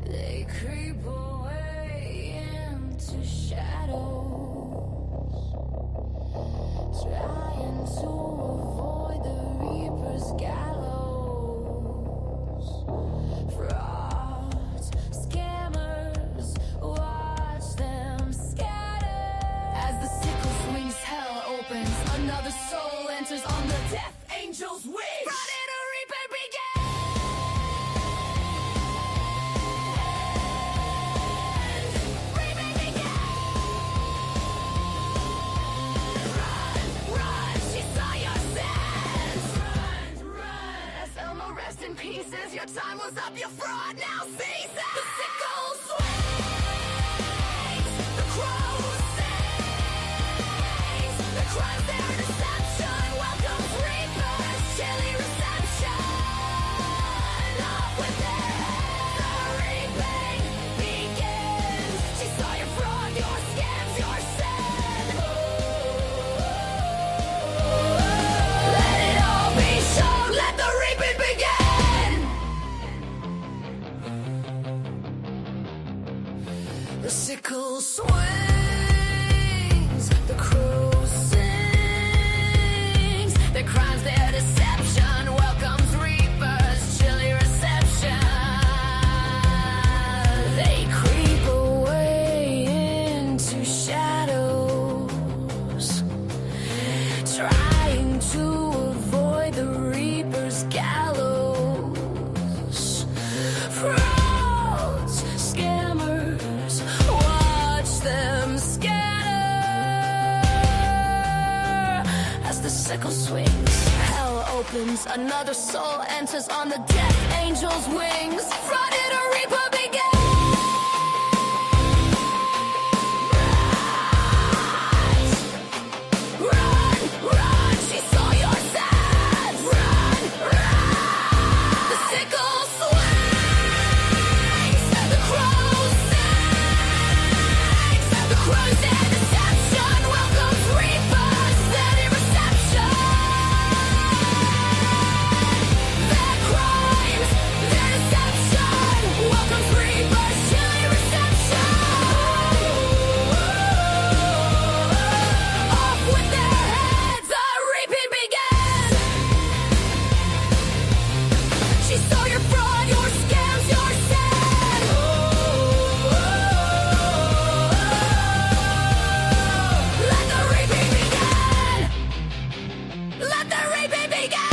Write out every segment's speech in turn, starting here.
They creep away into shadows, trying to avoid the Reaper's gallows. Frauds, scammers, watch them scatter. As the sickle swings, hell opens, another soul enters on the death angel's wings. Friday the Reaper begins. Reaper begins. Run, run, she saw your sins. Run, run. As Elmo rest in pieces, your time was up, your fraud now ceases. The sickle swings, the crow sings, the crimes their deception welcomes reapers, chilly reception. Off with their heads, the reaping begins. She saw your fraud, your scams, your sin. Let it all be shown, let the reaping begin. The sickle swings, the crow sings, their crimes, their deception welcomes reapers, chilly reception. They creep away into shadows, trying to avoid the Reaper's gallows. Frauds, scammers, watch them scatter. As the sickle swings, hell opens, another soul enters on the death angel's wings. Friday the Reaper begins. Run, run, she saw your sins. Run, run. The sickle swings, the crow sings, the crows and deception welcomes reapers, steady reception. Their crimes, their deception welcomes reapers, chilly reception. Off with their heads, the reaping begins. She saw your fraud, your scams, your sin. Let the reaping begin. Let the reaping begin.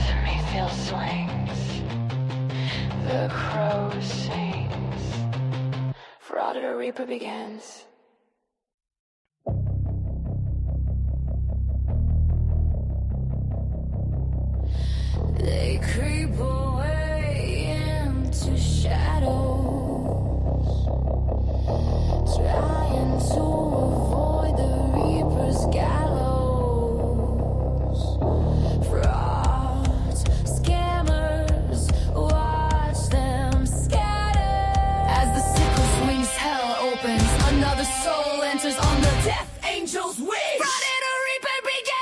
The Mayfield swings, the crow sings. Fraud the Reaper begins. They creep away into shadows, trying to avoid the Reaper's gallows. Frauds, scammers, watch them scatter. As the sickle swings, hell opens, another soul enters on the death angel's wings. Friday the Reaper begins.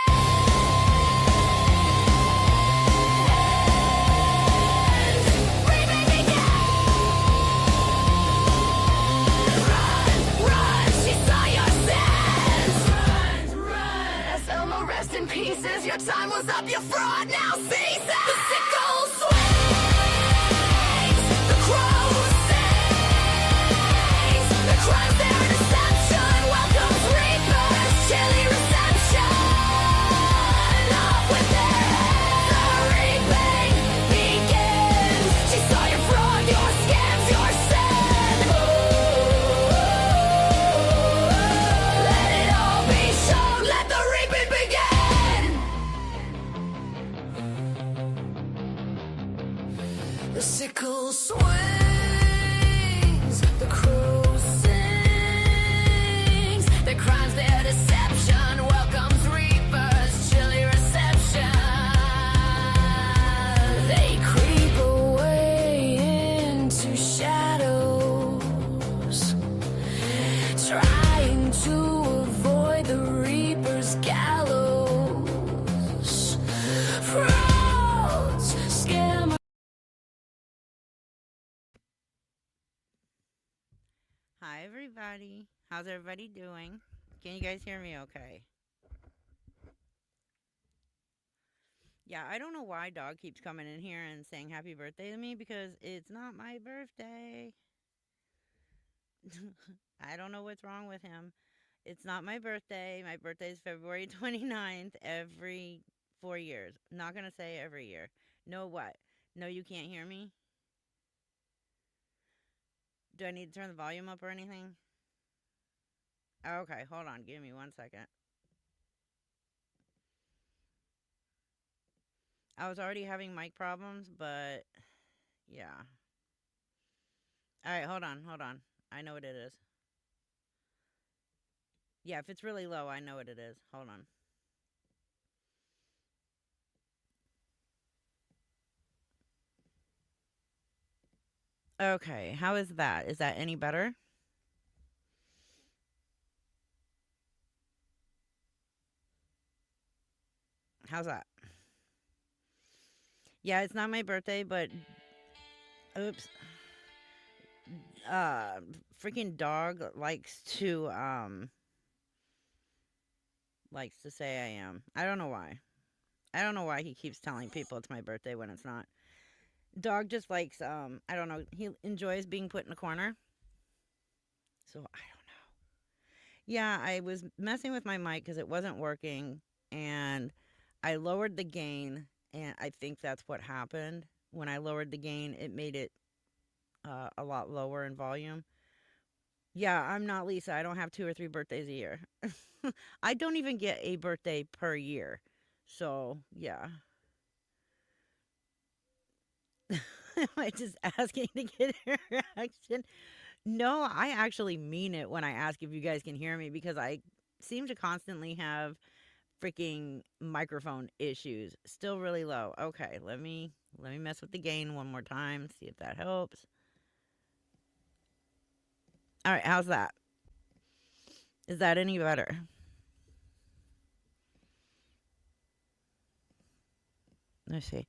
Hi, everybody. How's everybody doing? Can you guys hear me okay? Yeah, I don't know why dog keeps coming in here and saying happy birthday to me because it's not my birthday. I don't know what's wrong with him. It's not my birthday. My birthday is February 29th every 4 years. Not going to say every year. No, what? No, you can't hear me? Do I need to turn the volume up or anything? Okay, hold on. Give me 1 second. I was already having mic problems, but yeah. All right, hold on, hold on. I know what it is. Yeah, if it's really low, I know what it is. Hold on. Okay, how is that? Is that any better? How's that? Yeah, it's not my birthday, but oops. Uh Freaking dog likes to say I am. I don't know why. I don't know why he keeps telling people it's my birthday when it's not. Dog just likes I don't know, he enjoys being put in a corner. So I don't know. Yeah, I was messing with my mic cuz it wasn't working and I lowered the gain and I think that's what happened. When I lowered the gain, it made it a lot lower in volume. Yeah, I'm not Lisa. I don't have 2 or 3 birthdays a year. I don't even get a birthday per year. So, yeah. Am I just asking to get a reaction? No, I actually mean it when I ask if you guys can hear me because I seem to constantly have freaking microphone issues. Still really low. Okay, let me mess with the gain one more time, see if that helps. All right, how's that? Is that any better? Let's see.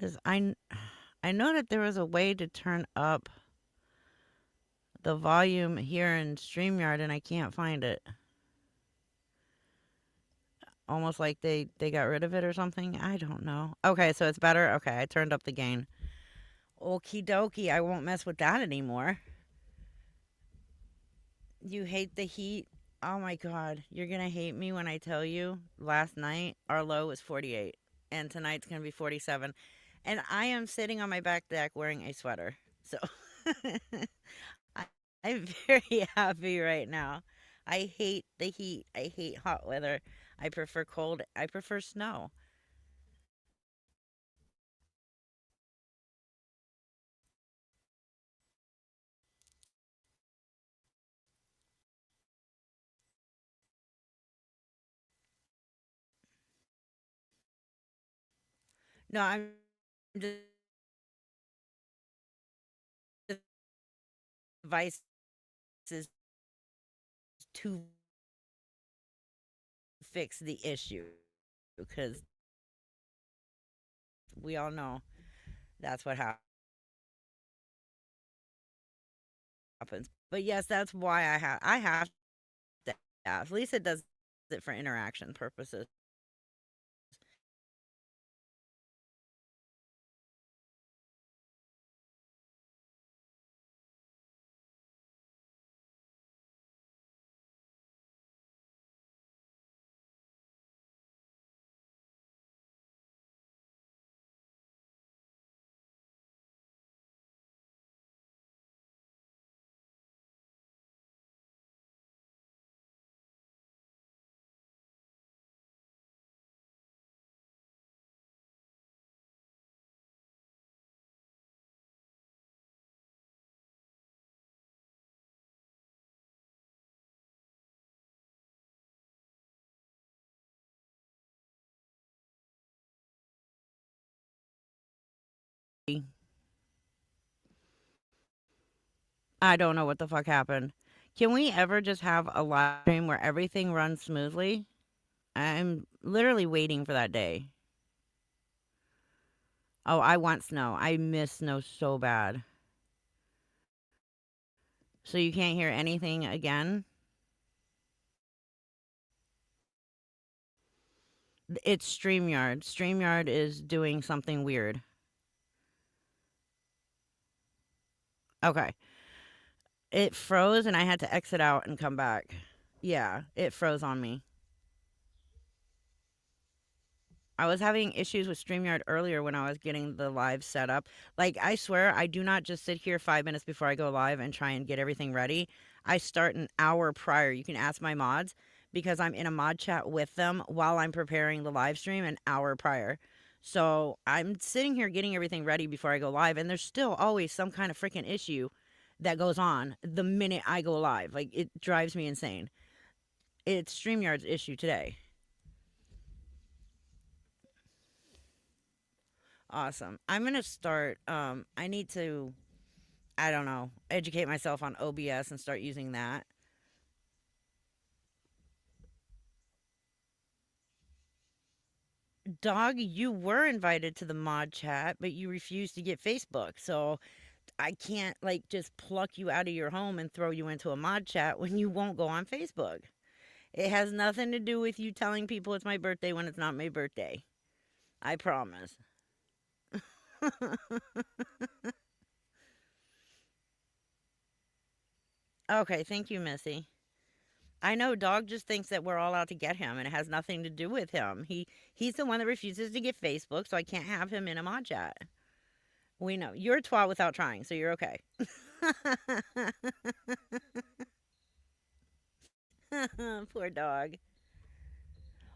Cuz I know that there was a way to turn up the volume here in StreamYard and I can't find it. Almost like they got rid of it or something. I don't know. Okay, so it's better. Okay, I turned up the gain. Okie dokie. I won't mess with that anymore. You hate the heat? Oh my god. You're going to hate me when I tell you last night our low was 48 and tonight's going to be 47. And I am sitting on my back deck wearing a sweater. So I, I'm very happy right now. I hate the heat. I hate hot weather. I prefer cold. I prefer snow. No, I'm just devices to fix the issue because we all know that's what happens. But yes, that's why I have to ask. Lisa does it for interaction purposes. I don't know what the fuck happened. Can we ever just have a live stream where everything runs smoothly? I'm literally waiting for that day. Oh, I want snow. I miss snow so bad. So you can't hear anything again? It's StreamYard. StreamYard is doing something weird. Okay. It froze and I had to exit out and come back. Yeah, it froze on me. I was having issues with StreamYard earlier when I was getting the live set up. Like, I swear, I do not just sit here 5 minutes before I go live and try and get everything ready. I start an hour prior. You can ask my mods because I'm in a mod chat with them while I'm preparing the live stream an hour prior. So I'm sitting here getting everything ready before I go live, and there's still always some kind of freaking issue that goes on the minute I go live. Like, it drives me insane. It's StreamYard's issue today. Awesome. I'm gonna start. I need to, I don't know, educate myself on OBS and start using that. Dog, you were invited to the mod chat, but you refused to get Facebook. So I can't like just pluck you out of your home and throw you into a mod chat when you won't go on Facebook. It has nothing to do with you telling people it's my birthday when it's not my birthday. I promise. Okay, thank you, Missy. I know Dog just thinks that we're all out to get him and it has nothing to do with him. He's the one that refuses to get Facebook, so I can't have him in a mod chat. We know. You're a twat without trying, so you're okay. Poor dog.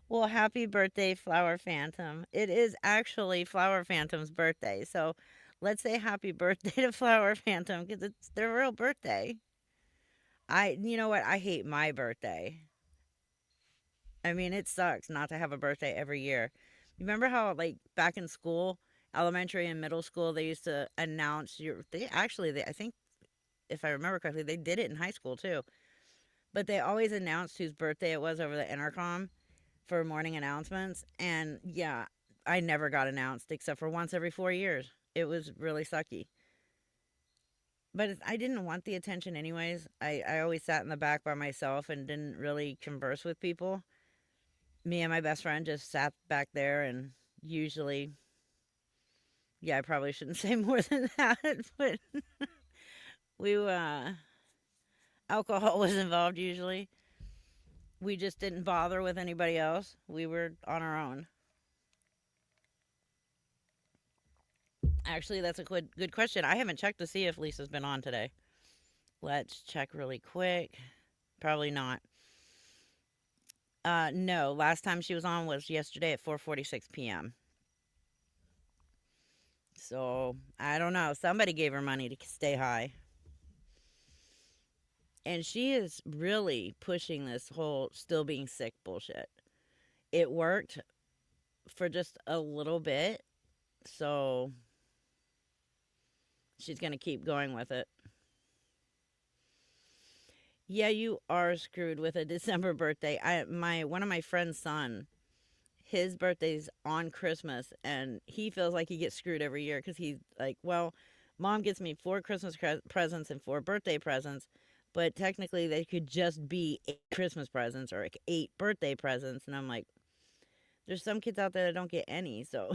Well, happy birthday, Flower Phantom. It is actually Flower Phantom's birthday, so let's say happy birthday to Flower Phantom because it's their real birthday. You know what? I hate my birthday. I mean, it sucks not to have a birthday every year. You remember how, like, back in school, elementary and middle school, they used to announce your. I think, if I remember correctly, they did it in high school too. But they always announced whose birthday it was over the intercom for morning announcements. And yeah, I never got announced except for once every 4 years. It was really sucky. But I didn't want the attention anyways. I always sat in the back by myself and didn't really converse with people. Me and my best friend just sat back there and usually, yeah, I probably shouldn't say more than that, but we alcohol was involved usually. We just didn't bother with anybody else. We were on our own. Actually, that's a good question. I haven't checked to see if Lisa's been on today. Let's check really quick. Probably not. No, last time she was on was yesterday at 4:46 p.m. So, I don't know. Somebody gave her money to stay high. And she is really pushing this whole still being sick bullshit. It worked for just a little bit, so she's going to keep going with it. Yeah, you are screwed with a December birthday. One of my friend's son, his birthday's on Christmas, and he feels like he gets screwed every year because he's like, well, mom gets me four Christmas presents and four birthday presents, but technically they could just be eight Christmas presents or like eight birthday presents. And I'm like, there's some kids out there that don't get any, so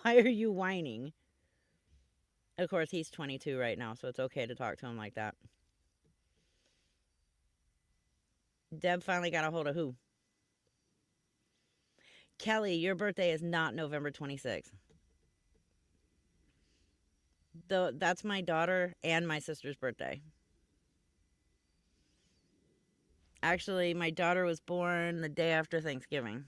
why are you whining? Of course, he's 22 right now, so it's okay to talk to him like that. Deb finally got a hold of who? Kelly, your birthday is not November 26th. That's my daughter and my sister's birthday. Actually, my daughter was born the day after Thanksgiving.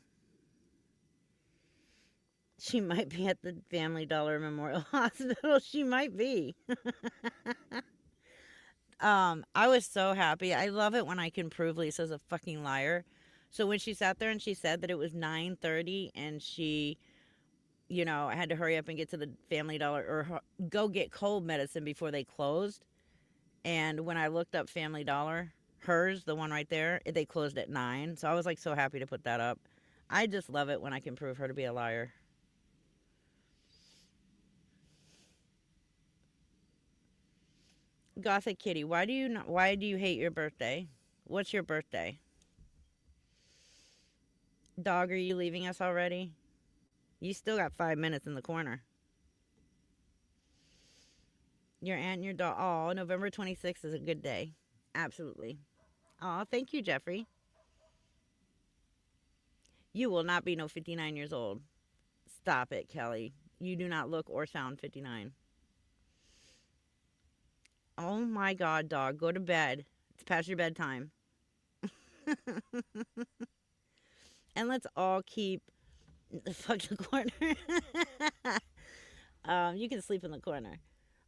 She might be at the Family Dollar Memorial Hospital. She might be. I was so happy. I love it when I can prove Lisa's a fucking liar. So when she sat there and she said that it was 9:30 and she, I had to hurry up and get to the Family Dollar or go get cold medicine before they closed. And when I looked up Family Dollar, hers, the one right there, they closed at 9. So I was like so happy to put that up. I just love it when I can prove her to be a liar. Gothic Kitty, why do you not, why do you hate your birthday? What's your birthday? Dog, are you leaving us already? You still got 5 minutes in the corner. Your aunt and your dog. Oh, November 26th is a good day. Absolutely. Oh, thank you, Jeffrey. You will not be no 59 years old. Stop it, Kelly. You do not look or sound 59. Oh my God, dog. Go to bed. It's past your bedtime. And let's all keep the fuck the corner. You can sleep in the corner.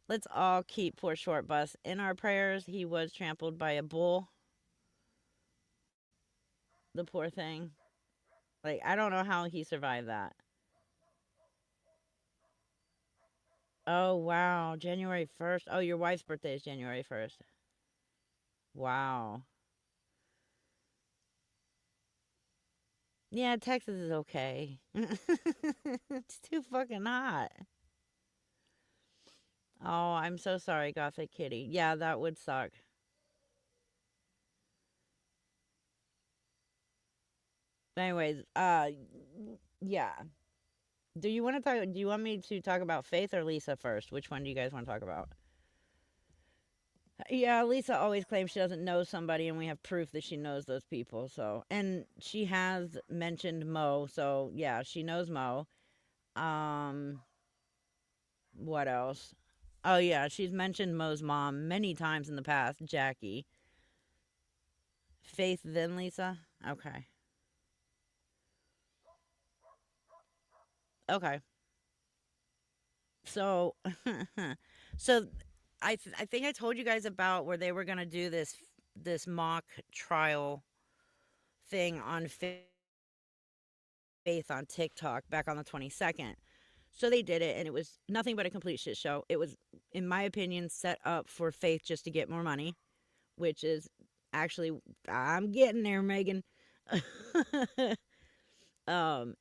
Let's all keep poor Short Bus in our prayers. He was trampled by a bull. The poor thing. Like, I don't know how he survived that. Oh, wow. January 1st. Oh, your wife's birthday is January 1st. Wow. Yeah, Texas is okay. It's too fucking hot. Oh, I'm so sorry, Gothic Kitty. Yeah, that would suck. Anyways, yeah. Do you want me to talk about Faith or Lisa first? Which one do you guys want to talk about? Yeah, Lisa always claims she doesn't know somebody, and we have proof that she knows those people. So, and she has mentioned Mo. So, yeah, she knows Mo. Um, what else? Oh, yeah, she's mentioned Mo's mom many times in the past, Jackie. Faith, then Lisa? Okay. Okay. So, so I think I told you guys about where they were gonna do this mock trial thing on Faith on TikTok back on the 22nd. So they did it, and it was nothing but a complete shit show. It was, in my opinion, set up for Faith just to get more money, which is actually, I'm getting there, Megan. um,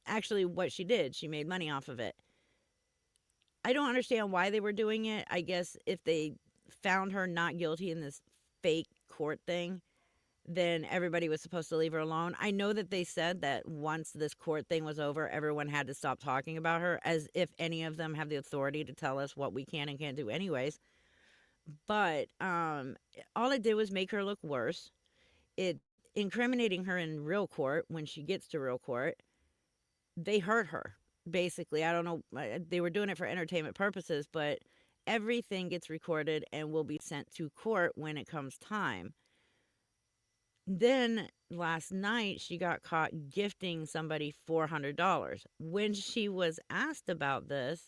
Actually, what she did, she made money off of it. I don't understand why they were doing it. I guess if they found her not guilty in this fake court thing, then everybody was supposed to leave her alone. I know that they said that once this court thing was over, everyone had to stop talking about her, as if any of them have the authority to tell us what we can and can't do anyways. But all it did was make her look worse. It incriminating her in real court when she gets to real court. They hurt her, basically. I don't know. They were doing it for entertainment purposes, but everything gets recorded and will be sent to court when it comes time. Then last night, she got caught gifting somebody $400. When she was asked about this,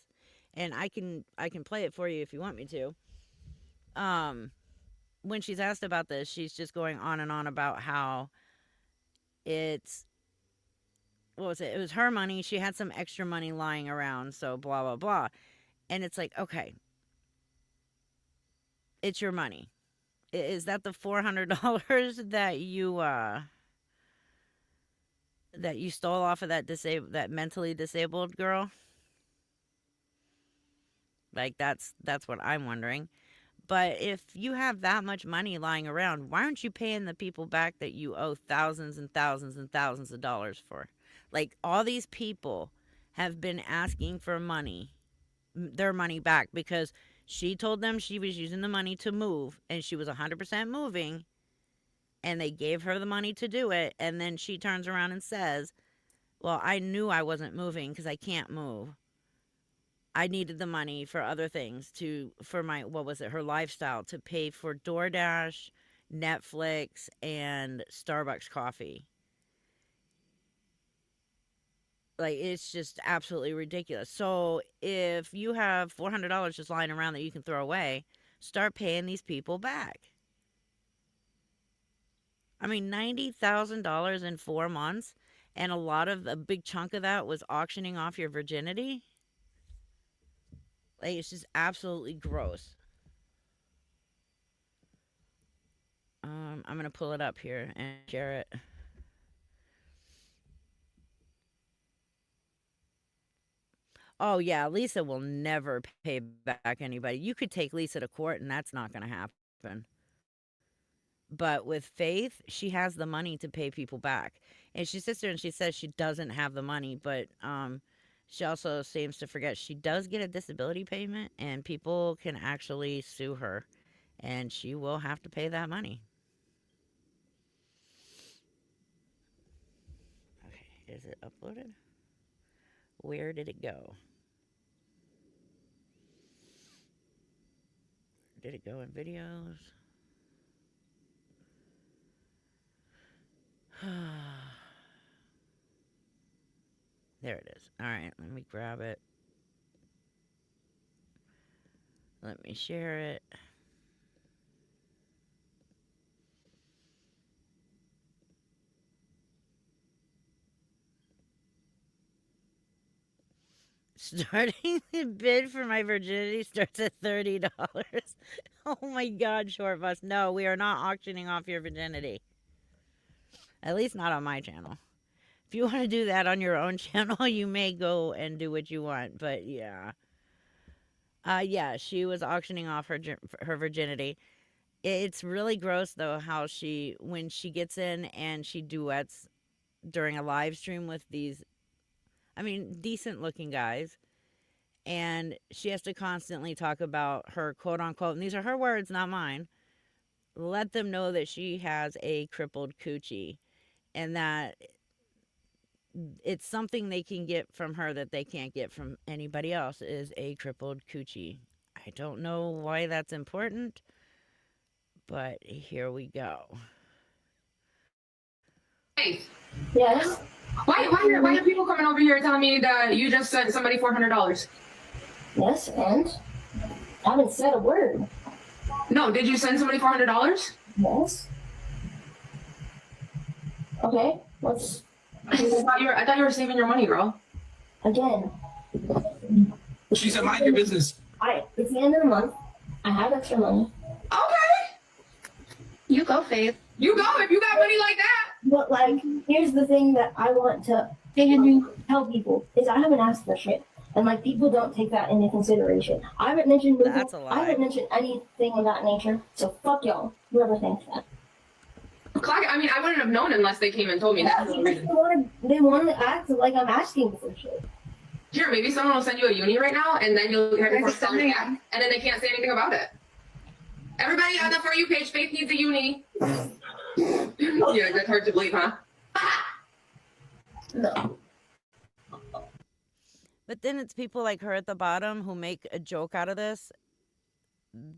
and I can play it for you if you want me to. Um, when she's asked about this, she's just going on and on about how it's what was it? It was her money. She had some extra money lying around, so blah blah blah. And it's like, okay, it's your money. Is that the $400 that you stole off of that mentally disabled girl? Like that's what I'm wondering. But if you have that much money lying around, why aren't you paying the people back that you owe thousands and thousands and thousands of dollars for? Like, all these people have been asking for money, their money back, because she told them she was using the money to move and she was 100% moving, and they gave her the money to do it. And then she turns around and says, well, I knew I wasn't moving because I can't move. I needed the money for other things, for my, what was it, her lifestyle, to pay for DoorDash, Netflix, and Starbucks coffee. Like, it's just absolutely ridiculous. So if you have $400 just lying around that you can throw away, start paying these people back. I mean, $90,000 in 4 months, and a big chunk of that was auctioning off your virginity. Like, it's just absolutely gross. I'm gonna pull it up here and share it. Oh, yeah, Lisa will never pay back anybody. You could take Lisa to court, and that's not gonna happen. But with Faith, she has the money to pay people back. And she sits there and she says she doesn't have the money, but she also seems to forget she does get a disability payment, and people can actually sue her, and she will have to pay that money. Okay, is it uploaded? Where did it go? Did it go in videos? There it is. All right, let me grab it. Let me share it. Starting the bid for my virginity starts at $30. Oh my God, Short Bus. No, we are not auctioning off your virginity. At least not on my channel. If you want to do that on your own channel, you may go and do what you want. But yeah. Yeah, she was auctioning off her virginity. It's really gross though how when she gets in and she duets during a live stream with these, I mean, decent looking guys, and she has to constantly talk about her quote unquote, and these are her words, not mine, let them know that she has a crippled coochie, and that it's something they can get from her that they can't get from anybody else, is a crippled coochie. I don't know why that's important, but here we go. Hey, Yes. why are people coming over here telling me that you just sent somebody $400? Yes, and I haven't said a word. No, did you send somebody $400? Yes. Okay, let's I thought you were saving your money, girl. again. She said, mind your business. It's the end of the month. I have extra money. Okay, You go, Faith. you go if you got money like that. But like, here's the thing that I want to tell people is I haven't asked for shit. And like people don't take that into consideration. I haven't mentioned moving. That's a lie. I haven't mentioned anything of that nature. So fuck y'all. Whoever thinks that. Clock. I mean, I wouldn't have known unless they came and told me that. for some reason. They want to act like I'm asking for shit. Here, maybe someone will send you a uni right now, and then you'll have your Where's the $400 back, sending? and then they can't say anything about it. Everybody on the For You page, Faith needs a uni. Yeah, that's hard to believe, huh? No. But then it's people like her at the bottom who make a joke out of this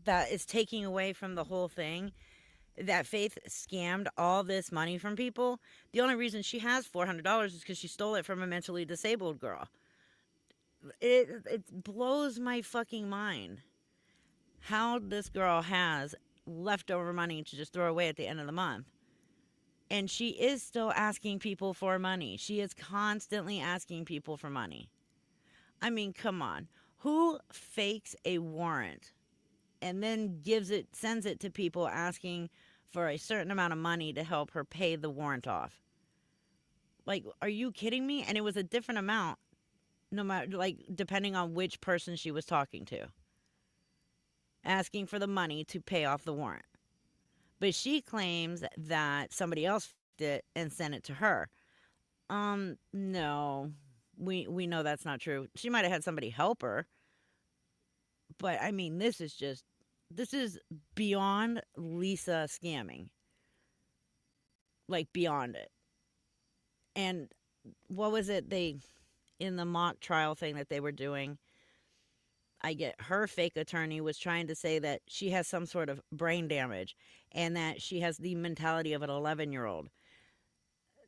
that is taking away from the whole thing. That Faith scammed all this money from people. The only reason she has $400 is because she stole it from a mentally disabled girl. It blows my fucking mind how this girl has leftover money to just throw away at the end of the month. And she is still asking people for money. She is constantly asking people for money. I mean, come on. Who fakes a warrant and then sends it to people asking for a certain amount of money to help her pay the warrant off? Like, are you kidding me? And it was a different amount, no matter, like, depending on which person she was talking to, asking for the money to pay off the warrant. But she claims that somebody else did it and sent it to her. No. We know that's not true. She might have had somebody help her. But I mean, this is beyond Lisa scamming. Like beyond it. And what was it in the mock trial thing that they were doing? I get her fake attorney was trying to say that she has some sort of brain damage and that she has the mentality of an 11-year-old.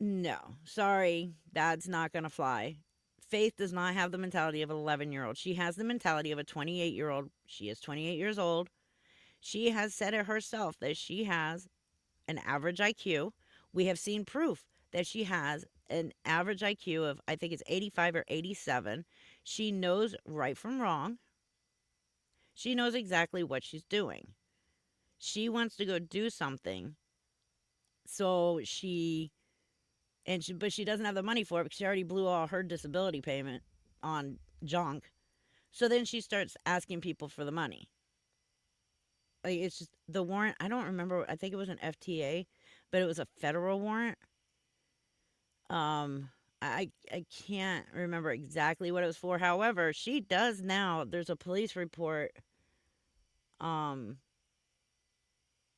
No, sorry, that's not going to fly. Faith does not have the mentality of an 11-year-old. She has the mentality of a 28-year-old. She is 28 years old. She has said it herself that she has an average IQ. We have seen proof that she has an average IQ of, I think it's 85 or 87. She knows right from wrong. She knows exactly what she's doing. She wants to go do something. So but she doesn't have the money for it because she already blew all her disability payment on junk. So then she starts asking people for the money. Like, it's just the warrant. I don't remember. I think it was an FTA, but it was a federal warrant. Um, I can't remember exactly what it was for. However, she does now. There's a police report. Um,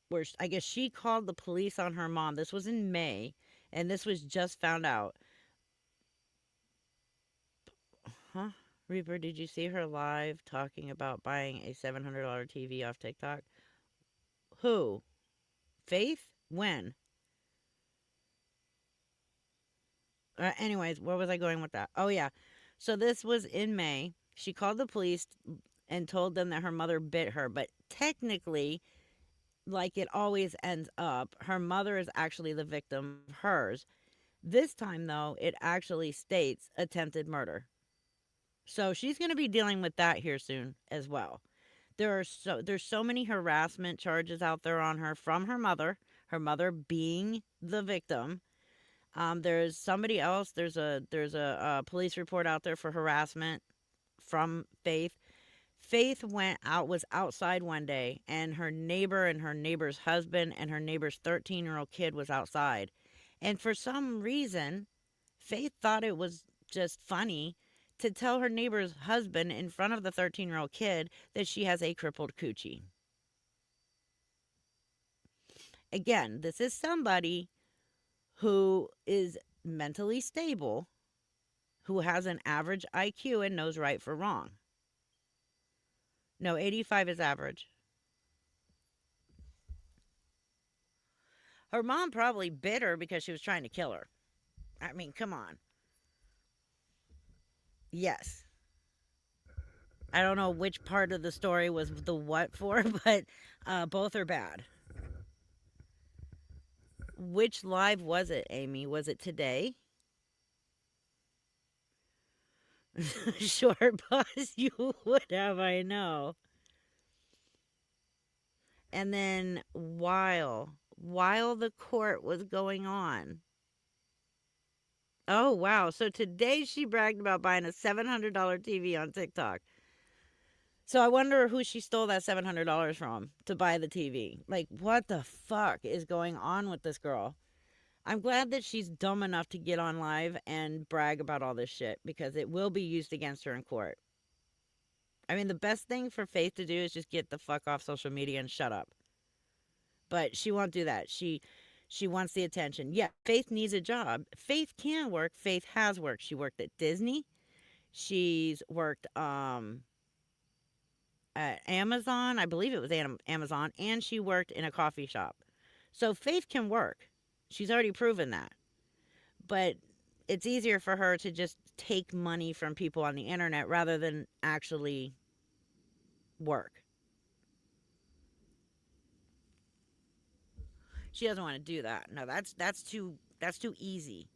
where I guess she called the police on her mom. This was in May, and this was just found out. Huh? Reaper, did you see her live talking about buying a $700 TV off TikTok? Who? Faith? When? Anyways, where was I going with that? Oh, yeah. So this was in May. She called the police and told them that her mother bit her. But technically, like it always ends up, her mother is actually the victim of hers. This time, though, it actually states attempted murder. So she's going to be dealing with that here soon as well. There's so many harassment charges out there on her from her mother being the victim. There's somebody else. There's a police report out there for harassment from Faith. Faith was outside one day, and her neighbor and her neighbor's husband and her neighbor's 13-year-old kid was outside. And for some reason, Faith thought it was just funny to tell her neighbor's husband in front of the 13-year-old kid that she has a crippled coochie. Again, this is somebody who is mentally stable, who has an average IQ and knows right for wrong. No, 85 is average. Her mom probably bit her because she was trying to kill her. I mean, come on. Yes. I don't know which part of the story was the what for, but both are bad. Which live was it, Amy? Was it today? Sure, boss, you would have, I know. And then while the court was going on. Oh, wow. So today she bragged about buying a $700 TV on TikTok. So I wonder who she stole that $700 from to buy the TV. Like, what the fuck is going on with this girl? I'm glad that she's dumb enough to get on live and brag about all this shit, because it will be used against her in court. I mean, the best thing for Faith to do is just get the fuck off social media and shut up. But she won't do that. She wants the attention. Yeah, Faith needs a job. Faith can work. Faith has worked. She worked at Disney. She's worked at Amazon. I believe it was Amazon. And she worked in a coffee shop. So Faith can work. She's already proven that. But it's easier for her to just take money from people on the internet rather than actually work. She doesn't want to do that. No, that's too easy.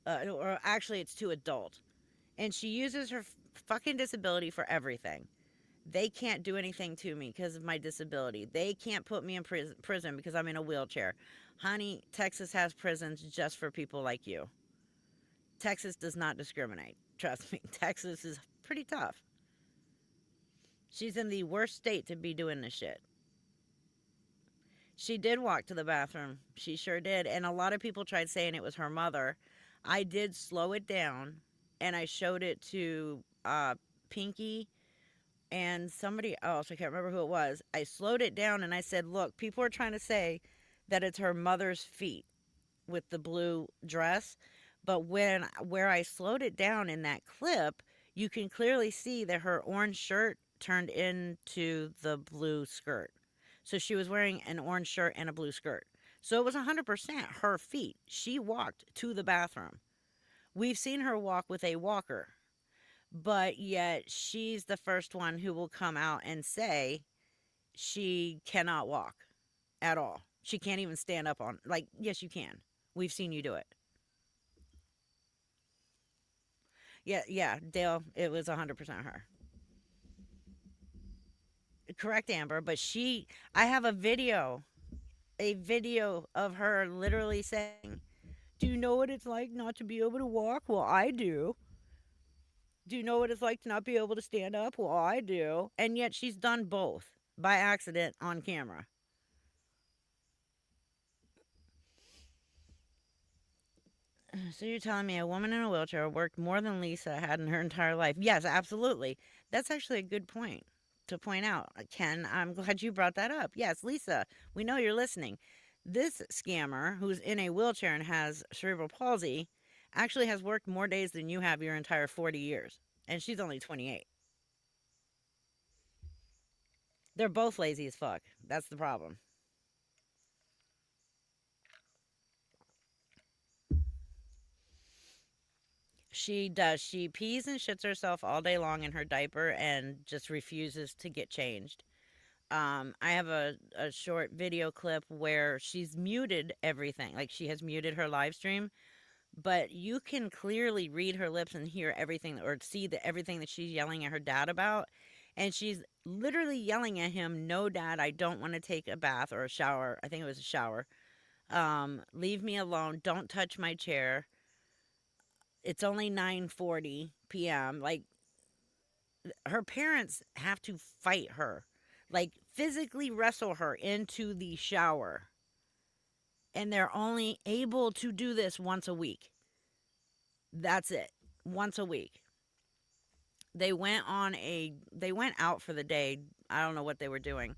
Or actually, it's too adult. And she uses her fucking disability for everything. They can't do anything to me because of my disability. They can't put me in prison because I'm in a wheelchair. Honey, Texas has prisons just for people like you. Texas does not discriminate. Trust me, Texas is pretty tough. She's in the worst state to be doing this shit. She did walk to the bathroom. She sure did. And a lot of people tried saying it was her mother. I did slow it down, and I showed it to Pinky and somebody else. I can't remember who it was. I slowed it down, and I said, look, people are trying to say that it's her mother's feet with the blue dress. But where I slowed it down in that clip, you can clearly see that her orange shirt turned into the blue skirt. So she was wearing an orange shirt and a blue skirt. So it was 100% her feet. She walked to the bathroom. We've seen her walk with a walker, but yet she's the first one who will come out and say she cannot walk at all. She can't even stand up on, like, yes, you can. We've seen you do it. Yeah, Dale, it was 100% her. Correct, Amber, but I have a video of her literally saying, do you know what it's like not to be able to walk? Well, I do. Do you know what it's like to not be able to stand up? Well, I do. And yet she's done both by accident on camera. So you're telling me a woman in a wheelchair worked more than Lisa had in her entire life? Yes, absolutely. That's actually a good point to point out. Ken, I'm glad you brought that up. Yes, Lisa, we know you're listening. This scammer who's in a wheelchair and has cerebral palsy actually has worked more days than you have your entire 40 years. And she's only 28. They're both lazy as fuck. That's the problem. She does. She pees and shits herself all day long in her diaper and just refuses to get changed. I have a short video clip where she's muted everything. Like she has muted her live stream, but you can clearly read her lips and hear everything or see everything that she's yelling at her dad about. And she's literally yelling at him, "No, dad, I don't want to take a bath or a shower." I think it was a shower. Leave me alone. Don't touch my chair. It's only 9:40 p.m. Like her parents have to fight her, like physically wrestle her into the shower. And they're only able to do this once a week. That's it. Once a week. They went out for the day. I don't know what they were doing.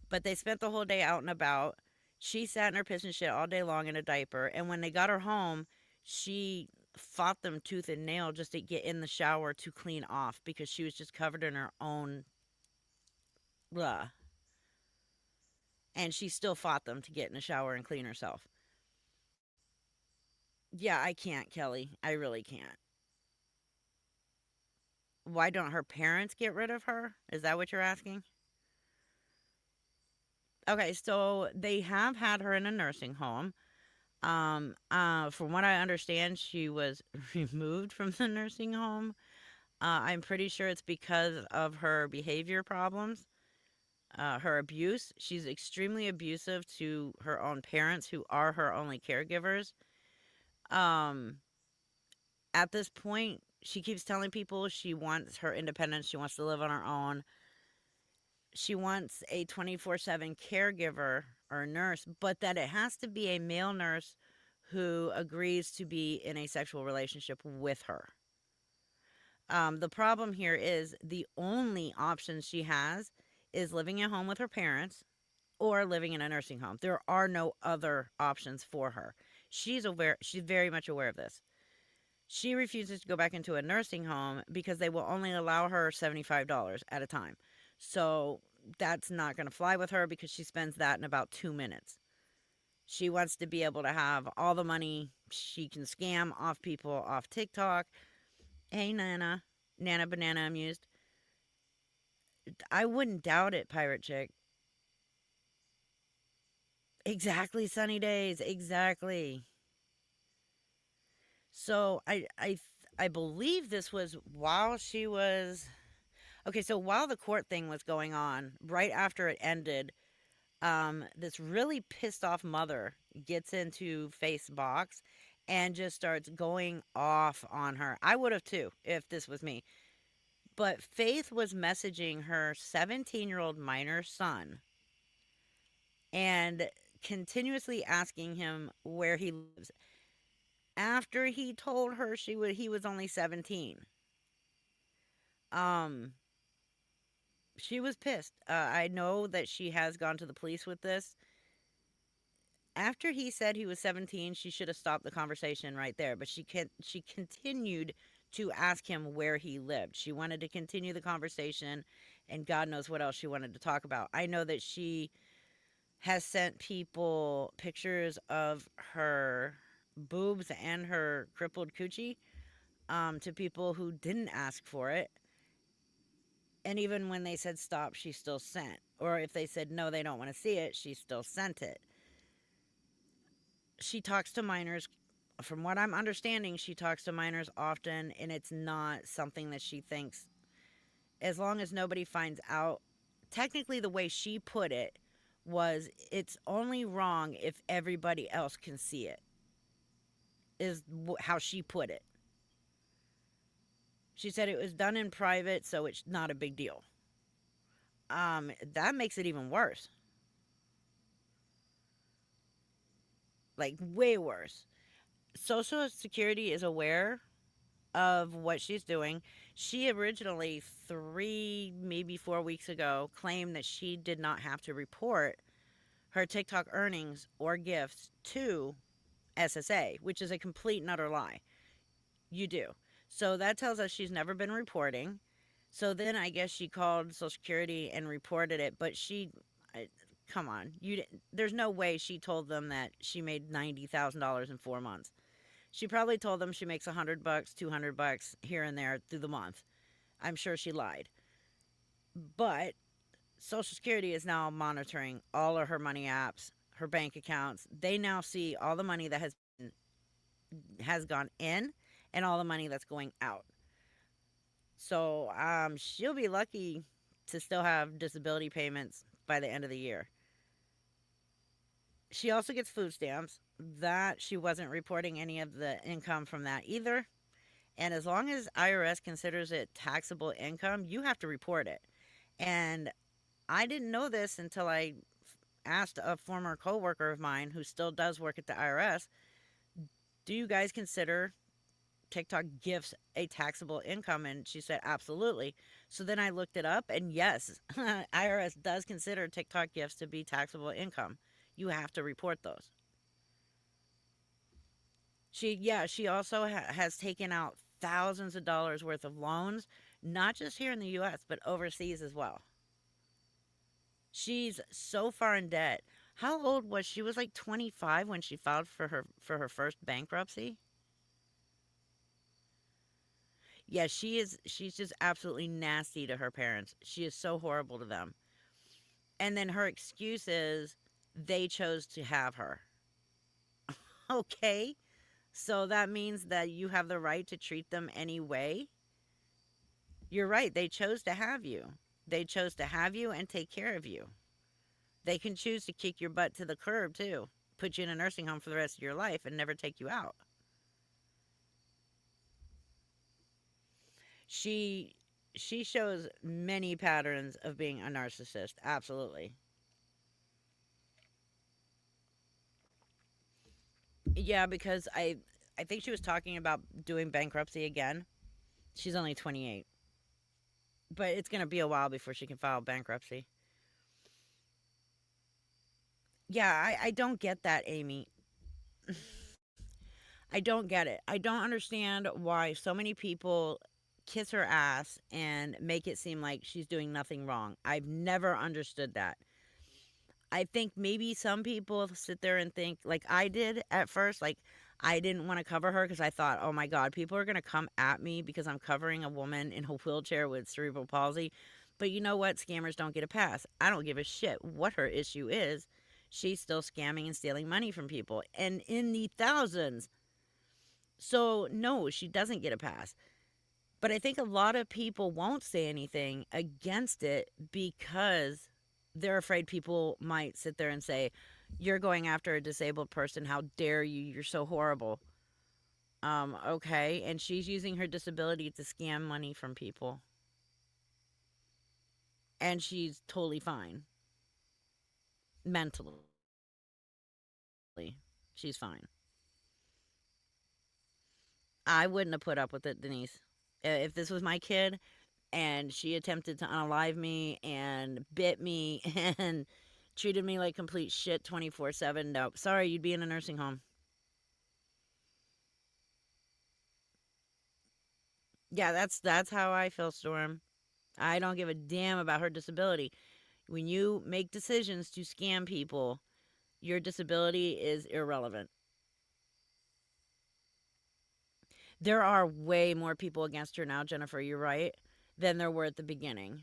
But they spent the whole day out and about. She sat in her piss and shit all day long in a diaper. And when they got her home, she fought them tooth and nail just to get in the shower to clean off because she was just covered in her own blah. And she still fought them to get in the shower and clean herself. Yeah, I can't, Kelly. I really can't. Why don't her parents get rid of her? Is that what you're asking? Okay, so they have had her in a nursing home. From what I understand, she was removed from the nursing home. I'm pretty sure it's because of her behavior problems, her abuse. She's extremely abusive to her own parents, who are her only caregivers. Um, at this point, she keeps telling people she wants her independence. She wants to live on her own. She wants a 24/7 caregiver or nurse, but that it has to be a male nurse who agrees to be in a sexual relationship with her. The problem here is the only option she has is living at home with her parents or living in a nursing home. There are no other options for her. She's aware, she's very much aware of this. She refuses to go back into a nursing home because they will only allow her $75 at a time. So that's not going to fly with her because she spends that in about 2 minutes. She wants to be able to have all the money she can scam off people off TikTok. Hey, Nana. Nana Banana Amused. I wouldn't doubt it, Pirate Chick. Exactly, Sunny Days. Exactly. So I believe this was while she was okay. So while the court thing was going on, right after it ended, this really pissed off mother gets into Facebox and just starts going off on her. I would have too if this was me. But Faith was messaging her 17-year-old minor son and continuously asking him where he lives after he told her he was only 17. Um she was pissed. I know that she has gone to the police with this. After he said he was 17, she should have stopped the conversation right there, but she continued to ask him where he lived. She wanted to continue the conversation, and God knows what else she wanted to talk about. I know that she has sent people pictures of her boobs and her crippled coochie to people who didn't ask for it. And even when they said stop, she still sent. Or if they said no, they don't want to see it, she still sent it. She talks to minors. From what I'm understanding, she talks to minors often, and it's not something that she thinks, as long as nobody finds out. Technically, the way she put it was, it's only wrong if everybody else can see it, is how she put it. She said it was done in private, so it's not a big deal. That makes it even worse. Like, way worse. Social Security is aware of what she's doing. She originally, 3, maybe 4 weeks ago, claimed that she did not have to report her TikTok earnings or gifts to SSA, which is a complete and utter lie. You do. So that tells us she's never been reporting. So then I guess she called Social Security and reported it, but come on, there's no way she told them that she made $90,000 in 4 months. She probably told them she makes $100, $200 here and there through the month. I'm sure she lied. But Social Security is now monitoring all of her money apps, her bank accounts. They now see all the money that has gone in and all the money that's going out. So she'll be lucky to still have disability payments by the end of the year. She also gets food stamps. That she wasn't reporting any of the income from that either. And as long as IRS considers it taxable income, you have to report it. And I didn't know this until I asked a former coworker of mine who still does work at the IRS, do you guys consider TikTok gifts a taxable income? And she said, absolutely. So then I looked it up, and yes, IRS does consider TikTok gifts to be taxable income. You have to report those. She also has taken out thousands of dollars worth of loans, not just here in the U.S., but overseas as well. She's so far in debt. How old was she? She was like 25 when she filed for her first bankruptcy. Yeah, she's just absolutely nasty to her parents. She is so horrible to them. And then her excuse is they chose to have her. Okay. So that means that you have the right to treat them anyway. You're right. They chose to have you. They chose to have you and take care of you. They can choose to kick your butt to the curb, too. Put you in a nursing home for the rest of your life and never take you out. She shows many patterns of being a narcissist. Absolutely. Yeah, because I think she was talking about doing bankruptcy again. She's only 28. But it's going to be a while before she can file bankruptcy. Yeah, I don't get that, Amy. I don't get it. I don't understand why so many people kiss her ass and make it seem like she's doing nothing wrong. I've never understood that. I think maybe some people sit there and think, like I did at first, like I didn't want to cover her because I thought, oh my God, people are going to come at me because I'm covering a woman in a wheelchair with cerebral palsy. But you know what? Scammers don't get a pass. I don't give a shit what her issue is. She's still scamming and stealing money from people, and in the thousands. So no, she doesn't get a pass. But I think a lot of people won't say anything against it because they're afraid people might sit there and say, you're going after a disabled person. How dare you? You're so horrible. Okay. And she's using her disability to scam money from people. And she's totally fine. Mentally. She's fine. I wouldn't have put up with it, Denise. If this was my kid and she attempted to unalive me and bit me and treated me like complete shit 24/7, nope. Sorry, you'd be in a nursing home. Yeah, that's how I feel, Storm. I don't give a damn about her disability. When you make decisions to scam people, your disability is irrelevant. There are way more people against her now, Jennifer, you're right, than there were at the beginning.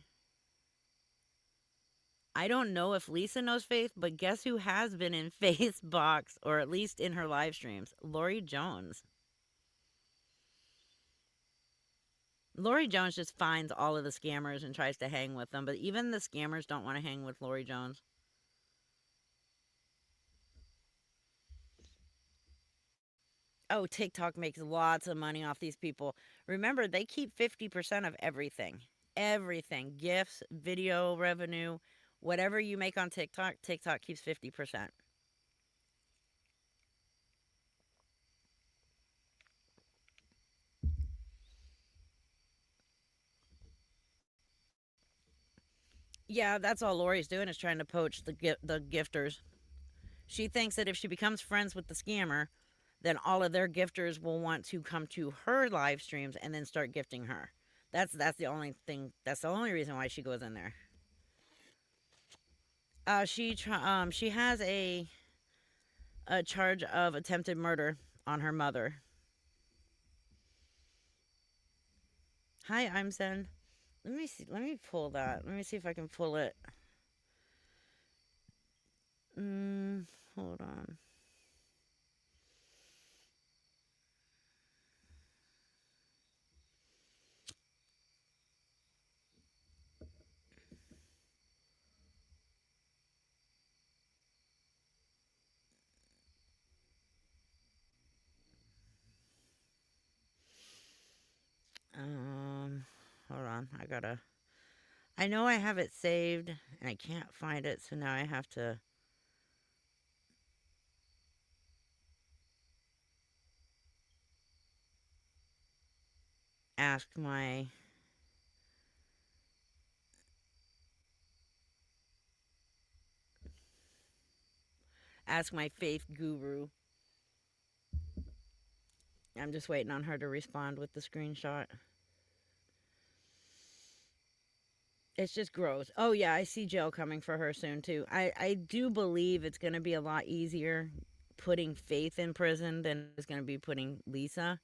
I don't know if Lisa knows Faith, but guess who has been in Faith's box, or at least in her live streams? Lori Jones. Lori Jones just finds all of the scammers and tries to hang with them, but even the scammers don't want to hang with Lori Jones. Oh, TikTok makes lots of money off these people. Remember, they keep 50% of everything. Everything. Gifts, video revenue, whatever you make on TikTok, TikTok keeps 50%. Yeah, that's all Lori's doing is trying to poach the gifters. She thinks that if she becomes friends with the scammer, then all of their gifters will want to come to her live streams and then start gifting her. That's the only thing. That's the only reason why she goes in there. She has a charge of attempted murder on her mother. Hi, I'm Zen. Let me see. Let me pull that. Let me see if I can pull it. Hold on. Hold on. I know I have it saved and I can't find it, so now I have to. Ask my faith guru. I'm just waiting on her to respond with the screenshot. It's just gross. Oh yeah, I see jail coming for her soon too. I do believe it's going to be a lot easier putting Faith in prison than it's going to be putting Lisa.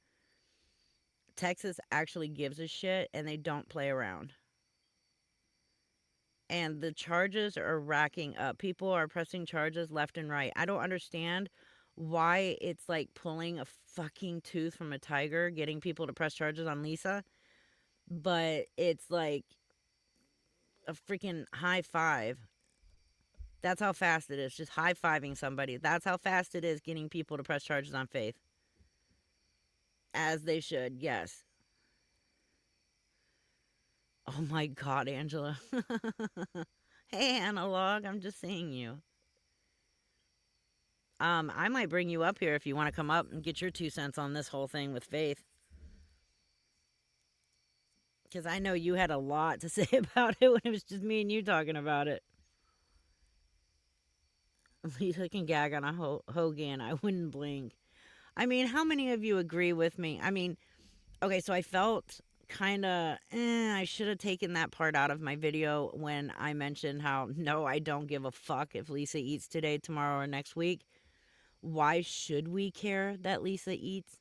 Texas actually gives a shit and they don't play around. And the charges are racking up. People are pressing charges left and right. I don't understand why it's like pulling a fucking tooth from a tiger, getting people to press charges on Lisa. But it's like a freaking high five. That's how fast it is. Just high fiving somebody. That's how fast it is getting people to press charges on Faith. As they should, yes. Oh my God, Angela. Hey, Analog, I'm just seeing you. I might bring you up here if you want to come up and get your 2 cents on this whole thing with Faith. Because I know you had a lot to say about it when it was just me and you talking about it. Lisa can gag on a Hogan. I wouldn't blink. I mean, how many of you agree with me? I mean, okay, so I felt kind of, I should have taken that part out of my video when I mentioned how, no, I don't give a fuck if Lisa eats today, tomorrow, or next week. Why should we care that Lisa eats?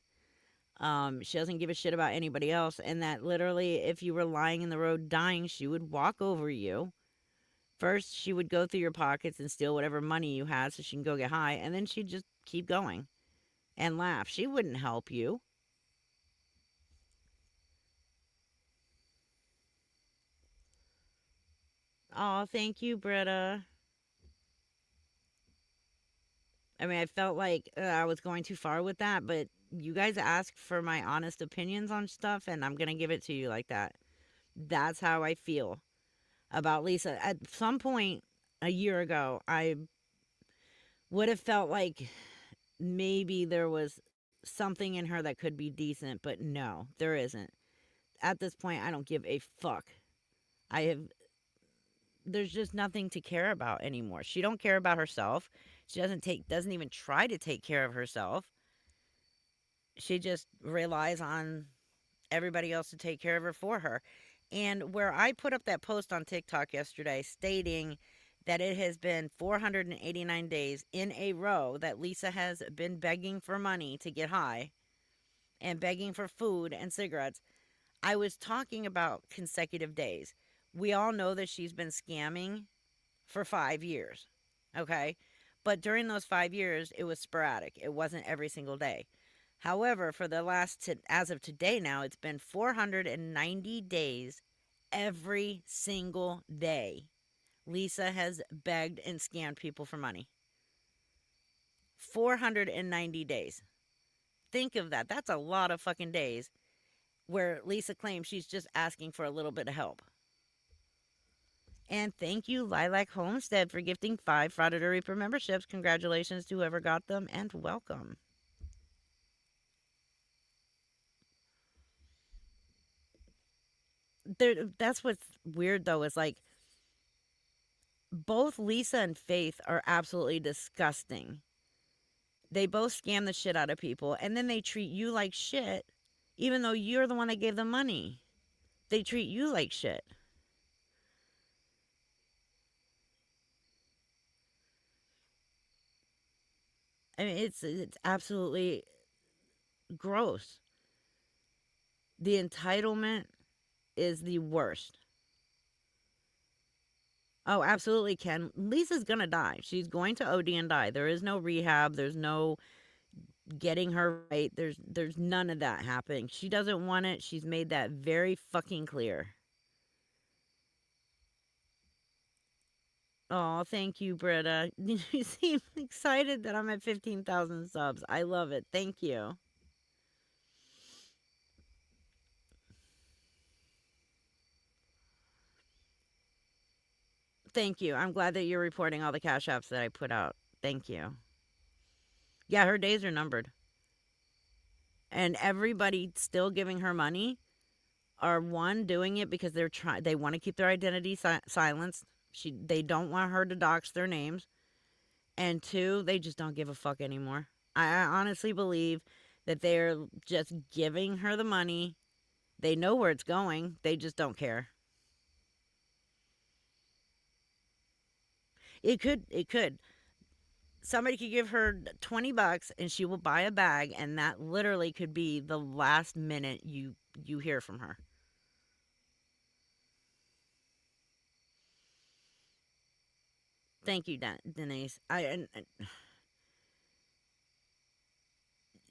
She doesn't give a shit about anybody else. And that literally, if you were lying in the road dying, she would walk over you. First, she would go through your pockets and steal whatever money you had so she can go get high. And then she'd just keep going and laugh. She wouldn't help you. Oh, thank you, Britta. I mean, I felt like I was going too far with that, but you guys asked for my honest opinions on stuff, and I'm going to give it to you like that. That's how I feel about Lisa. At some point a year ago, I would have felt like maybe there was something in her that could be decent, but no, there isn't. At this point, I don't give a fuck. There's just nothing to care about anymore. She don't care about herself. She doesn't even try to take care of herself. She just relies on everybody else to take care of her for her. And where I put up that post on TikTok yesterday stating that it has been 489 days in a row that Lisa has been begging for money to get high and begging for food and cigarettes, I was talking about consecutive days. We all know that she's been scamming for 5 years, okay? But during those 5 years, it was sporadic. It wasn't every single day. However, for the as of today now, it's been 490 days every single day. Lisa has begged and scammed people for money. 490 days. Think of that. That's a lot of fucking days where Lisa claims she's just asking for a little bit of help. And thank you, Lilac Homestead, for gifting 5 Frauded Reaper memberships. Congratulations to whoever got them, and welcome. That's what's weird, though, is like both Lisa and Faith are absolutely disgusting. They both scam the shit out of people, and then they treat you like shit, even though you're the one that gave them money. They treat you like shit. I mean, it's absolutely gross. The entitlement is the worst. Oh, absolutely, Ken. Lisa's gonna die. She's going to OD and die. There is no rehab. There's no getting her right. There's none of that happening. She doesn't want it. She's made that very fucking clear. Oh, thank you, Britta. You seem excited that I'm at 15,000 subs. I love it. Thank you. Thank you. I'm glad that you're reporting all the cash apps that I put out. Thank you. Yeah, her days are numbered. And everybody still giving her money are, one, doing it because they want to keep their identity silenced. They don't want her to dox their names. And 2, they just don't give a fuck anymore. I honestly believe that they're just giving her the money. They know where it's going. They just don't care. It could. Somebody could give her $20 and she will buy a bag, and that literally could be the last minute you hear from her. Thank you, Denise.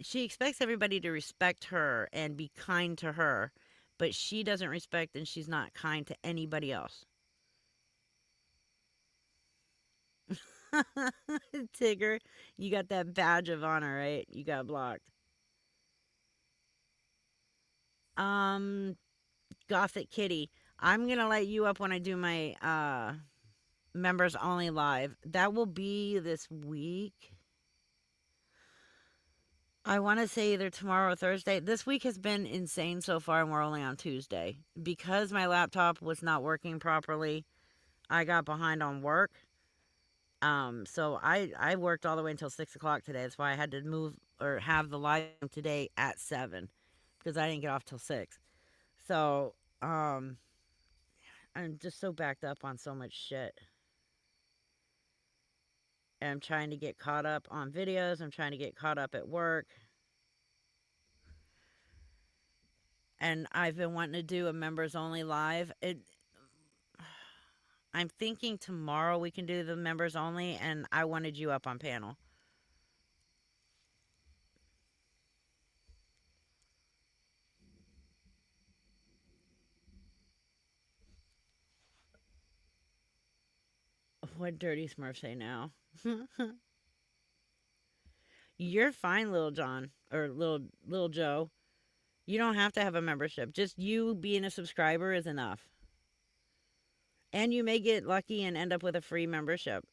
She expects everybody to respect her and be kind to her, but she doesn't respect and she's not kind to anybody else. Tigger, you got that badge of honor, right? You got blocked. Gothic Kitty, I'm gonna let you up when I do my members only live. That will be this week. I want to say either tomorrow or Thursday. This week has been insane so far, and we're only on Tuesday. Because my laptop was not working properly, I got behind on work. So I worked all the way until 6 o'clock today. That's why I had to move or have the live today at 7, because I didn't get off till 6. So, I'm just so backed up on so much shit. And I'm trying to get caught up on videos. I'm trying to get caught up at work. And I've been wanting to do a members only live. I'm thinking tomorrow we can do the members only, and I wanted you up on panel. What Dirty Smurf say now? You're fine, Little John, or Little Joe. You don't have to have a membership. Just you being a subscriber is enough. And you may get lucky and end up with a free membership.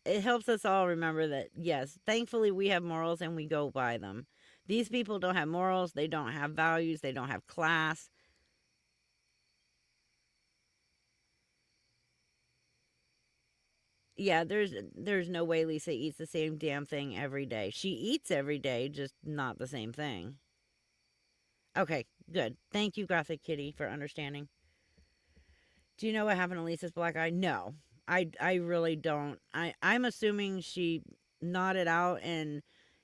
It helps us all remember that, yes, thankfully we have morals and we go by them. These people don't have morals. They don't have values. They don't have class. Yeah, there's no way Lisa eats the same damn thing every day. She eats every day, just not the same thing. Okay, good. Thank you, Gothic Kitty, for understanding. Do you know what happened to Lisa's black eye? No. I really don't. I'm assuming she nodded out and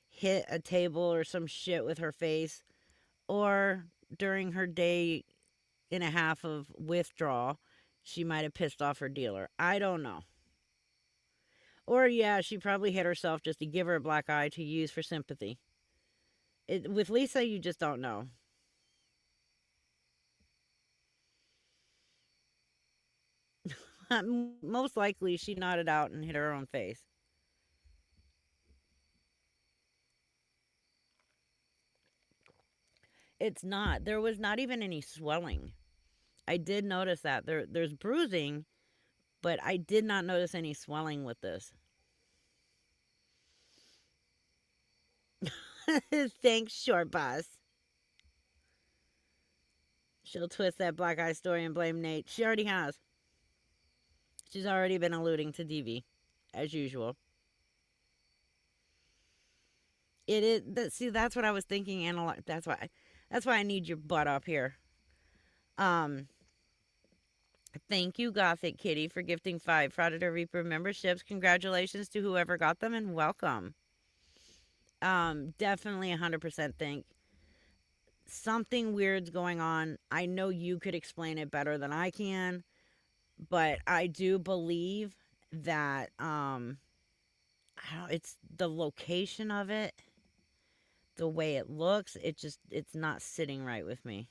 hit a table or some shit with her face, or during her day and a half of withdrawal, she might have pissed off her dealer. I don't know. Or, yeah, she probably hit herself just to give her a black eye to use for sympathy. With Lisa, you just don't know. Most likely, she nodded out and hit her own face. It's not. There was not even any swelling. I did notice that there's bruising, but I did not notice any swelling with this. Thanks, short boss. She'll twist that black eye story and blame Nate. She already has. She's already been alluding to DV, as usual. It is. See, that's what I was thinking. That's why I need your butt up here. Thank you, Gothic Kitty, for gifting 5 Frauditor Reaper memberships. Congratulations to whoever got them, and welcome. Definitely 100% think something weird's going on. I know you could explain it better than I can, but I do believe that it's the location of it, the way it looks. It's not sitting right with me.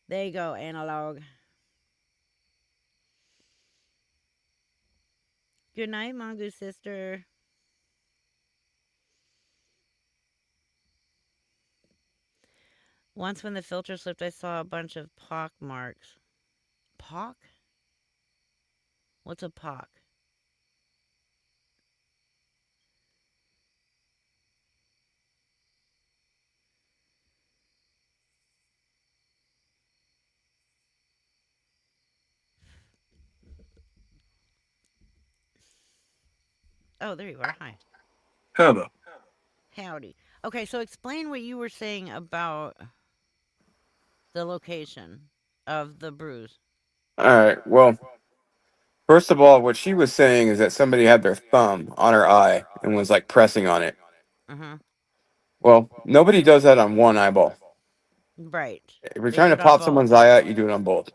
There you go, Analog. Good night, Mongoose sister. Once when the filter slipped, I saw a bunch of pock marks. Pock? What's a pock? Oh, there you are. Hi. Hello. Howdy. Okay, so explain what you were saying about the location of the bruise. All right. Well, first of all, what she was saying is that somebody had their thumb on her eye and was like pressing on it. Uh-huh. Well, nobody does that on one eyeball. Right. If you're They trying do to it on pop both. someone's eye out, you do it on both.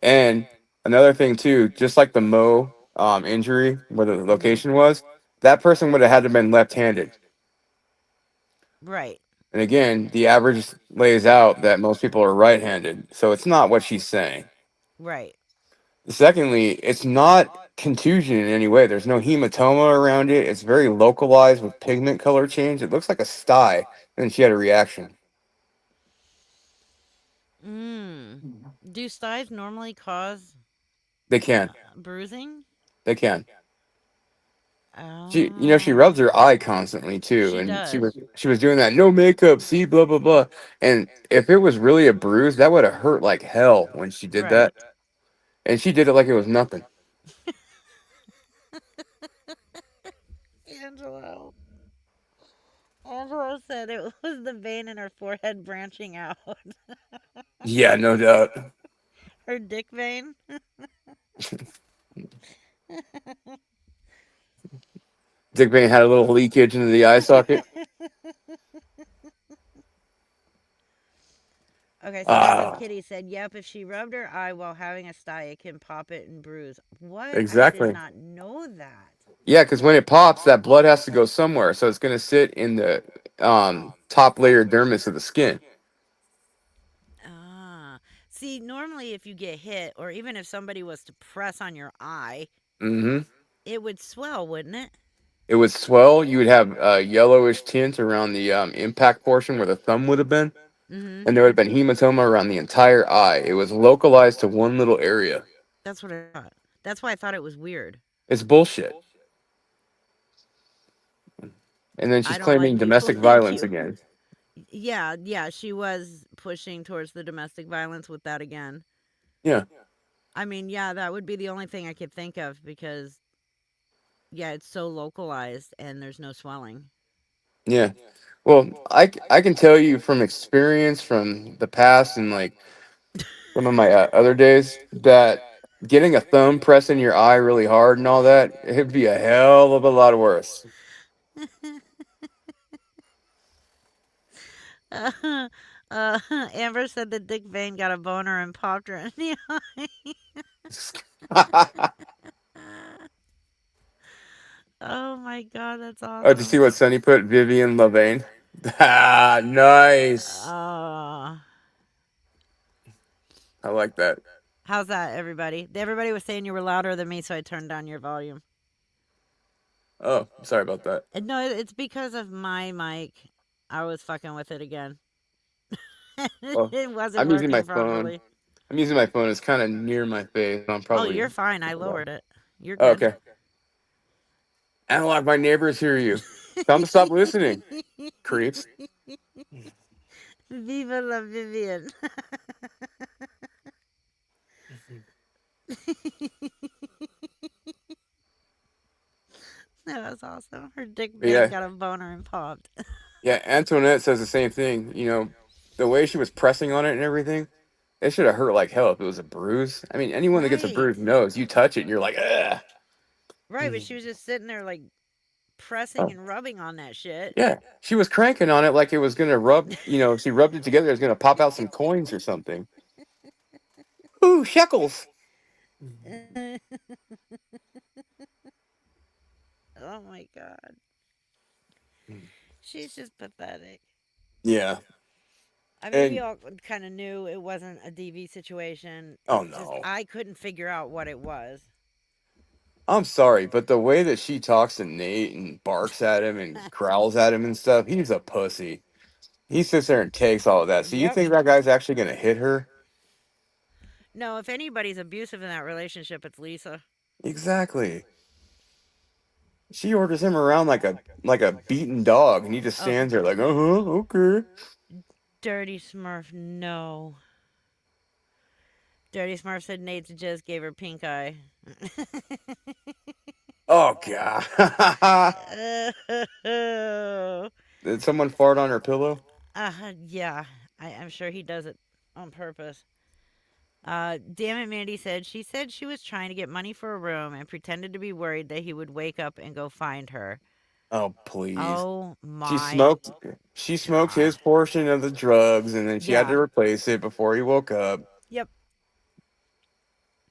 And another thing too, just like the Mo injury where the location was, that person would have had to have been left-handed. Right. And again, the average lays out that most people are right-handed, so it's not what she's saying. Right. Secondly, it's not contusion in any way. There's no hematoma around it. It's very localized with pigment color change. It looks like a sty, and she had a reaction. Do styes normally cause They can. bruising? They can. Oh. She rubs her eye constantly too, She and does. she was doing that no makeup, see, blah blah blah. And if it was really a bruise, that would have hurt like hell when she did Right. that. And she did it like it was nothing. Angelo. Angelo said it was the vein in her forehead branching out. Yeah, no doubt. Her dick vein. Dick Van had a little leakage into the eye socket. Okay, so Ah, Kitty said, yep, if she rubbed her eye while having a sty, it can pop it and bruise. What? I exactly. did not know that. Yeah, because when it pops, that blood has to go somewhere, so it's going to sit in the top layer dermis of the skin. Ah. See, normally if you get hit, or even if somebody was to press on your eye, Mm-hmm. it would swell, wouldn't it? It would swell. You would have a yellowish tint around the impact portion where the thumb would have been, Mm-hmm. and there would have been hematoma around the entire eye. It was localized to one little area. That's what I thought. That's why I thought it was weird. It's bullshit. And then I she's don't like claiming people domestic like violence you. again. Yeah, she was pushing towards the domestic violence with that again. Yeah. I mean, yeah, that would be the only thing I could think of because, yeah, it's so localized and there's no swelling. Yeah. Well, I can tell you from experience from the past and like some of my other days that getting a thumb pressed in your eye really hard and all that, it'd be a hell of a lot worse. Amber said that Dick Vane got a boner and popped her in the eye. Oh my god, that's Oh, did you see awesome. what Sonny put? Vivian Levane. Nice. Oh. I like that. How's that, everybody? Everybody was saying you were louder than me, so I turned down your volume. Oh, sorry about that. And no, it's because of my mic. I was fucking with it again. Well, It wasn't I'm using my working phone. properly. I'm using my phone. It's kind of near my face. I'm Oh, probably. you're fine. I lowered it. You're Oh, good. okay. Analog, my neighbors hear you. Tell them to stop listening, creeps. Viva la Vivian. That was awesome. Her dick But man yeah, got a boner and popped. yeah. Antoinette says the same thing. You know, the way she was pressing on it and everything, it should have hurt like hell if it was a bruise. I mean, anyone that gets a Right. bruise knows you touch it and you're like, ugh. Right, but she was just sitting there like pressing Oh, and rubbing on that shit. yeah. She was cranking on it like it was gonna rub. You know, she rubbed it together. It was gonna pop out some coins or something. Ooh, shekels. Oh my god. She's just pathetic. Yeah. I mean, we And all kind of knew it wasn't a DV situation. oh It's just no. I couldn't figure out what it was. I'm sorry, but the way that she talks to Nate and barks at him and growls at him and stuff, he's a pussy. He sits there and takes all of that. So you Yep. think that guy's actually gonna hit her? No, if anybody's abusive in that relationship, it's Lisa. Exactly. She orders him around like a beaten dog, and he just Oh, stands there like, okay. dirty Smurf, no. Dirty Smurf said Nate's just gave her pink eye. Oh god. Oh. Did someone fart on her pillow? Yeah, I'm sure he does it on purpose. Damn it, Mandy said she was trying to get money for a room and pretended to be worried that he would wake up and go find her. Oh please. Oh She my smoked she smoked god. his portion of the drugs and then she had Yeah. to replace it before he woke up. Yep.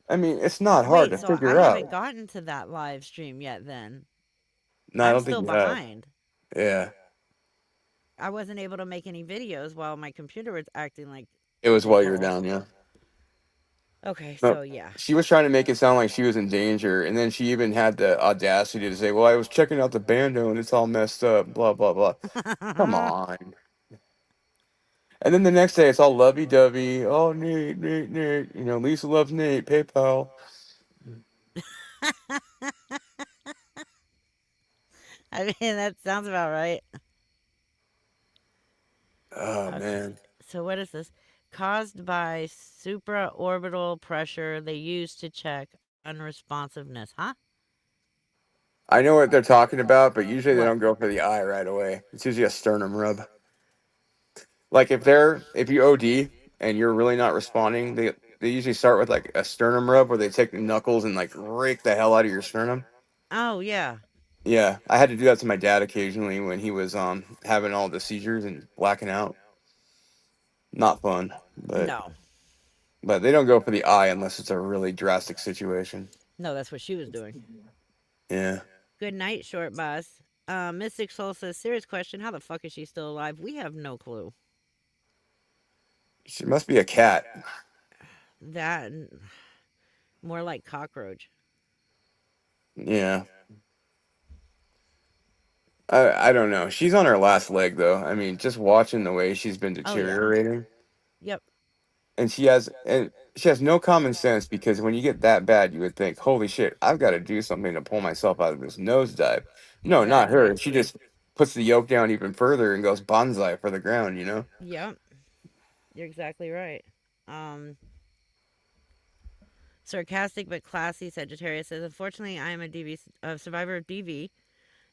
I mean, it's not hard Wait, to so I figure out. haven't gotten to that live stream yet then. No, I I'm don't think still you have. behind. Yeah. I wasn't able to make any videos while my computer was acting like It was while you were shithole. down, yeah. Okay, No, so yeah. she was trying to make it sound like she was in danger, and then she even had the audacity to say, "Well, I was checking out the bando, and it's all messed up." Blah blah blah. Come on. And then the next day, it's all lovey-dovey. Oh, Nate, Nate, Nate. You know, Lisa loves Nate. PayPal. I mean, that sounds about right. Oh Okay. man. So what is this? Caused by supraorbital pressure they use to check unresponsiveness, huh? I know what they're talking about, but usually they What? don't go for the eye right away. It's usually a sternum rub. Like if you OD and you're really not responding, they usually start with like a sternum rub where they take the knuckles and like rake the hell out of your sternum. Oh yeah. Yeah, I had to do that to my dad occasionally when he was having all the seizures and blacking out. Not fun, No. but they don't go for the eye unless it's a really drastic situation. No, that's what she was doing. Yeah. Good night, short boss. Mystic Soul says, serious question, how the fuck is she still alive? We have no clue. She must be a cat. That more like cockroach. Yeah. I don't know. She's on her last leg though. I mean, just watching the way she's been Oh yeah. deteriorating. Yep. And she has no common sense because when you get that bad, you would think, "Holy shit, I've got to do something to pull myself out of this nosedive." No, not Exactly. her. She just puts the yoke down even further and goes bonsai for the ground. You know. Yep. You're exactly right. Sarcastic but classy Sagittarius says, unfortunately, I am a survivor of DV.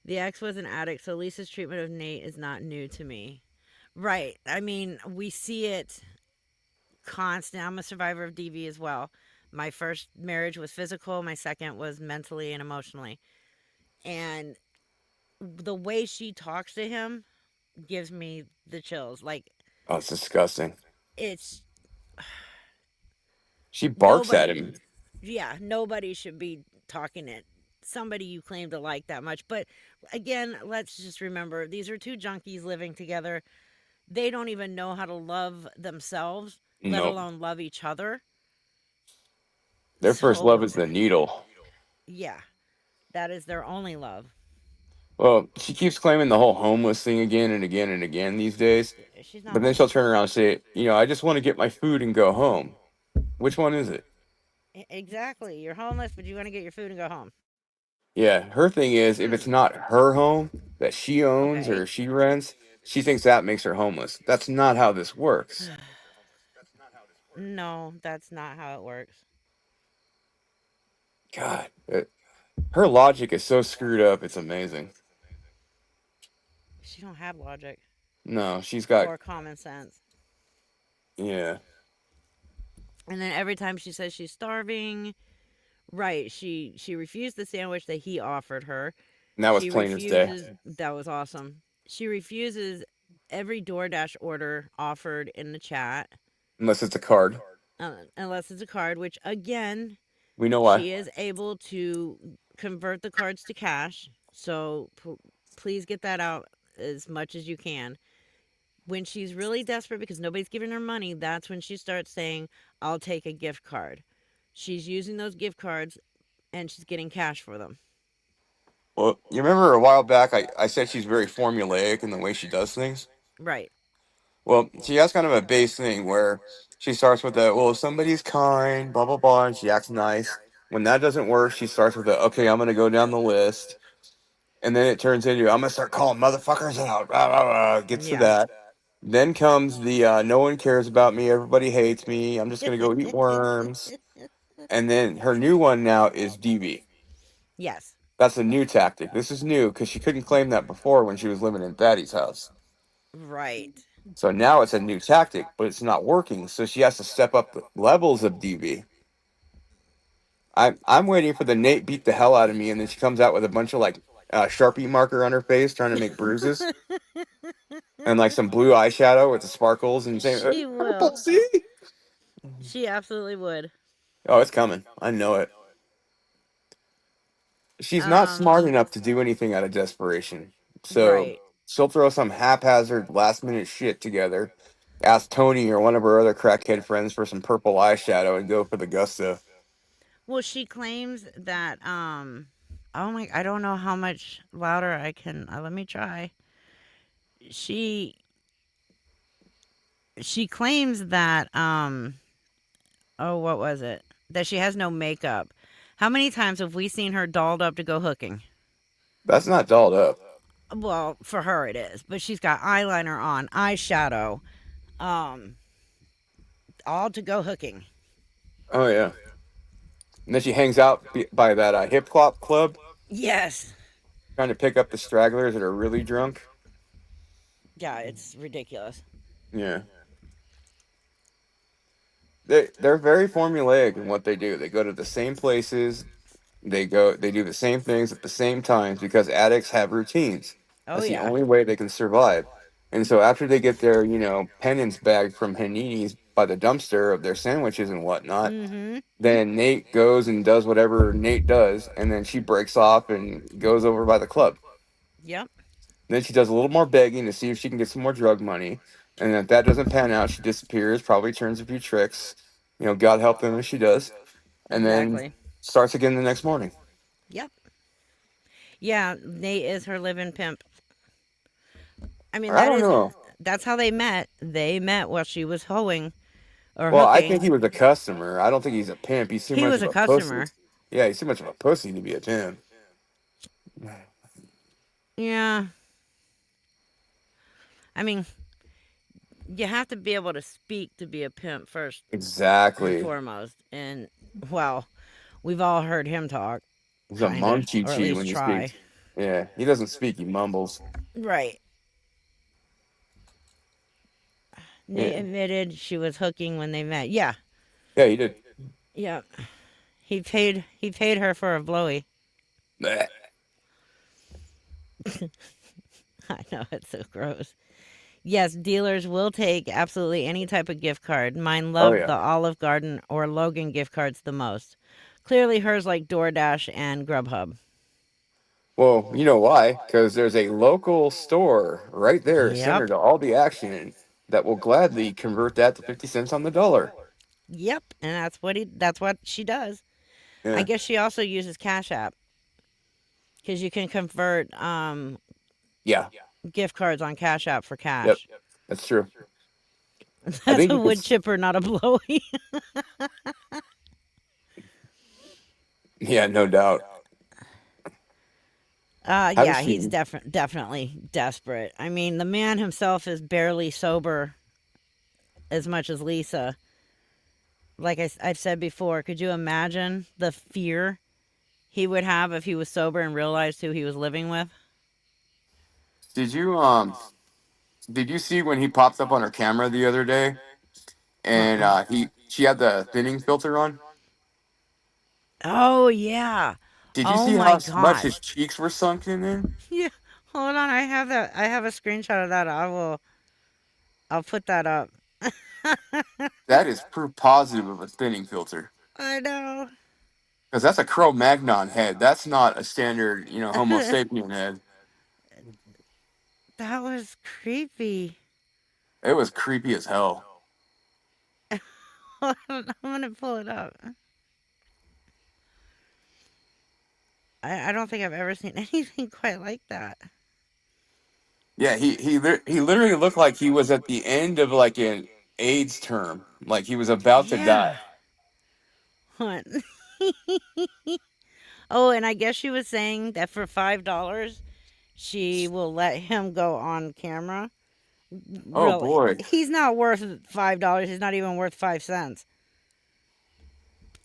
The ex was an addict, so Lisa's treatment of Nate is not new to me. Right. I mean, we see it constant. I'm a survivor of DV as well. My first marriage was physical. My second was mentally and emotionally. And the way she talks to him gives me the chills. Like, Oh, it's disgusting. it's She barks at nobody. him. Yeah, nobody should be talking to somebody you claim to like that much. But again, let's just remember these are two junkies living together. They don't even know how to love themselves, let Nope. alone love each other. Their first love So, is the needle. yeah, that is their only love. Well, she keeps claiming the whole homeless thing again and again and again these days. She's not But then she'll homeless. turn around and say, I just want to get my food and go home. Which one is it? Exactly. You're homeless, but you want to get your food and go home. Yeah, her thing is if it's not her home that she owns Okay. or she rents, she thinks that makes her homeless. That's not how this works. No, that's not how it works. God, her logic is so screwed up. It's amazing. She don't have logic No, she's got, or common sense. yeah. And then every time she says she's starving, right? She refused the sandwich that he offered her. And that was She plain as day. refuses. That was awesome. She refuses every DoorDash order offered in the chat, Unless it's a card. unless it's a card. Which again, We know why. she is able to convert the cards to cash. So please get that out as much as you can. When she's really desperate because nobody's giving her money, that's when she starts saying, I'll take a gift card. She's using those gift cards and she's getting cash for them. Well, you remember a while back I said she's very formulaic in the way she does things? Right. Well, she has kind of a base thing where she starts with the, well, if somebody's kind, blah, blah, blah, and she acts nice. When that doesn't work, she starts with the, okay, I'm going to go down the list. And then it turns into, I'm going to start calling motherfuckers out. Rah, rah, rah, gets to Yeah. that. Then comes the, no one cares about me. Everybody hates me. I'm just going to go eat worms. And then her new one now is DV. Yes. That's a new tactic. This is new because she couldn't claim that before when she was living in Thaddeus' house. Right. So now it's a new tactic, but it's not working. So she has to step up the levels of DV. I'm waiting for the Nate beat the hell out of me, and then she comes out with a bunch of like Sharpie marker on her face, trying to make bruises, and like some blue eyeshadow with the sparkles and saying, She "Purple, will. see?" She absolutely would. Oh, it's coming. I know it. She's not smart Um, enough to do anything out of desperation. So right. she'll throw some haphazard last minute shit together, ask Tony or one of her other crackhead friends for some purple eyeshadow, and go for the gusto. Well, she claims that oh my, I don't know how much louder I can. Let me try. She she claims that oh, what was it? That she has no makeup. How many times have we seen her dolled up to go hooking? That's not dolled up. Well, for her it is, but she's got eyeliner on, eyeshadow, um, all to go hooking. Oh yeah. And then she hangs out by that hip hop club, Yes. trying to pick up the stragglers that are really drunk. Yeah, it's ridiculous. Yeah. They're very formulaic in what they do. They go to the same places. They do the same things at the same times because addicts have routines. Oh That's the yeah. only way they can survive. And so after they get their, penance bag from Hanini's by the dumpster of their sandwiches and whatnot, Mm-hmm. then Nate goes and does whatever Nate does, and then she breaks off and goes over by the club. Yep. Then she does a little more begging to see if she can get some more drug money. And if that doesn't pan out, she disappears, probably turns a few tricks. God help them if she does. And then Exactly. starts again the next morning. Yep. Yeah, Nate is her living pimp. I mean, Or I don't know. that's how they met. They met while she was hoeing or Well, I hooking. think he was a customer. I don't think he's a pimp. He's too He much was of a a pussy. customer. Yeah, he's too much of a pussy to be a pimp. Yeah. I mean, you have to be able to speak to be a pimp first and Exactly. foremost. And, well, we've all heard him talk. He's a Kinda, monkey or at chi least when he try. speaks. Yeah, he doesn't speak. He mumbles. Right. Nate Yeah, admitted she was hooking when they met. Yeah. yeah, he did. Yeah. He paid her for a blowy. Bleh. I know, it's so gross. Yes, dealers will take absolutely any type of gift card. Mine Oh loved yeah. the Olive Garden or Logan gift cards the most. Clearly hers like DoorDash and Grubhub. Well, you know why? Because there's a local store right there, center Yep. to all the action, that will gladly convert that to 50 cents on the dollar. Yep. And that's what she does. I Yeah. guess she also uses Cash App because you can convert Yeah. gift cards on Cash App for Yep. cash. That's true. I That's think a you could. wood chipper, not a blowy. Yeah, no doubt. Haven't Yeah, he's seen. definitely desperate. I mean, the man himself is barely sober as much as Lisa. Like I've said before, could you imagine the fear he would have if he was sober and realized who he was living with? Did you did you see when he popped up on her camera the other day and Uh-uh. she had the thinning filter on? Oh yeah. Did you Oh see my how much god. his cheeks were sunken in? Yeah. Hold on, I have that. I have a screenshot of that. I'll put that up. That is proof positive of a thinning filter. I know. Because that's a Cro-Magnon head. That's not a standard, Homo sapien head. That was creepy. It was creepy as hell. Hold on, I'm gonna pull it up. I don't think I've ever seen anything quite like that. Yeah, he literally looked like he was at the end of like an AIDS term, like he was about to Yeah. die. What? Oh, and I guess she was saying that for $5, she will let him go on camera. Oh Really, boy, he's not worth $5. He's not even worth 5 cents.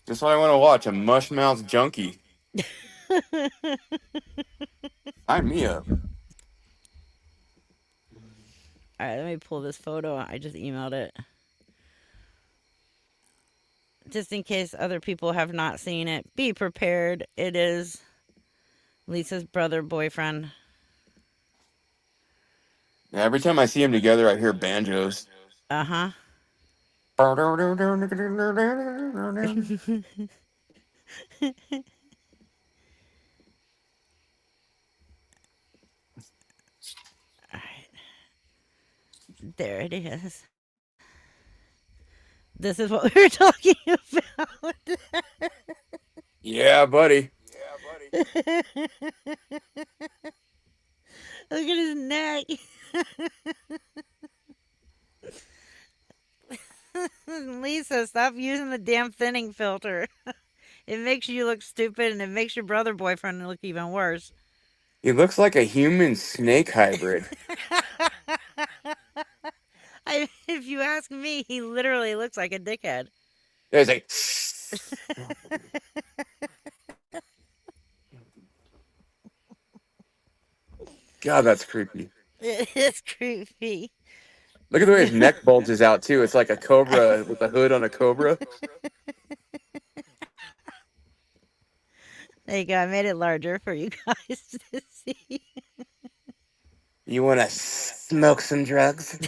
just what I want to watch, a mushmouth junkie. Sign me up. All right, let me pull this photo. I just emailed it. Just in case other people have not seen it, be prepared. It is Lisa's brother boyfriend. Yeah, every time I see him together, I hear banjos. Uh-huh. All right. There it is. This is what we were talking about. Yeah, buddy. Look at his neck. Lisa, stop using the damn thinning filter. It makes you look stupid and it makes your brother boyfriend look even worse. He looks like a human snake hybrid. If you ask me, he literally looks like a dickhead. There's a. God, that's creepy. It's creepy. Look at the way his neck bulges out too. It's like a cobra with a hood on a cobra. There you go. I made it larger for you guys to see. You want to smoke some drugs?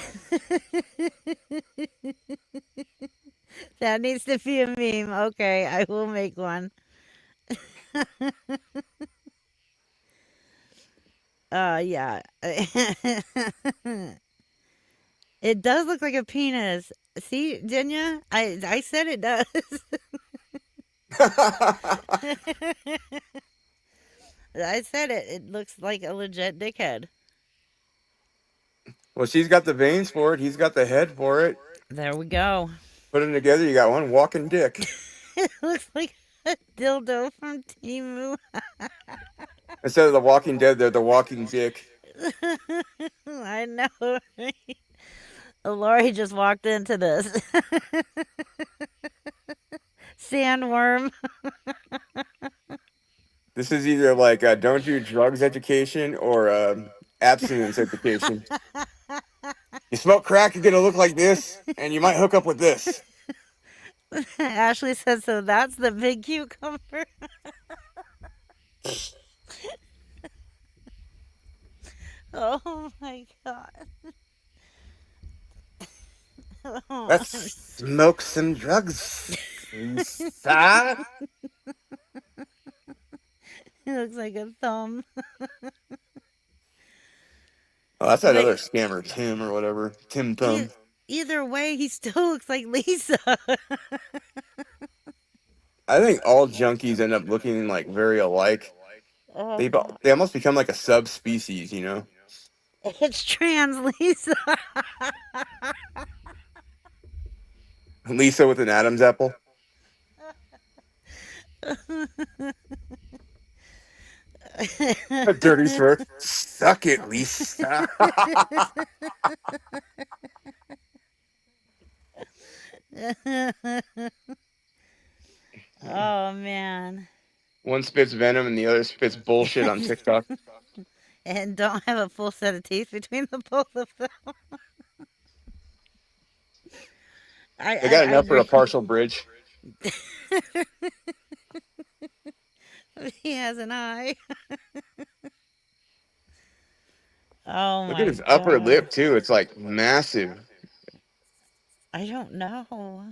That needs to be a meme. Okay, I will make one. Yeah. It does look like a penis. See, Jenya? I said it does. I said it. It looks like a legit dickhead. Well, she's got the veins for it. He's got the head for it. There we go. Put them together, you got one walking dick. It looks like a dildo from Timu. Instead of the Walking Dead, they're the Walking Dick. I know. Right? Lori just walked into this. Sandworm. This is either like don't do drugs education or abstinence education. You smoke crack, you're gonna look like this, and you might hook up with this. Ashley says, so that's the big cucumber. Oh my god. Let's smoke some drugs. Lisa. It looks like a thumb. Oh, that's that Wait. other scammer, Tim or whatever. Tim Thumb. Either way, he still looks like Lisa. I think all junkies end up looking like very alike. Uh, They almost become like a subspecies, you know. it's trans, Lisa. Lisa with an Adam's apple. A dirty smirk. Suck it, Lisa. Oh man. One spits venom and the other spits bullshit on TikTok. And don't have a full set of teeth between the both of them. They got I enough for a agree. partial bridge. He has an eye. Oh Look at my his upper god. lip too. It's like massive. I don't know.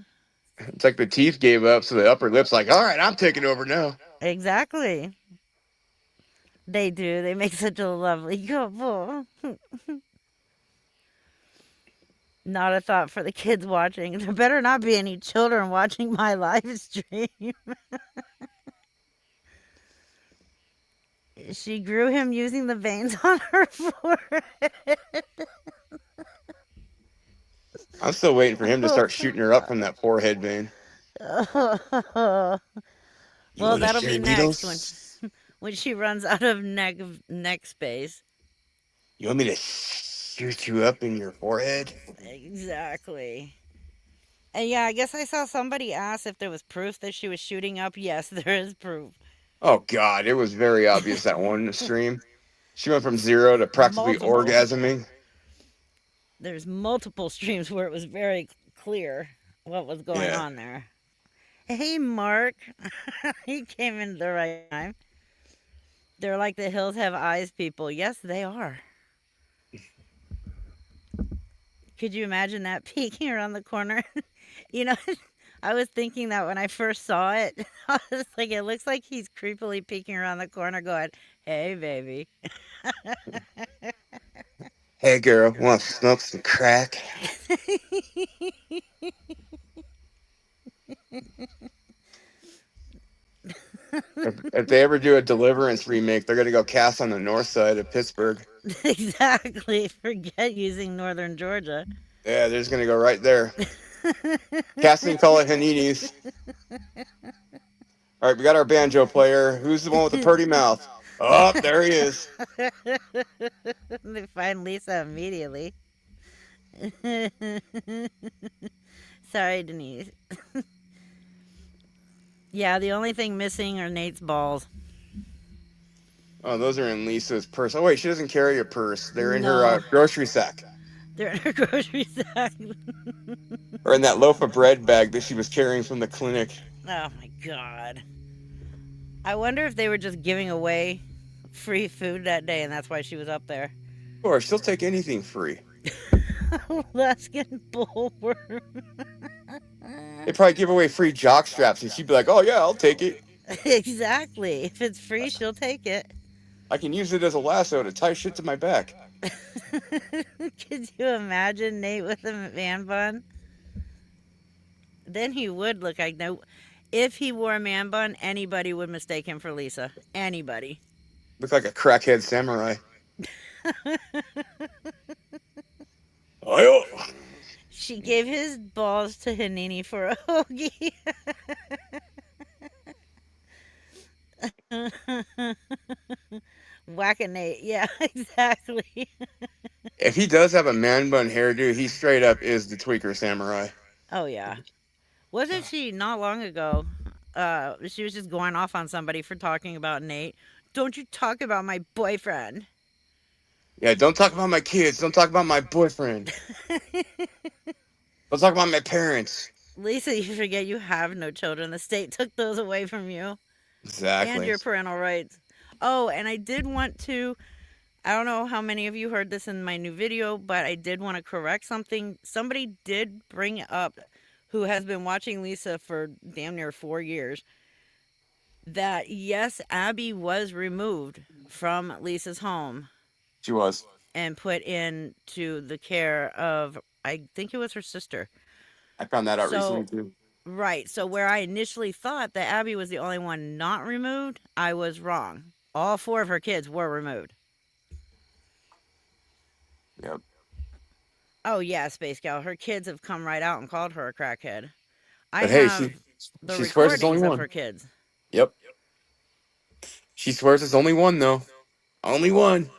It's like the teeth gave up, so the upper lip's like, all right, I'm taking over now. Exactly. They do. They make such a lovely couple. Not a thought for the kids watching. There better not be any children watching my live stream. She grew him using the veins on her forehead. I'm still waiting for him to start shooting her up from that forehead vein. Well, wanna that'll share be next needles? when she runs out of neck space. You want me to shoot you up in your forehead? Exactly. And yeah, I guess I saw somebody ask if there was proof that she was shooting up. Yes, there is proof. Oh God, it was very obvious that one stream. She went from 0 to practically Multiple. orgasming. There's multiple streams where it was very clear what was going Yeah. on there. Hey, Mark. He came in the right time. They're like the hills have eyes people. Yes, they are. Could you imagine that peeking around the corner? You know, I was thinking that when I first saw it. I was like, it looks like he's creepily peeking around the corner going, hey, baby. Hey girl, want to smoke some crack? If they ever do a Deliverance remake, they're gonna go cast on the north side of Pittsburgh. Exactly. Forget using northern Georgia. Yeah, they're just gonna go right there. Casting call at Hanini's. All right, we got our banjo player. Who's the one with the purty mouth? Oh, there he is. They find Lisa immediately. Sorry, Denise. Yeah, the only thing missing are Nate's balls. Oh, those are in Lisa's purse. Oh wait, she doesn't carry a purse. They're in No. her grocery sack, They're in her grocery sack. or in that loaf of bread bag that she was carrying from the clinic. Oh my god. I wonder if they were just giving away free food that day and that's why she was up there. Or she'll take anything free. Alaskan bullworm. They probably give away free jock straps, and she'd be like, "Oh yeah, I'll take it. Exactly. If it's free, she'll take it. I can use it as a lasso to tie shit to my back." Could you imagine Nate with a man bun? Then he would look like no. If he wore a man bun, anybody would mistake him for Lisa. Anybody. Look like a crackhead samurai. Oh, She gave his balls to Hanini for a hoagie. Whacking Nate. Yeah, exactly. if he does have a man bun hairdo, he straight up is the tweaker samurai. Oh, yeah. Wasn't she not long ago? She was just going off on somebody for talking about Nate. Don't you talk about my boyfriend. Yeah, don't talk about my kids. Don't talk about my boyfriend. Don't talk about my parents. Lisa, you forget you have no children. The state took those away from you. Exactly. And your parental rights. Oh, and I did want to, I don't know how many of you heard this in my new video, but I did want to correct something. Somebody did bring up, who has been watching Lisa for damn near 4 years, that yes, Abby was removed from Lisa's home She was. and put into the care of, I think it was her sister. I found that out So- recently too. Right. So where I initially thought that Abby was the only one not removed, I was wrong. All 4 of her kids were removed. Yep. Oh yeah, Space Gal. Her kids have come right out and called her a crackhead. I But hey, have the she swears it's only recordings of one. her kids. Yep. She swears it's only one though. Only one.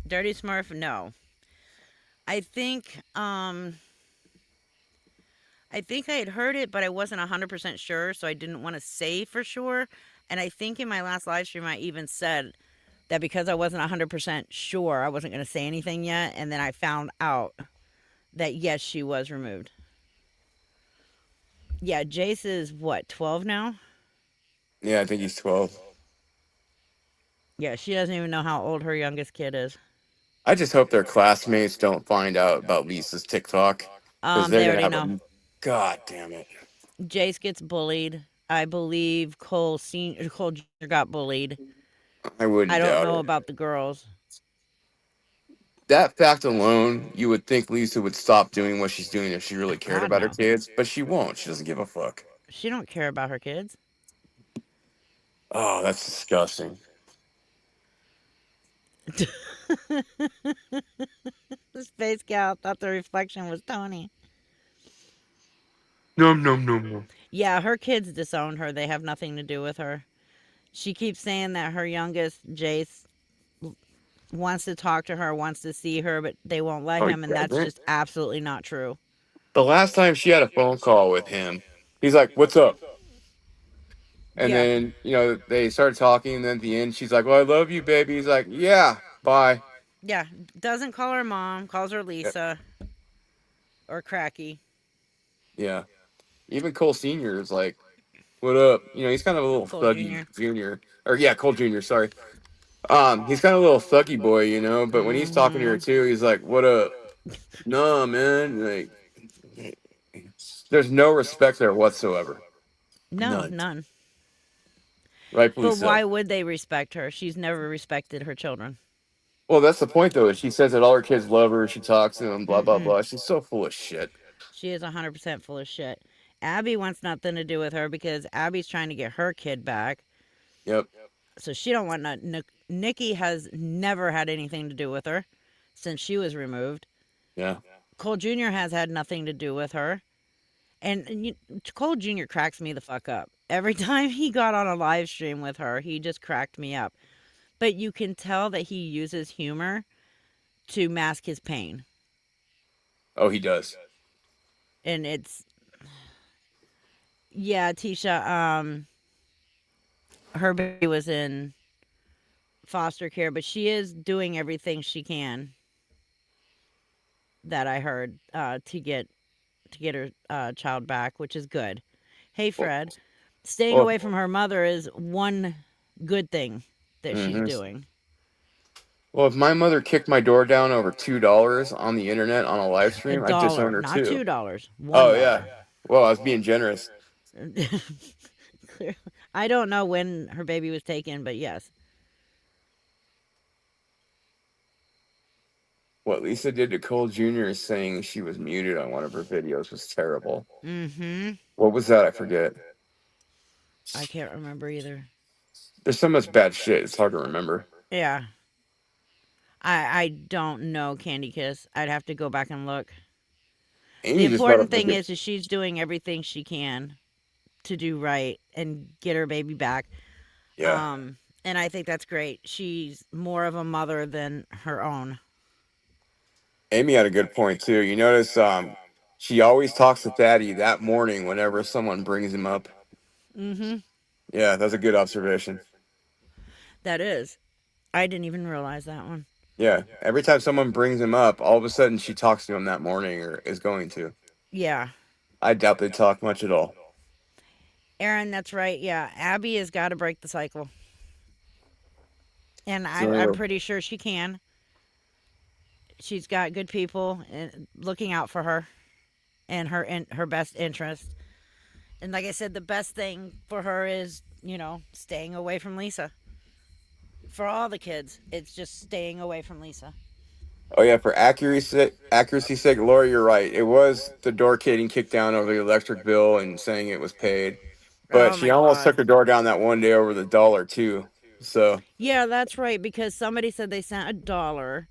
Dirty Smurf, no. I think I think I had heard it, but I wasn't 100% sure, so I didn't want to say for sure. And I think in my last live stream, I even said that because I wasn't 100% sure, I wasn't going to say anything yet. And then I found out that yes, she was removed. Yeah, Jace is what, 12 now? Yeah, I think he's 12. Yeah, she doesn't even know how old her youngest kid is. I just hope their classmates don't find out about Lisa's TikTok because they're They gonna already have know. a. God damn it! Jace gets bullied. I believe Cole Jr. got bullied. I wouldn't I don't doubt know it. about the girls. That fact alone, you would think Lisa would stop doing what she's doing if she really cared God, about her no. kids, but she won't. She doesn't give a fuck. She don't care about her kids. Oh, that's disgusting. The Space Gal thought the reflection was Tony. No. Yeah, her kids disowned her. They have nothing to do with her. She keeps saying that her youngest, Jace, wants to talk to her, wants to see her, but they won't let Oh, him, and yeah, that's just absolutely not true. the last time she had a phone call with him, he's like, "What's up?" And Yeah. then they started talking. And then at the end, she's like, "Well, I love you, baby." He's like, "Yeah, bye." Yeah, doesn't call her mom, calls her Yep. Lisa or Cracky. Yeah. Even Cole Senior is like, "What up?" He's kind of a little Cole thuggy Jr. junior, or yeah, Cole Junior. Sorry. He's kind of a little thuggy boy, But when he's talking to her too, he's like, "What up?" No, man. Like, there's no respect there whatsoever. No, None. none. Rightfully But so. why would they respect her? She's never respected her children. Well, that's the point, though. Is she says that all her kids love her. She talks to them. Blah blah Mm-mm. blah. She's so full of shit. She is 100% full of shit. Abby wants nothing to do with her because Abby's trying to get her kid back. Yep. So she don't want nothing. Nikki has never had anything to do with her since she was removed. Yeah. Cole Jr. has had nothing to do with her. And Cole Jr. cracks me the fuck up. Every time he got on a live stream with her, he just cracked me up. But you can tell that he uses humor to mask his pain. Oh, he does. And it's, yeah, Tisha, her baby was in foster care, but she is doing everything she can, that I heard, to get her child back, which is good. Hey, Fred, staying Well, away from her mother is one good thing that she's mhm. doing. Well, if my mother kicked my door down over $2 on the internet on a live A stream, I'd disown dollar, her not too. $2, $1. Oh yeah. Well, I was being generous. I don't know when her baby was taken, but yes. What Lisa did to Cole Jr. saying she was muted on one of her videos was terrible. Mm-hmm. What was that? I forget. I can't remember either. There's so much bad shit. It's hard to remember. Yeah. I don't know Candy Kiss. I'd have to go back and look. Amy The just brought important up a thing good- is she's doing everything she can to do right and get her baby back. Yeah. And I think that's great. She's more of a mother than her own. Amy had a good point too. You notice she always talks to Thaddy that morning whenever someone brings him up. Mm-hmm. Yeah, that's a good observation. That is. I didn't even realize that one. Yeah, every time someone brings him up, all of a sudden she talks to him that morning or is going to. Yeah. I doubt they talk much at all. Aaron, that's right. Yeah. Abby has got to break the cycle. And So- I'm pretty sure she can. She's got good people looking out for her and her best interest. And like I said, the best thing for her is, staying away from Lisa. For all the kids, it's just staying away from Lisa. Oh yeah, for accuracy sake, Laura, you're right. It was the door getting kicked down over the electric bill and saying it was paid, but Oh she my almost took God. the door down that one day over the dollar too. So Yeah, that's right, because somebody said they sent $1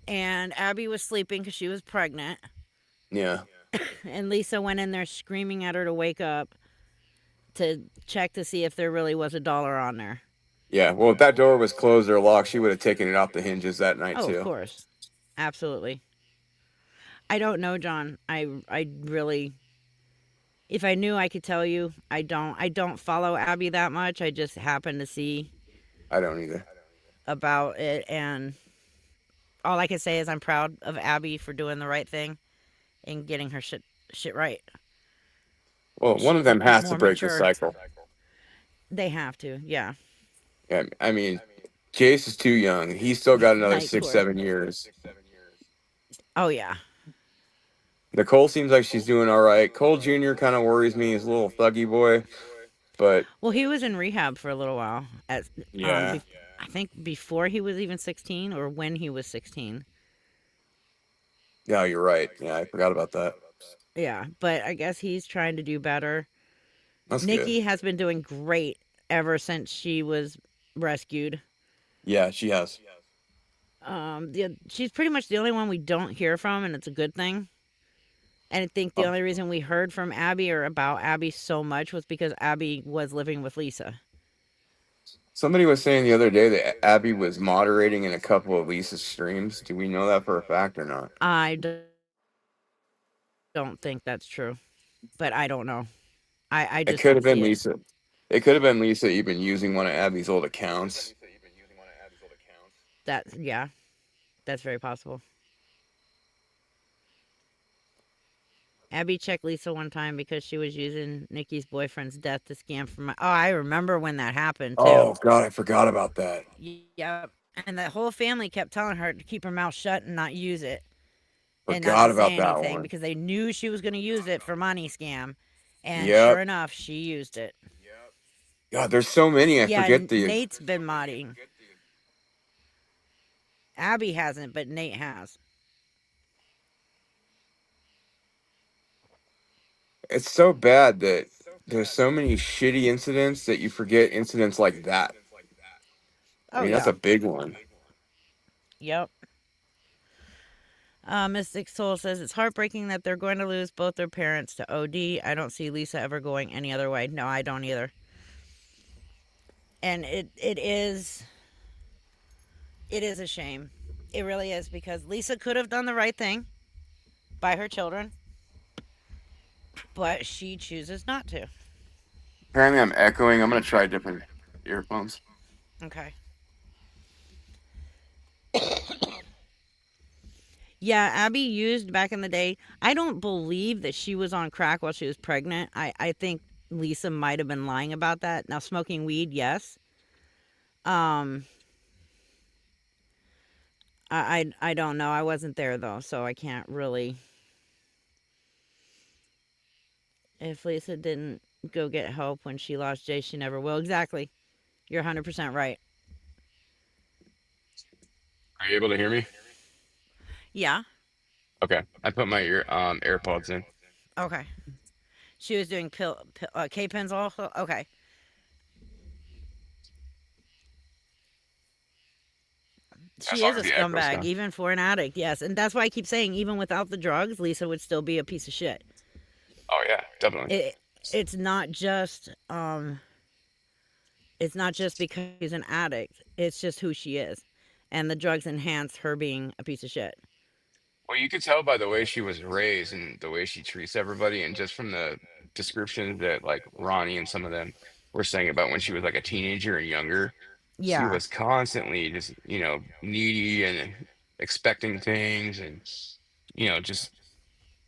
and Abby was sleeping because she was pregnant. yeah, And Lisa went in there screaming at her to wake up to check to see if there really was $1 on there. yeah. Well, if that door was closed or locked, she would have taken it off the hinges that night Oh, of too. course. Absolutely. I don't know, John. I really, if I knew I could tell you. I don't follow Abby that much. I just happen to see I don't either. about it, and all I can say is I'm proud of Abby for doing the right thing and getting her shit right. Well, one of She's them has to more break the mature. cycle. They have to, yeah. Yeah, I mean, Jace is too young. He's still got another Night six, court. 7 years. Oh yeah. Nicole seems like she's doing all right. Cole Jr. kind of worries me. He's a little thuggy boy, but Well, he was in rehab for a little while. yeah, I think before he was even 16 or when he was 16. yeah, you're right. Yeah, I forgot about that. Yeah, but I guess he's trying to do better. That's Nikki good. has been doing great ever since she was rescued. Yeah, she has. She's pretty much the only one we don't hear from, and it's a good thing. And I think the Oh, only reason we heard from Abby or about Abby so much was because Abby was living with Lisa. somebody was saying the other day that Abby was moderating in a couple of Lisa's streams. Do we know that for a fact or not? Don't think that's true, but I don't know. I It just could don't have been see it. Lisa. It could have been Lisa even using one of Abby's old accounts. Yeah, that's very possible. Abby checked Lisa one time because she was using Nikki's boyfriend's death to scam for my. Oh, I remember when that happened too. Oh God, I forgot about that. Yep. And the whole family kept telling her to keep her mouth shut and not use it and not Forgot to say about that anything one. because they knew she was going to use it for money scam. And sure Yep. enough, she used it. God, there's so many. I Yeah, forget the. Nate's been modding. Abby hasn't, but Nate has. It's so bad that there's so many shitty incidents that you forget incidents like that. I Oh, mean, that's yeah. a big one. Yep. Mystic Soul says it's heartbreaking that they're going to lose both their parents to OD. I don't see Lisa ever going any other way. No, I don't either. And it is a shame. It really is, because Lisa could have done the right thing by her children, but she chooses not to. Apparently, I'm echoing. I'm gonna try different earphones. Okay. Yeah, Abby used back in the day. I don't believe that she was on crack while she was pregnant. I think Lisa might have been lying about that. Now, smoking weed, yes. Um, I don't know. I wasn't there though, so I can't really. If Lisa didn't go get help when she lost Jay, she never will. Exactly. You're 100% right. Are you able to hear me? Yeah. Okay, I put my AirPods in. Okay. She was doing K-pens also? Okay. Yeah, She is sorry, a the echo's scumbag, gone. even for an addict, yes. And that's why I keep saying, even without the drugs, Lisa would still be a piece of shit. Oh yeah, definitely. It's not just because she's an addict. It's just who she is. And the drugs enhance her being a piece of shit. Well, you could tell by the way she was raised and the way she treats everybody, and just from the descriptions that like Ronnie and some of them were saying about when she was like a teenager and younger, she Yeah. was constantly just, needy and expecting things and, just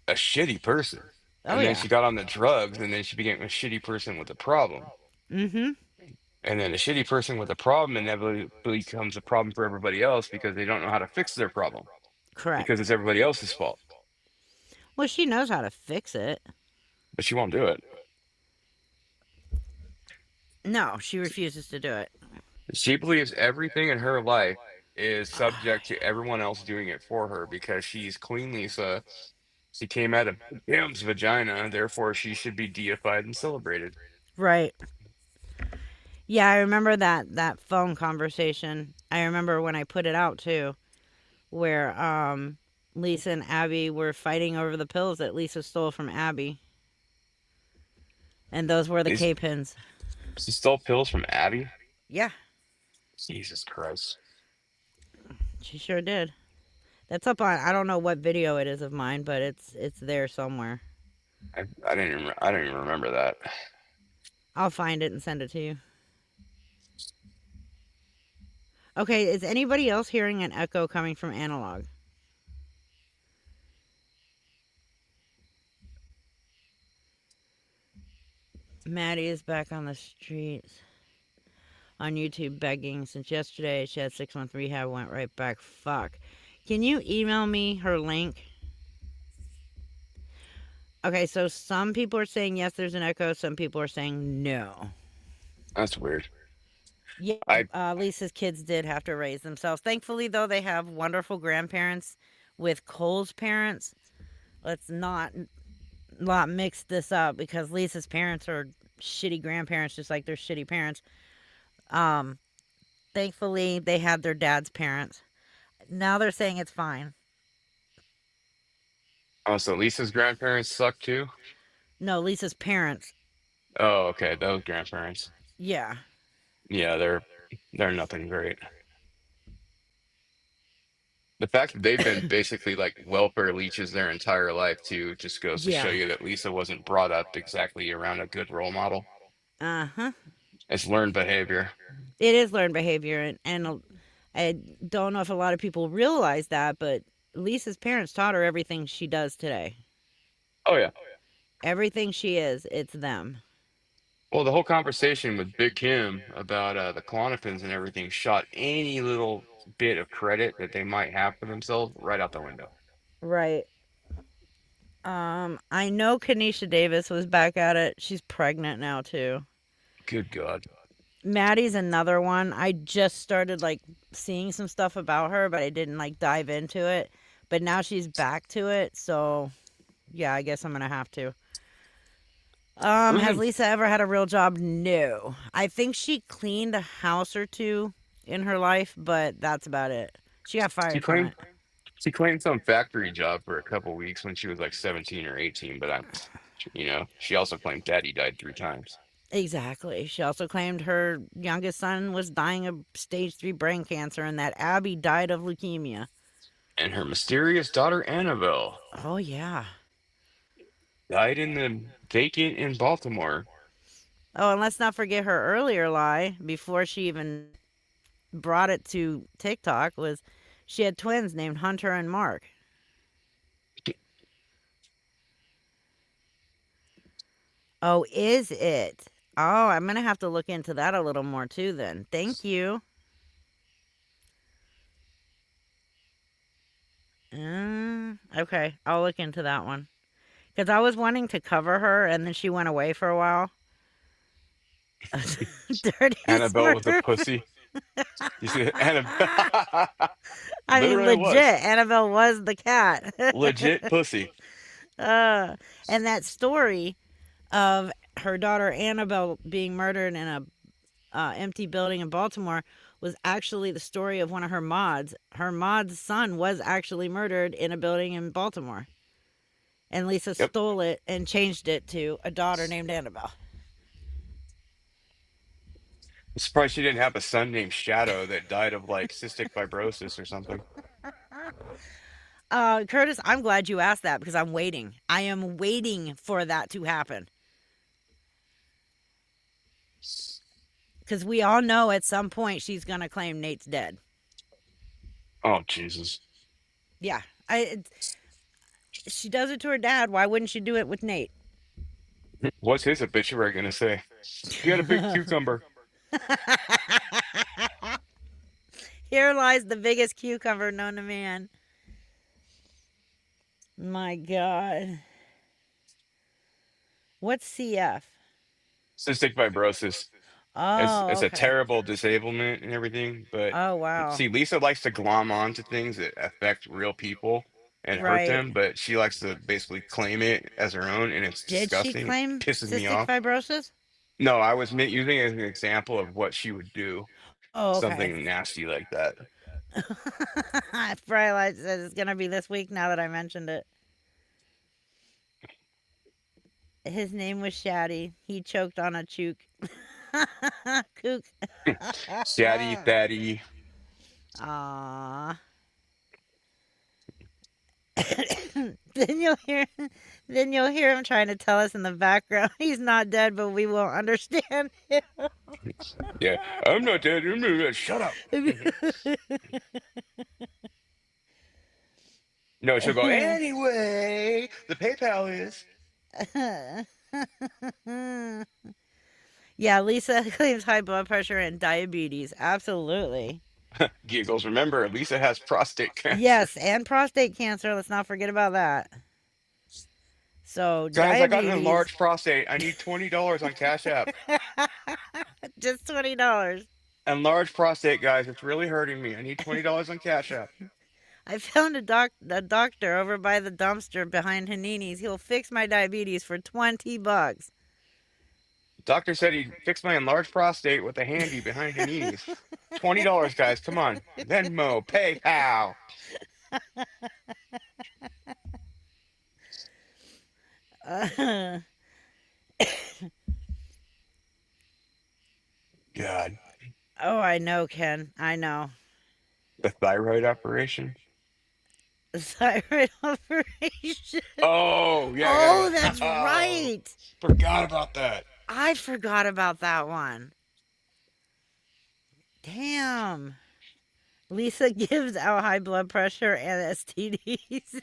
a shitty person. Oh, And then yeah. she got on the drugs and then she became a shitty person with a problem. Mm-hmm. And then a shitty person with a problem inevitably becomes a problem for everybody else because they don't know how to fix their problem because Correct. it's everybody else's fault. Well, she knows how to fix it. But she won't do it. No, she refuses to do it. She believes everything in her life is subject to everyone else doing it for her because she's Queen Lisa. She came out of Kim's vagina, therefore she should be deified and celebrated. Right. Yeah, I remember that phone conversation. I remember when I put it out too, where Lisa and Abby were fighting over the pills that Lisa stole from Abby, and those were the Is K-pins. she stole pills from Abby? Yeah, Jesus Christ. she sure did. That's up on, I don't know what video it is of mine, but it's there somewhere. I don't even remember that. I'll find it and send it to you. Okay, is anybody else hearing an echo coming from analog? Maddie is back on the streets on YouTube begging. Since yesterday she had 6-month rehab, went right back. Fuck. Can you email me her link? Okay, so some people are saying yes, there's an echo. Some people are saying no. That's weird. Yeah, Lisa's kids did have to raise themselves. Thankfully, though, they have wonderful grandparents with Cole's parents. Let's not mix this up because Lisa's parents are shitty grandparents, just like their shitty parents. Thankfully, they had their dad's parents. Now they're saying it's fine. Oh, so Lisa's grandparents suck too? No, Lisa's parents. Oh, okay, those grandparents. Yeah. Yeah, they're nothing great. The fact that they've been basically like welfare leeches their entire life too just goes to show Yeah. you that Lisa wasn't brought up exactly around a good role model. Uh-huh. It's learned behavior. It is learned behavior, and I don't know if a lot of people realize that, but Lisa's parents taught her everything she does today. Oh yeah. Everything she is, it's them. Well, the whole conversation with Big Kim about the Clonopins and everything shot any little bit of credit that they might have for themselves right out the window. Right. I know Kanisha Davis was back at it. She's pregnant now too. Good God. Maddie's another one. I just started like seeing some stuff about her, but I didn't like dive into it. But now she's back to it, so yeah, I guess I'm gonna have to. Has Lisa ever had a real job? No. I think she cleaned a house or two in her life, but that's about it. She got She fired from claimed it. she claimed some factory job for a couple weeks when she was like 17 or 18, but she also claimed daddy died 3 times. Exactly. She also claimed her youngest son was dying of stage 3 brain cancer and that Abby died of leukemia. And her mysterious daughter Annabelle Oh, yeah. died in the vacant in Baltimore. Oh, and let's not forget her earlier lie before she even brought it to TikTok was she had twins named Hunter and Mark. Oh, is it? Oh, I'm going to have to look into that a little more too then. Thank you. Okay, I'll look into that one. Because I was wanting to cover her and then she went away for a while. Dirty Annabelle with a Smurf. pussy. You see Annabelle? I mean, Literally legit. was. Annabelle was the cat. Legit pussy. And that story of her daughter Annabelle being murdered in a empty building in Baltimore was actually the story of one of her mods. Her mod's son was actually murdered in a building in Baltimore. And Lisa Yep. stole it and changed it to a daughter named Annabelle. I'm surprised she didn't have a son named Shadow that died of like cystic fibrosis or something. Curtis, I'm glad you asked that because I'm waiting. I am waiting for that to happen. Because we all know at some point she's going to claim Nate's dead. Oh Jesus. Yeah. She does it to her dad. Why wouldn't she do it with Nate? What's his obituary gonna say? You got a big cucumber. Here lies the biggest cucumber known to man. My God. What's CF? Cystic fibrosis. Oh, It's a okay. terrible disablement and everything. But Oh, wow. see, Lisa likes to glom on to things that affect real people and hurt Right. them, but she likes to basically claim it as her own, and it's Did she disgusting. It claim pisses me cystic off. fibrosis? No, I was using it as an example of what she would do, Oh, okay. something nasty like that. I realized that it's gonna be this week now that I mentioned it. His name was Shaddy. He choked on a chook. Kook. Saddy, fatty. Aww. then you'll hear him trying to tell us in the background he's not dead, but we won't understand him. Yeah, I'm not dead. I'm not dead. Shut up. No, she'll go, anyway, the PayPal is. Yeah, Lisa claims high blood pressure and diabetes. Absolutely. Giggles. Remember, Lisa has prostate cancer. Yes, and prostate cancer. Let's not forget about that. So, Guys, I got an diabetes. enlarged prostate. I need $20 on Cash App. Just $20. Enlarged prostate, guys. It's really hurting me. I need $20 on Cash App. I found a doctor over by the dumpster behind Hanini's. He'll fix my diabetes for $20. Doctor said he'd fix my enlarged prostate with a handy behind her knees. $20, guys. Come on. Venmo, PayPal. Uh, God. oh, I know, Ken. I know. The thyroid operation? Thyroid operation. Oh, yeah, Oh, yeah, yeah. that's right. Forgot about that. I forgot about that one. Damn. Lisa gives out high blood pressure and STDs.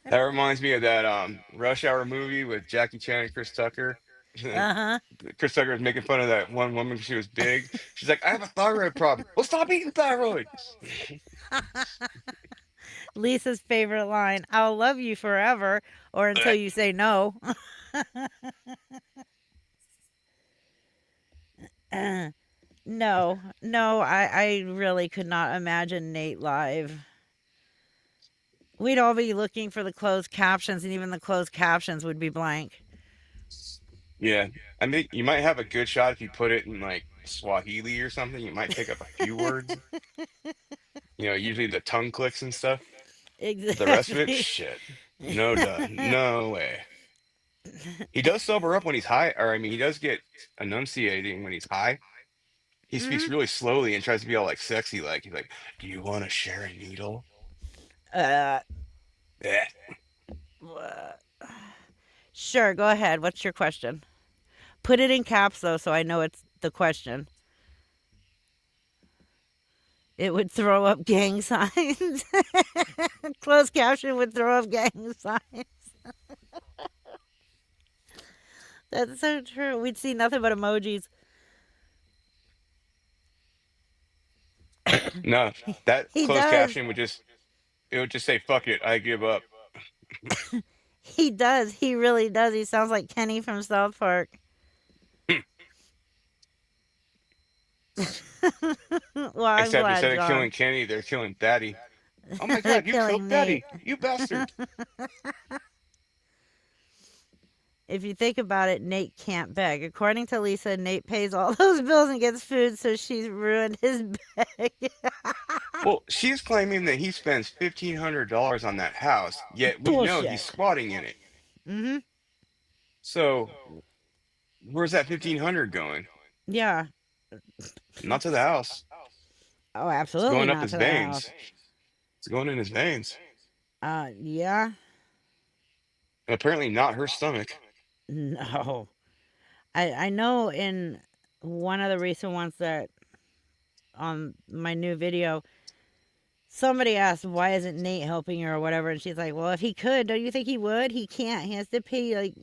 That reminds me of that Rush Hour movie with Jackie Chan and Chris Tucker. Uh-huh. Chris Tucker was making fun of that one woman because she was big. She's like, I have a thyroid problem. Well, stop eating thyroid. Lisa's favorite line, I'll love you forever or until you say no. No, I really could not imagine Nate live. We'd all be looking for the closed captions, and even the closed captions would be blank. Yeah, I think you might have a good shot if you put it in like Swahili or something. You might pick up a few words. Usually the tongue clicks and stuff. But the rest of it, Exactly. shit. No, duh. No way. He does sober up when he's high, or I mean, he does get enunciating when he's high. He speaks Mhm. really slowly and tries to be all like sexy, like he's like, "Do you want to share a needle?" Uh, Eh. sure, go ahead. What's your question? Put it in caps, though, so I know it's the question. It would throw up gang signs. Closed caption would throw up gang signs. That's so true. We'd see nothing but emojis. No, that He closed does. caption would just say, "Fuck it, I give up." He does. He really does. He sounds like Kenny from South Park. Well, I'm Except glad, instead of John. killing Kenny, they're killing Daddy. Oh my They're God, you killing killed Nate. Daddy, you bastard! If you think about it, Nate can't beg. According to Lisa, Nate pays all those bills and gets food, so she's ruined his beg. Well, she's claiming that he spends $1,500 on that house, yet we know he's Bullshit. squatting in it. Mm-hmm. So where's that 1,500 going? Yeah. Not to the house. Oh, It's absolutely going up not his to the veins. house. It's going in his veins. Yeah. And apparently not her stomach. No. I know in one of the recent ones that on my new video, somebody asked, why isn't Nate helping her or whatever? And she's like, well, if he could, don't you think he would? He can't. He has to pay like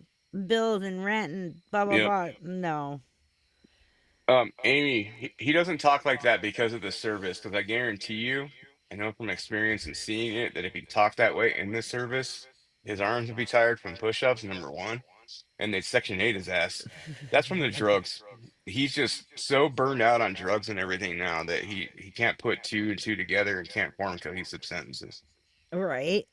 bills and rent and blah, blah, Yep. blah. No. Amy, he doesn't talk like that because of the service, because I guarantee you, I know from experience and seeing it, that if he talked that way in this service, his arms would be tired from push-ups, number one, and they'd Section 8 his ass. That's from the drugs. he's just so burned out on drugs and everything now that he can't put two and two together and can't form cohesive sentences. Right.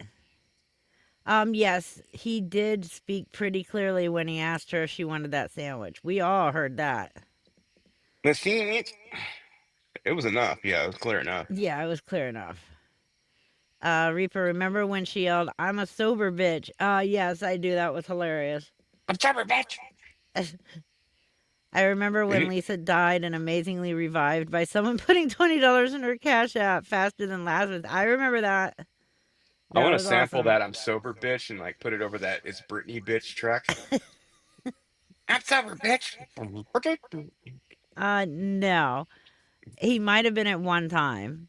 Yes, he did speak pretty clearly when he asked her if she wanted that sandwich. We all heard that. The scene, it was enough. Yeah, it was clear enough. Yeah, it was clear enough. Reaper, remember when she yelled, "I'm a sober bitch"? Yes, I do. That was hilarious. I'm sorry, bitch. I remember when Lisa died and amazingly revived by someone putting $20 in her Cash App faster than Lazarus. I remember that. I That want to was sample awesome. that "I'm sober, bitch" and like put it over that "It's Britney, bitch" track. I'm sober, bitch. No. He might have been at one time,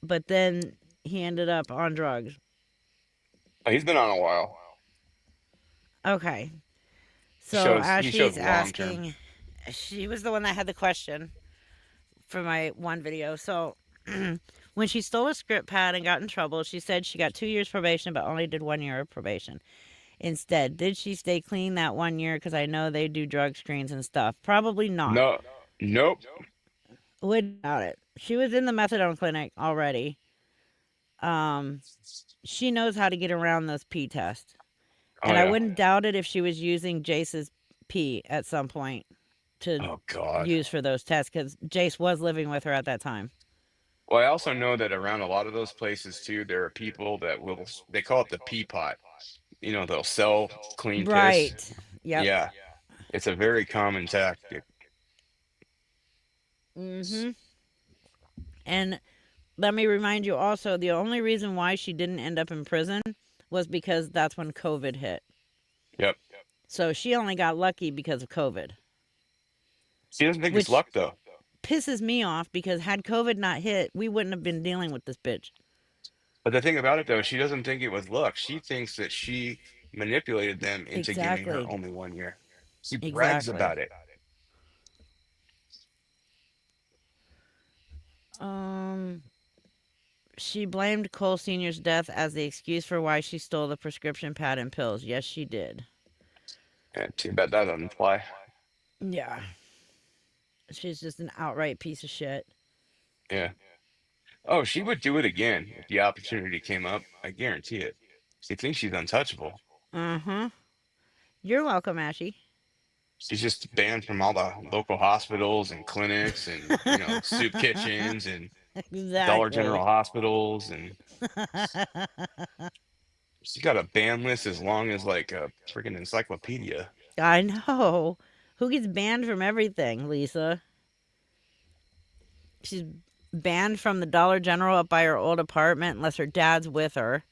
but then he ended up on drugs. Oh, he's been on a while. Okay. He So shows Ashley's long term. asking, she was the one that had the question for my one video. So when she stole a script pad and got in trouble, she said she got 2 years probation, but only did 1 year of probation. Instead, did she stay clean that 1 year? Because I know they do drug screens and stuff. Probably not. No, nope. Would doubt it. She was in the methadone clinic already. She knows how to get around those pee tests. Oh And I yeah. wouldn't doubt it if she was using Jace's pee at some point to Oh God. use for those tests, because Jace was living with her at that time. Well, I also know that around a lot of those places too, there are people that will, they call it the pee pot. You know, they'll sell clean piss. Right. Yep. Yeah, it's a very common tactic. Mm-hmm. And let me remind you also, the only reason why she didn't end up in prison was because that's when COVID hit. Yep. So she only got lucky because of COVID. She doesn't think Which it's luck though. pisses me off, because had COVID not hit, we wouldn't have been dealing with this bitch. But the thing about it though, she doesn't think it was luck. She thinks that she manipulated them into giving her Exactly. only 1 year. She brags Exactly. about it. She blamed Cole Sr.'s death as the excuse for why she stole the prescription pad and pills. Yes, she did. Yeah, too bad that doesn't fly. Yeah. She's just an outright piece of shit. Yeah. Oh, she would do it again if the opportunity came up. I guarantee it. She thinks she's untouchable. Uh-huh. You're welcome, Ashy. She's just banned from all the local hospitals and clinics and, you know, soup kitchens and Dollar General hospitals, and she's got a ban list as long as like a freaking encyclopedia. I know. Who gets banned from everything, Lisa? She's banned from the Dollar General up by her old apartment unless her dad's with her.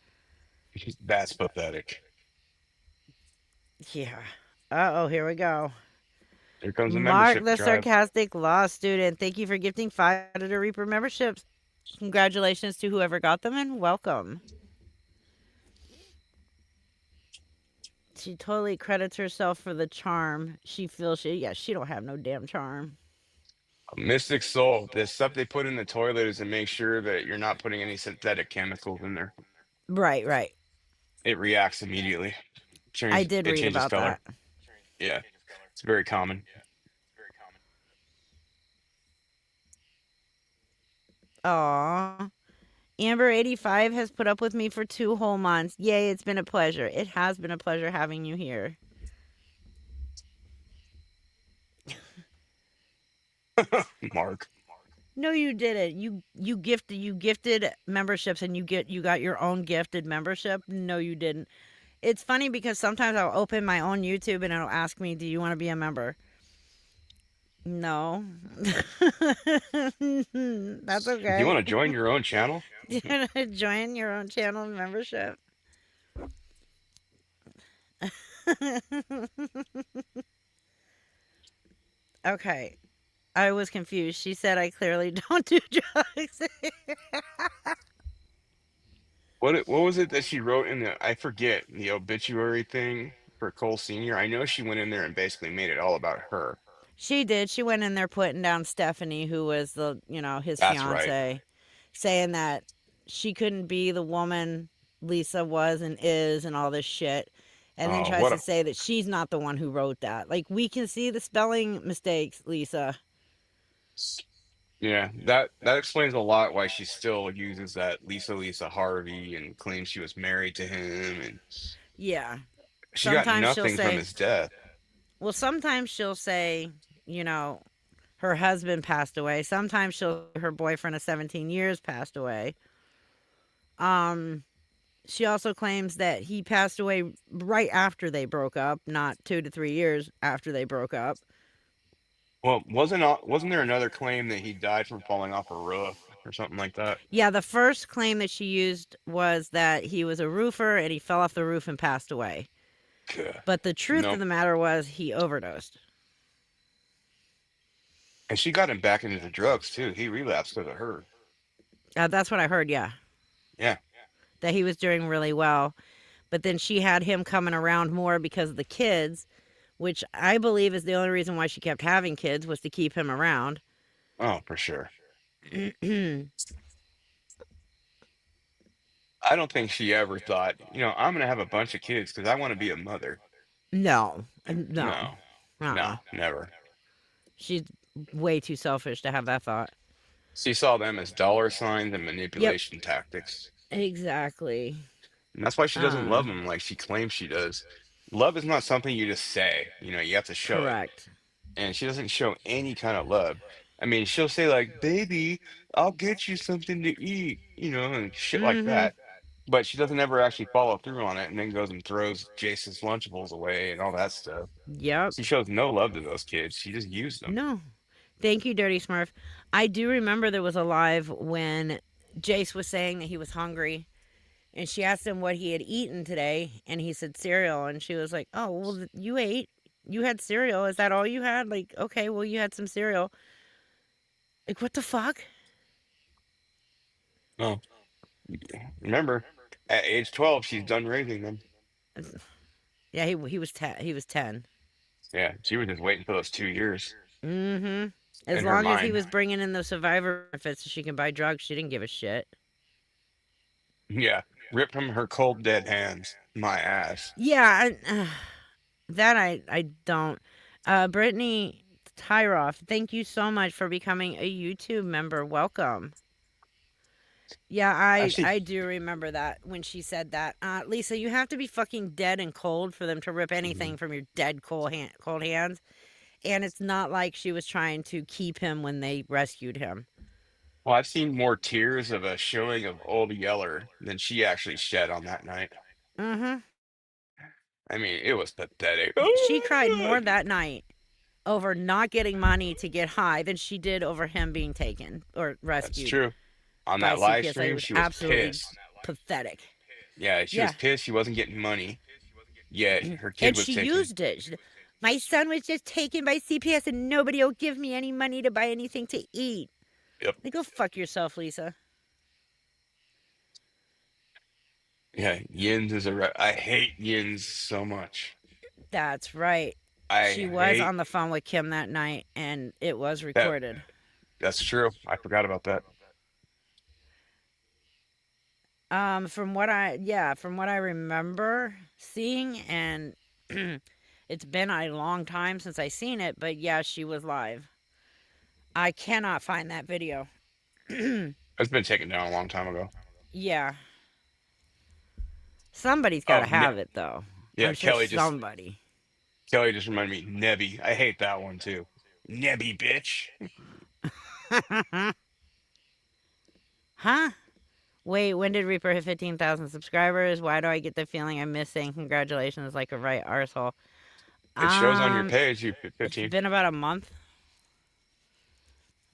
That's pathetic. Yeah. Uh-oh, here we go. Here comes the Mark, membership the drive. sarcastic law student. Thank you for gifting 5 Editor Reaper memberships. Congratulations to whoever got them, and welcome. She totally credits herself for the charm. She feels she don't have no damn charm. Mystic Soul. The stuff they put in the toilet is to make sure that you're not putting any synthetic chemicals in there. Right. It reacts immediately. I did It read changes about color. that. Yeah, it's very common. Aw. Amber85 has put up with me for 2 whole months. Yay, it's been a pleasure. It has been a pleasure having you here. Mark. No, you didn't. You gifted memberships, and you got your own gifted membership. No, you didn't. It's funny because sometimes I'll open my own YouTube and it'll ask me, "Do you want to be a member?" No. That's okay. Do you want to join your own channel? Join your own channel membership. Okay. I was confused. She said I clearly don't do drugs. What was it that she wrote in the, I forget, the obituary thing for Cole Sr.? I know she went in there and basically made it all about her. She did. She went in there putting down Stephanie, who was his That's fiance, right. saying that she couldn't be the woman Lisa was and is and all this shit. and then Oh, tries what to a say that she's not the one who wrote that. Like, we can see the spelling mistakes, Lisa. yeah. That explains a lot why she still uses that Lisa Harvey and claims she was married to him, and Yeah. she got Sometimes she'll nothing from say, his death. well, sometimes she'll say, you know, her husband passed away. Sometimes her boyfriend of 17 years passed away. Um, she also claims that he passed away right after they broke up, not 2 to 3 years after they broke up. Well, wasn't there another claim that he died from falling off a roof or something like that? Yeah, the first claim that she used was that he was a roofer and he fell off the roof and passed away. Gah. But the truth of Nope. the matter was he overdosed. And she got him back into the drugs too. He relapsed because of her. That's what I heard, yeah. Yeah. That he was doing really well. But then she had him coming around more because of the kids, which I believe is the only reason why she kept having kids was to keep him around. Oh, for sure. No, I don't think she ever thought, I'm gonna have a bunch of kids because I want to be a mother. no. No, no, Uh-uh. never. She's way too selfish to have that thought. She saw them as dollar signs and Yep, manipulation tactics. exactly. And that's why she doesn't Uh, love him like she claims she does. Love is not something you just say, you have to show it. correct. And she doesn't show any kind of love. I mean, she'll say like, "Baby, I'll get you something to eat," and shit like Mm-hmm. that. But she doesn't ever actually follow through on it, and then goes and throws Jason's Lunchables away and all that stuff. Yep. She shows no love to those kids. She just used them. No. Thank you, Dirty Smurf. I do remember there was a live when Jace was saying that he was hungry, and she asked him what he had eaten today, and he said cereal, and she was like, "Oh, well, you ate. You had cereal. Is that all you had? Like, okay, well, you had some cereal. Like, what the fuck?" Oh, remember, at age 12, she's done raising them. Yeah, he was 10. He was 10. Yeah, she was just waiting for those 2 years Mm-hmm. As in her long as he mind. was bringing in the survivor benefits so she can buy drugs, she didn't give a shit. Yeah, ripped from her cold, dead hands. My ass. Yeah, that I don't. Brittany Tyroff, thank you so much for becoming a YouTube member. Welcome. Yeah, Actually, I do remember that when she said that. Lisa, you have to be fucking dead and cold for them to rip mhm. anything from your dead cold hands. And it's not like she was trying to keep him when they rescued him. Well, I've seen more tears of a showing of Old Yeller than she actually shed on that night. Mm-hmm. I mean, it was pathetic. She Oh cried my more God. that night over not getting money to get high than she did over him being taken or That's rescued true. On by that live CPS. It stream, was she was absolutely pissed. pathetic. Yeah, she was Yeah. pissed she wasn't getting money, yet her kid And was she taken. used it. My son was just taken by CPS and nobody will give me any money to buy anything to eat. Yep. Like, go fuck yourself, Lisa. Yeah, Yins is I hate Yins so much. That's right. I She was hate on the phone with Kim that night and it was that. recorded. That's true. I forgot about that. From what I remember seeing, and it's been a long time since I seen it, but yeah, she was live. I cannot find that video. It's been taken down a long time ago. Yeah, somebody's got Oh, to have it though. yeah, I'm sure Kelly just somebody. Kelly just reminded me, Nebby. I hate that one too. Nebby, bitch. Huh? Wait, when did Reaper hit 15,000 subscribers? Why do I get the feeling I'm missing congratulations like a right arsehole? It shows on your Um, page you hit it's 15. been about a month,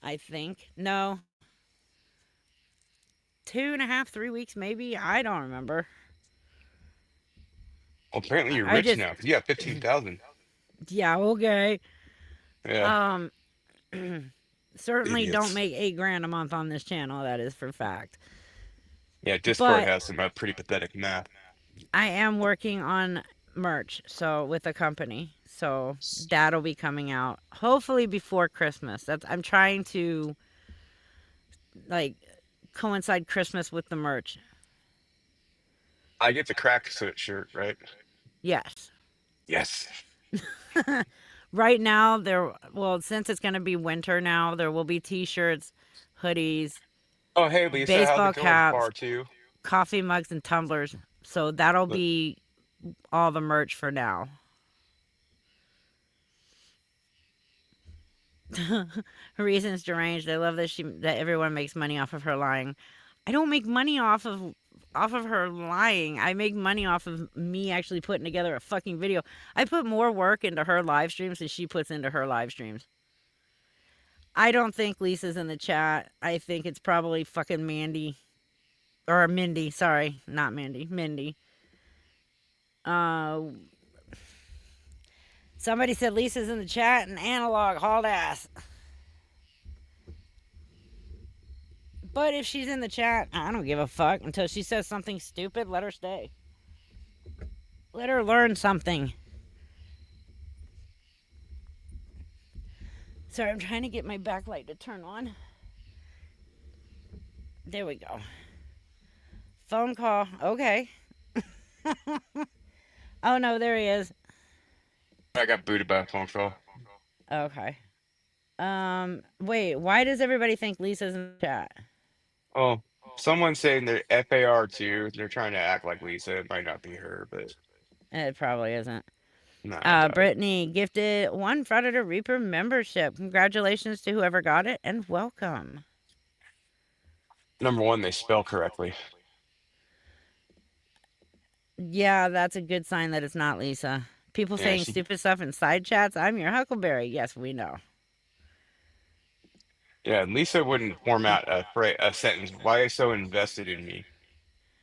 I think. No, 2.5, 3 weeks, maybe. I don't remember. Well, apparently you're I rich just, now because you have 15,000. yeah, okay. Yeah, Um, certainly don't idiots. make 8 grand a month on this channel. That is for fact. Yeah, Discord But has some pretty pathetic math. I am working on merch, so with a company, so that'll be coming out hopefully before Christmas. I'm trying to like coincide Christmas with the merch. I get the crack shirt, right? Yes. Yes. Right now, since it's going to be winter now, there will be t-shirts, hoodies, Oh, hey, Lisa, how's baseball it going? caps, Part two. coffee mugs, and tumblers. So that'll Look, be all the merch for now. Reasons deranged. I love that everyone makes money off of her lying. I don't make money off of her lying. I make money off of me actually putting together a fucking video. I put more work into her live streams than she puts into her live streams. I don't think Lisa's in the chat. I think it's probably fucking Mandy. Or Mindy, sorry. Not Mandy. Mindy. Somebody said Lisa's in the chat and Analog hauled ass. But if she's in the chat, I don't give a fuck. Until she says something stupid, let her stay. Let her learn something. Sorry, I'm trying to get my backlight to turn on. There we go. Phone call. Okay. Oh no, there he is. I got booted by a phone call. Okay. Wait, why does everybody think Lisa's in the chat? Oh, someone's saying they're FAR too. They're trying to act like Lisa. It might not be her, but It probably isn't. no, I doubt it. Brittany gifted 1 Predator Reaper membership. Congratulations to whoever got it and welcome. Number one, they spell correctly. Yeah, that's a good sign that it's not Lisa. People Yeah, saying she. stupid stuff in side chats. I'm your Huckleberry. Yes, we know. Yeah, Lisa wouldn't format a sentence. Why are you so invested in me?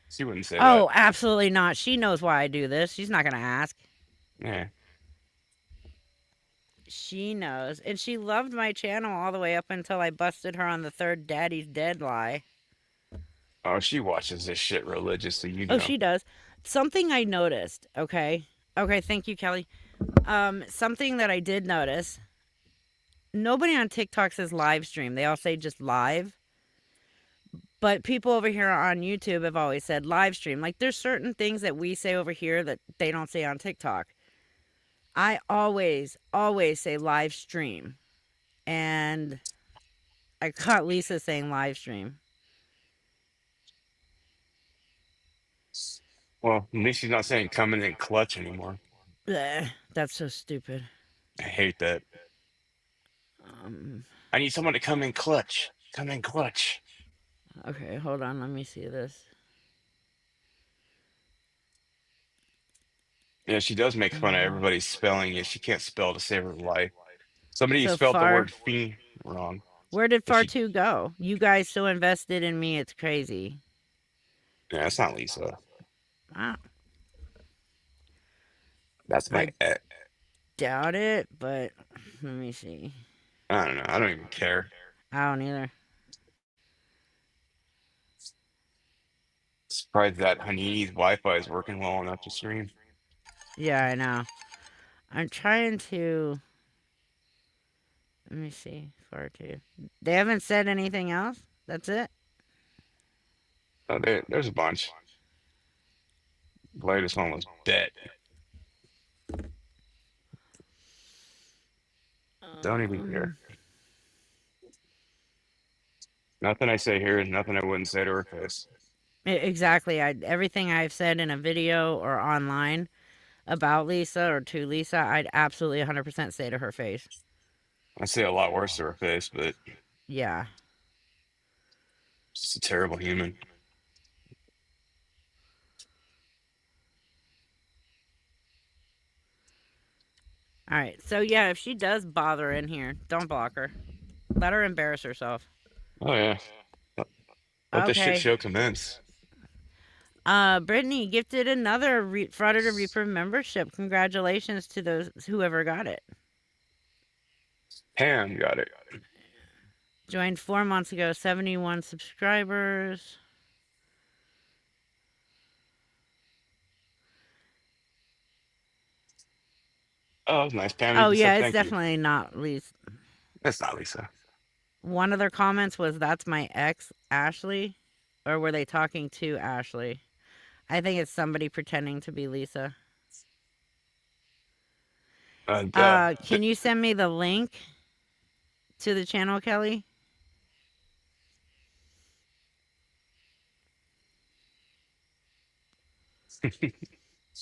She wouldn't say that. Oh, absolutely not. She knows why I do this. She's not going to ask. Yeah. She knows. And she loved my channel all the way up until I busted her on the 3rd Daddy's Dead lie. Oh, she watches this shit religiously, you Oh, know. she does. Something I noticed, okay? Okay, thank you, Kelly. Something that I did notice. Nobody on TikTok says live stream. They all say just live. But people over here on YouTube have always said live stream. Like, there's certain things that we say over here that they don't say on TikTok. I always say live stream. And I caught Lisa saying live stream. Well, at least she's not saying coming in clutch anymore. Blech, that's so stupid. I hate that. Um, I need someone to come in clutch. Come in clutch. okay, hold on. Let me see this. Yeah, she does make fun of everybody's spelling it. She can't spell to save her life. Somebody So spelled the far, word fiend wrong. where did If Far she, 2 go? You guys so invested in me, it's crazy. yeah, that's not Lisa. Wow. That's my. I doubt it, but let me see. I don't know. I don't even care. I don't either. Surprised that Hanini's Wi-Fi is working well enough to stream. Yeah, I know. I'm trying to. Let me see. Far 2. They haven't said anything else? That's it? Oh, there's a bunch. The latest one was Bet. Don't even care. Nothing I say here is nothing I wouldn't say to her face. Exactly. Everything I've said in a video or online about Lisa or to Lisa, I'd absolutely 100% say to her face. I say a lot worse to her face, but Yeah. she's a terrible human. All right. So, yeah, if she does bother in here, don't block her. Let her embarrass herself. Oh yeah. Let the shit Okay. show commence. Brittany gifted another Frauded Reaper membership. Congratulations to those whoever got it. Pam got it. Joined 4 months ago, 71 subscribers. Oh, that was nice, Pam. You Oh, even yeah, said it's thank you. definitely not Lisa. That's not Lisa. One of their comments was, "That's my ex, Ashley." Or were they talking to Ashley? I think it's somebody pretending to be Lisa. Can you send me the link to the channel, Kelly?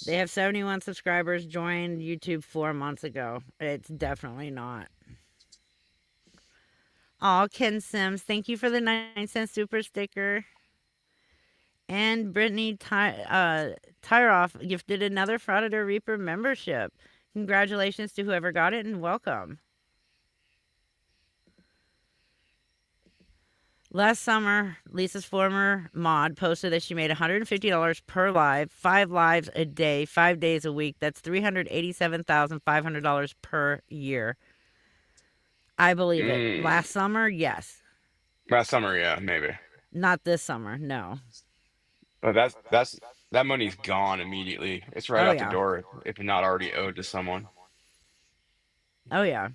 They have 71 subscribers, joined YouTube 4 months ago. It's definitely not. Oh, Ken Sims, thank you for the 9-cent super sticker. And Brittany Tyroff gifted another Frauditor Reaper membership. Congratulations to whoever got it and welcome. Last summer, Lisa's former mod posted that she made $150 per live, 5 lives a day, 5 days a week. That's $387,500 per year. I believe it. Last summer, yes. Last summer, yeah, maybe. Not this summer, no. But that money's gone immediately. It's right Oh, out the yeah. door if not already owed to someone. Oh, yeah.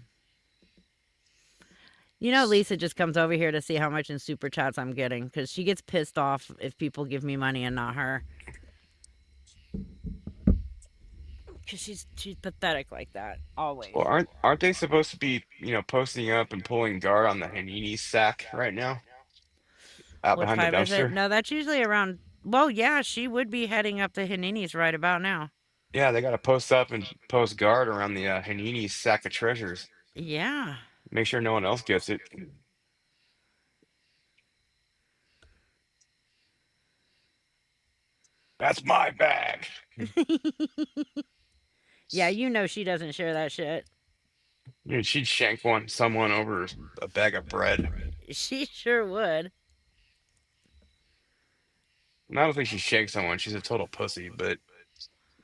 You know, Lisa just comes over here to see how much in super chats I'm getting because she gets pissed off if people give me money and not her. Because she's pathetic like that, always. Well, aren't they supposed to be, posting up and pulling guard on the Hanini sack right now? Out What behind the time is it? dumpster? No, that's usually around. Well, yeah, she would be heading up the Haninis right about now. Yeah, they got to post up and post guard around the Hanini sack of treasures. Yeah. Make sure no one else gets it. That's my bag. Yeah, you know she doesn't share that shit. Dude, she'd shank someone over a bag of bread. She sure would. And I don't think she'd shake someone. She's a total pussy, but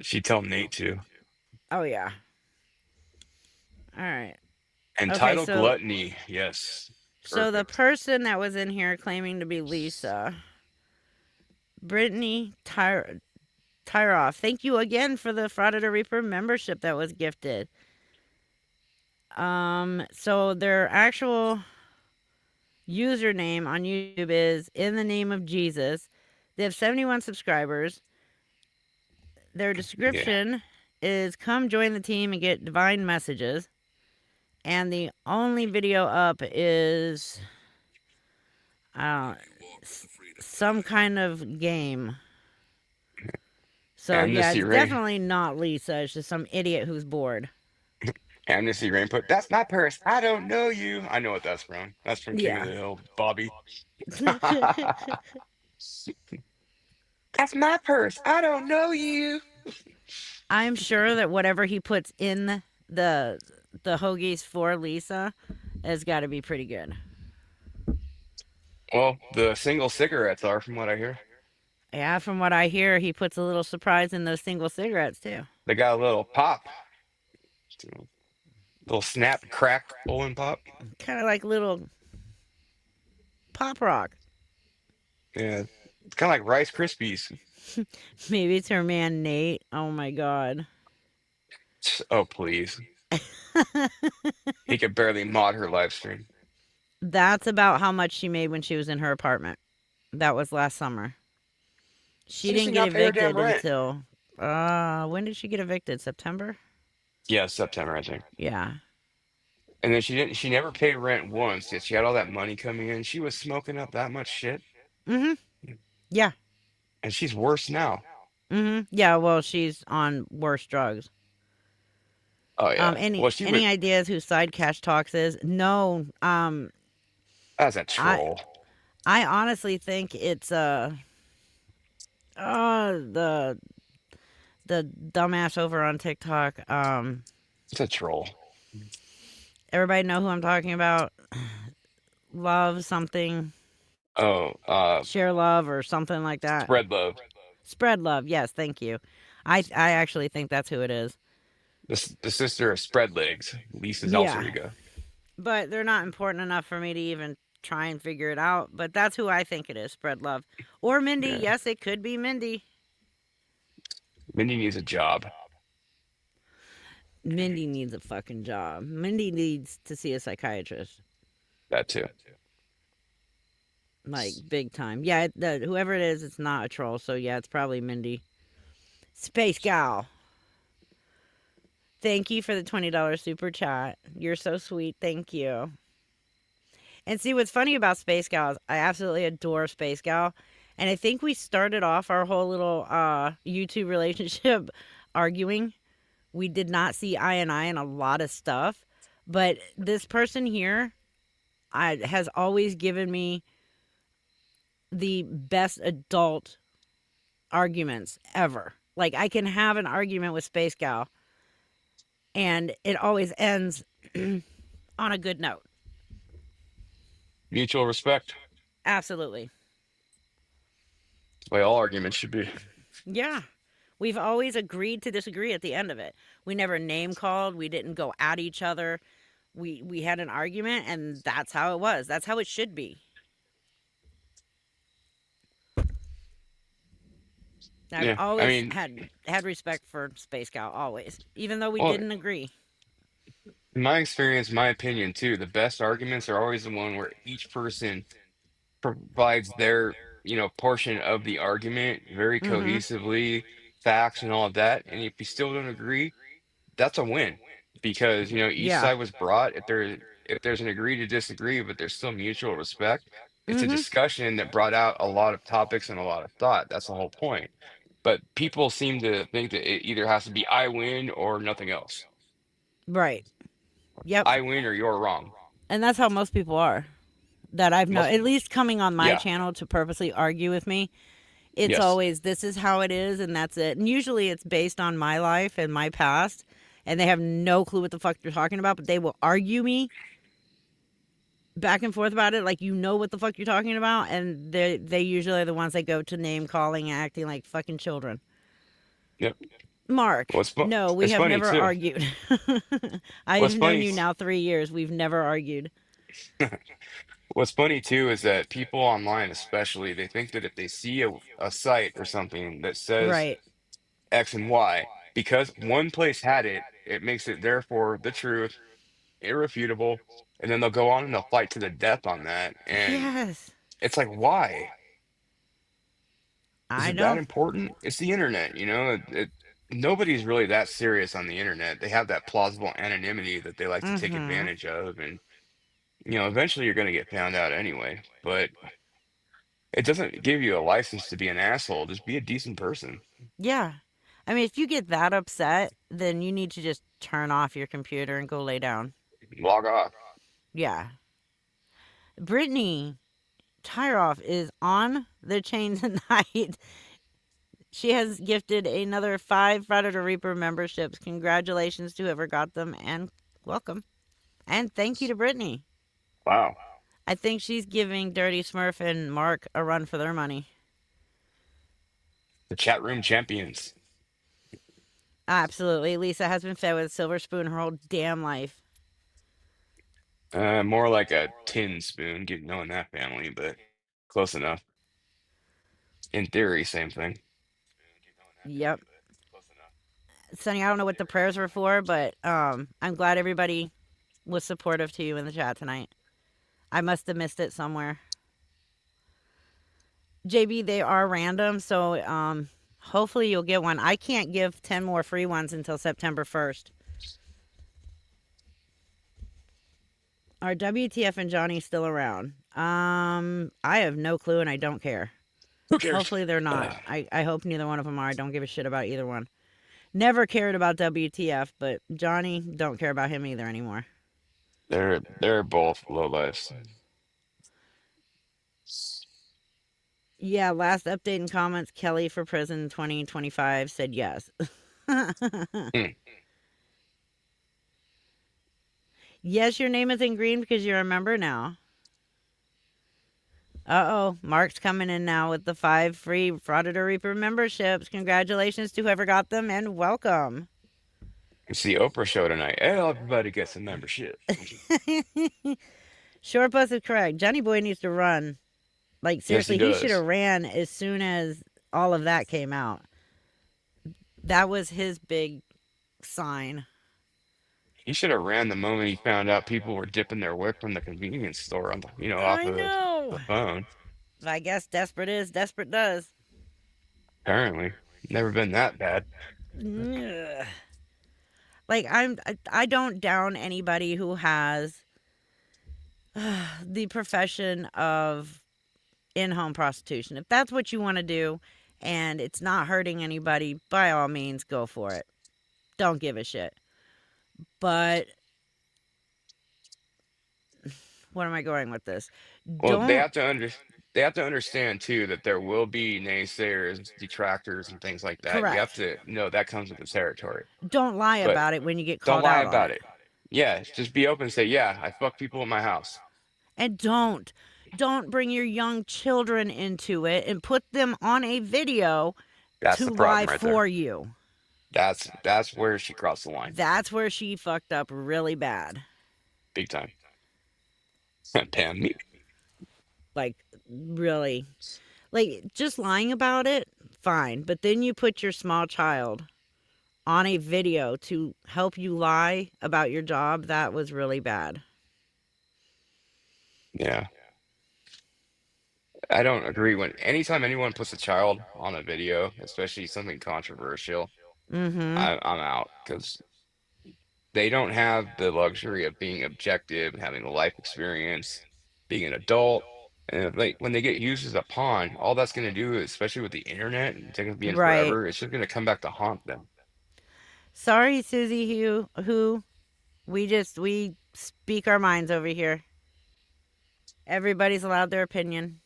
she'd tell Nate to. Oh, yeah. All right. Entitled so- gluttony, yes. So the Perfect. person that was in here claiming to be Lisa, Brittany Tyroff, thank you again for the Frauditor Reaper membership that was gifted. So their actual username on YouTube is In the Name of Jesus. They have 71 subscribers. Their description is come join the team and get divine messages. And the only video up is some kind of game. So yeah, Amnesty it's Rain. definitely not Lisa. It's just some idiot who's bored. Amnesty Rain put, that's not Paris. I don't know you. I know what that's from. That's from King Yeah. of the Hill, Bobby. That's my purse. I don't know you. I'm sure that whatever he puts in the hoagies for Lisa has got to be pretty good. Well, the single cigarettes are, from what I hear. Yeah, from what I hear, he puts a little surprise in those single cigarettes too. They got a little pop. Little snap, crack, pull and pop. Kind of like little pop rock. Yeah. It's kind of like Rice Krispies. Maybe it's her man Nate. Oh my god. Oh, please. He could barely mod her live stream. That's about how much she made when she was in her apartment. That was last summer. She So didn't not get pay her damn evicted rent. until when did she get evicted? September? Yeah, September, I think. Yeah. And then she never paid rent once, yet she had all that money coming in. She was smoking up that much shit. Mhm. Yeah. And she's worse now. Mhm. Yeah, well, she's on worse drugs. Oh yeah. Any Well, she any would. ideas who Side Cash Talks is? No. That's a troll. I honestly think it's the dumbass over on TikTok. It's a troll. Everybody know who I'm talking about? Love something, Oh, share love or something like that. spread love. Spread love. Yes, thank you. I actually think that's who it is. The sister of spread legs, Lisa's Yeah. alter ego. But they're not important enough for me to even try and figure it out. But that's who I think it is. Spread love. Or Mindy. Yeah. Yes, it could be Mindy. Mindy needs a job. Mindy needs a fucking job. Mindy needs to see a psychiatrist. That too. Like, big time. Yeah, whoever it is, it's not a troll. So, yeah, it's probably Mindy. Space Gal. Thank you for the $20 super chat. You're so sweet. Thank you. And see, what's funny about Space Gal is I absolutely adore Space Gal. And I think we started off our whole little YouTube relationship arguing. We did not see eye and eye in a lot of stuff. But this person here has always given me the best adult arguments ever. Like, I can have an argument with Space Gal, and it always ends on a good note. Mutual respect. Absolutely. That's the way all arguments should be. Yeah. We've always agreed to disagree at the end of it. We never name called. We didn't go at each other. We had an argument, and that's how it was. That's how it should be. I've Yeah, I always mean, had respect for Space Gal, always, even though we well, didn't agree. in my experience, my opinion too, the best arguments are always the one where each person provides their, portion of the argument very Mm-hmm. cohesively, facts and all of that. And if you still don't agree, that's a win because, each Yeah. side was brought. If there's an agree to disagree, but there's still mutual respect, it's a Mm-hmm. discussion that brought out a lot of topics and a lot of thought. That's the whole point. But people seem to think that it either has to be I win or nothing else. Right. Yep. I win or you're wrong. And that's how most people are. That I've known, Most, at least coming on my yeah, channel to purposely argue with me. It's yes. always, this is how it is, and that's it. And usually it's based on my life and my past, and they have no clue what the fuck you're talking about, but they will argue me back and forth about it like you know what the fuck you're talking about, and they usually are the ones that go to name calling and acting like fucking children. Yep. Mark, no, we It's have funny never too. argued. I What's have known funny, you now 3 years. We've never argued. what's funny too is that people online, especially, they think that if they see a site or something that says Right. X and Y, because one place had it, it makes it therefore the truth, irrefutable, and then they'll go on and they'll fight to the death on that. And Yes. it's like, why? Is I it that don't. important? It's the internet, nobody's really that serious on the internet. They have that plausible anonymity that they like to take Mm-hmm. advantage of, and eventually you're going to get found out anyway. But it doesn't give you a license to be an asshole. Just be a decent person. Yeah. I mean, if you get that upset, then you need to just turn off your computer and go lay down. Log off. Yeah. Brittany Tyroff is on the chain tonight. She has gifted another 5 Predator Reaper memberships. Congratulations to whoever got them, and welcome. And thank you to Brittany. Wow. I think she's giving Dirty Smurf and Mark a run for their money. The chat room champions. Absolutely. Lisa has been fed with a silver spoon her whole damn life. More like a tin spoon, getting knowing that family, but close enough. In theory, same thing. Yep. Sonny, I don't know what the prayers were for, but I'm glad everybody was supportive to you in the chat tonight. I must have missed it somewhere. JB, they are random, so hopefully you'll get one. I can't give 10 more free ones until September 1st. Are WTF and Johnny still around? I have no clue, and I don't care. Who cares? Hopefully they're not. I hope neither one of them are. I don't give a shit about either one. Never cared about WTF, but Johnny, don't care about him either anymore. They're both low lives. Yeah, last update in comments, Kelly for prison 2025 said yes. Yes, your name is in green because you're a member now. Uh-oh, Mark's coming in now with the 5 free Frauditor Reaper memberships. Congratulations to whoever got them, and welcome. It's the Oprah show tonight. Hey, everybody gets a membership. Short Bus is correct. Johnny Boy needs to run. Like, Yes, seriously, he he should does. have ran as soon as all of that came out. That was his big sign. He should have ran the moment he found out people were dipping their wick from the convenience store on the, off I of the know. phone. I guess desperate is, desperate does. Apparently, never been that bad. Ugh. Like I don't down anybody who has the profession of in-home prostitution. If that's what you want to do and it's not hurting anybody, by all means go for it. Don't give a shit. But what am I going with this? Well, Don't they have to understand too that there will be naysayers, detractors, and things like that. You have correct. to know that comes with the territory. Don't lie But about it when you get don't called lie out on about it. it. Yeah, just be open and say, yeah, I fuck people in my house. And don't bring your young children into it and put them on a video That's to the lie problem right there. for you. That's where she crossed the line, That's where she fucked up really bad. big time. Pam, me. Like really. Like just lying about it, fine. But then you put your small child on a video to help you lie about your job, that was really bad. Yeah, I don't agree when anytime anyone puts a child on a video, especially something controversial, Mm-hmm. I'm out because they don't have the luxury of being objective, having a life experience, being an adult. And if they, when they get used as a pawn, all that's going to do, especially with the internet and things being Right. forever, it's just going to come back to haunt them. Sorry, Susie who we speak our minds over here. Everybody's allowed their opinion.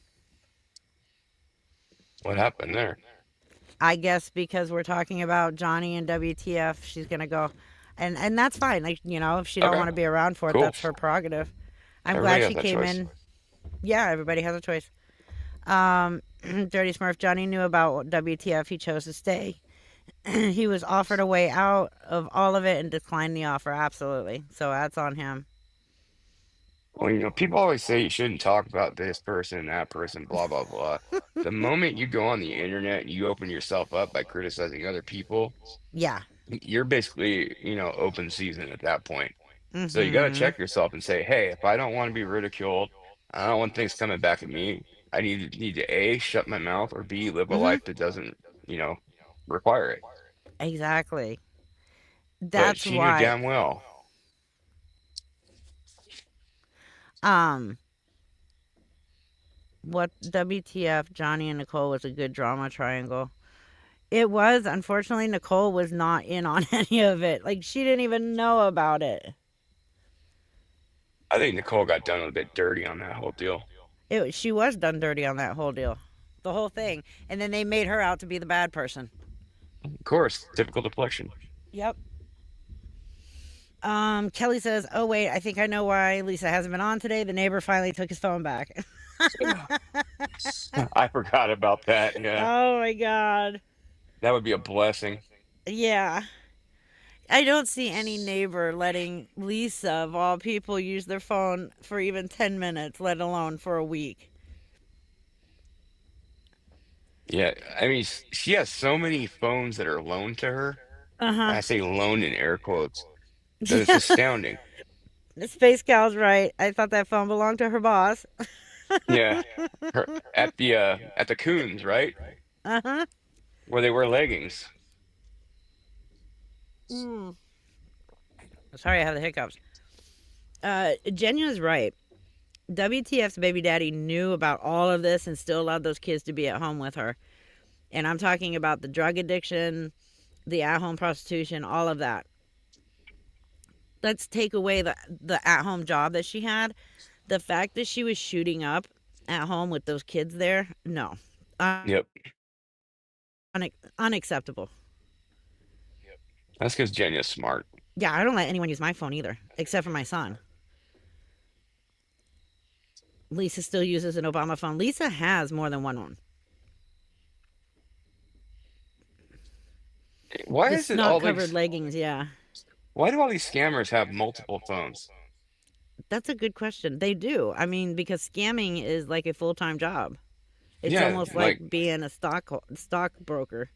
What happened there? I guess because we're talking about Johnny and WTF, she's gonna go, and that's fine. Like if she don't Okay, want to be around for it, cool. that's her prerogative. I'm Everybody glad has she that came choice. in. Yeah, everybody has a choice. Dirty Smurf Johnny knew about WTF. He chose to stay. He was offered a way out of all of it and declined the offer. Absolutely. So that's on him. Well, people always say you shouldn't talk about this person, that person, blah, blah, blah. The moment you go on the internet and you open yourself up by criticizing other people, Yeah. you're basically, open season at that point. So you got to Mm-hmm. check yourself and say, hey, if I don't want to be ridiculed, I don't want things coming back at me. I need to A, shut my mouth, or B, live a Mm-hmm. life that doesn't, you know, require it. Exactly. But That's she knew why. damn well. Um. What WTF? Johnny and Nicole was a good drama triangle. It was. Unfortunately, Nicole was not in on any of it. Like she didn't even know about it. I think Nicole got done a bit dirty on that whole deal. She was done dirty on that whole deal, the whole thing, and then they made her out to be the bad person. Of course, typical deflection. Yep. Kelly says, "Oh wait, I think I know why Lisa hasn't been on today. The neighbor finally took his phone back." I forgot about that. Yeah, Oh my god. that would be a blessing. Yeah. I don't see any neighbor letting Lisa, of all people, use their phone for even 10 minutes, let alone for a week. Yeah, I mean, she has so many phones that are loaned to her. Uh And huh. I say loaned in air quotes, that it's astounding. Space Gal's right. I thought that phone belonged to her boss. Yeah, her at the Coons, right? Uh huh. Where they wear leggings. Mm. Sorry, I have the hiccups. Jenya's right. WTF's baby daddy knew about all of this and still allowed those kids to be at home with her. And I'm talking about the drug addiction, the at home prostitution, all of that. Let's take away the at home job that she had. The fact that she was shooting up at home with those kids there, no. Yep, Unacceptable. that's because Jenya's smart. Yeah, I don't let anyone use my phone either, except for my son. Lisa still uses an Obama phone. Lisa has more than one. Why The is it snot all covered these? leggings, yeah. Why do all these scammers have multiple phones? That's a good question. They do. I mean, because scamming is like a full time job. It's Yeah, almost like being a stockbroker.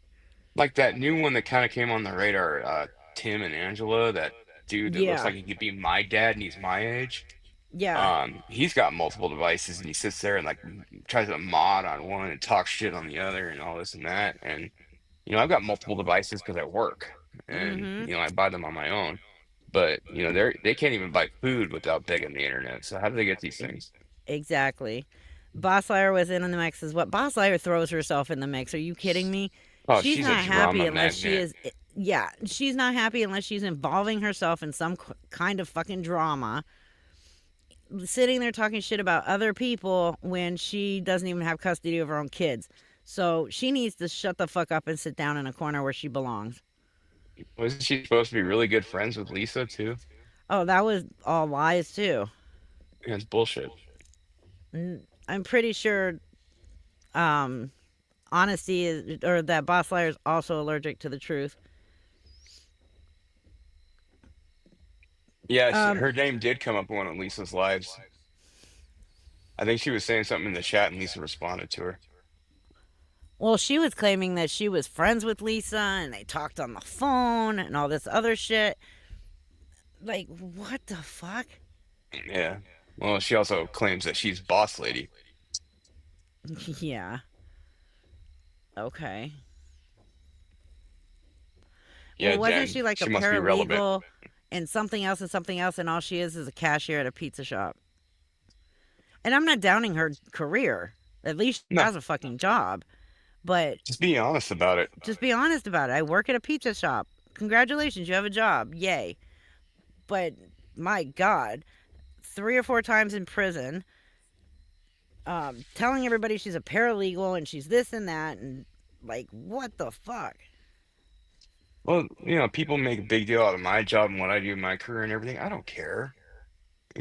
like that new one that kind of came on the radar, Tim and Angela, that dude that looks Yeah, like he could be my dad and he's my age. yeah, He's got multiple devices and he sits there and like tries to mod on one and talk shit on the other and all this and that. And I've got multiple devices because I work. and Mm-hmm. I buy them on my own. But they can't even buy food without begging the internet. So how do they get these things? Exactly. Boss Liar was in the mix as what? Boss Liar throws herself in the mix. Are you kidding me? Oh, She's she's a not happy drama unless she magnet. is. Yeah, she's not happy unless she's involving herself in some kind of fucking drama, sitting there talking shit about other people when she doesn't even have custody of her own kids. So she needs to shut the fuck up and sit down in a corner where she belongs. Wasn't she supposed to be really good friends with Lisa too? Oh, that was all lies too. Yeah, it's bullshit. I'm pretty sure um honesty is, or that Boss Liar is also allergic to the truth. Yeah, Um, her name did come up in one of Lisa's lives. I think she was saying something in the chat, and Lisa responded to her. well, she was claiming that she was friends with Lisa and they talked on the phone and all this other shit. Like, what the fuck? Yeah. Well, she also claims that she's boss lady. Yeah. Okay. Yeah, Well, wasn't Jen, she like a she must be relevant. paralegal and something else, and all she is a cashier at a pizza shop? And I'm not downing her career. At least she No, has a fucking job. But just be honest about it. just be honest about it. I work at a pizza shop. Congratulations, you have a job. Yay. But my God, 3 or 4 times in prison, telling everybody she's a paralegal and she's this and that, and like, what the fuck? Well, people make a big deal out of my job and what I do in my career and everything. I don't care.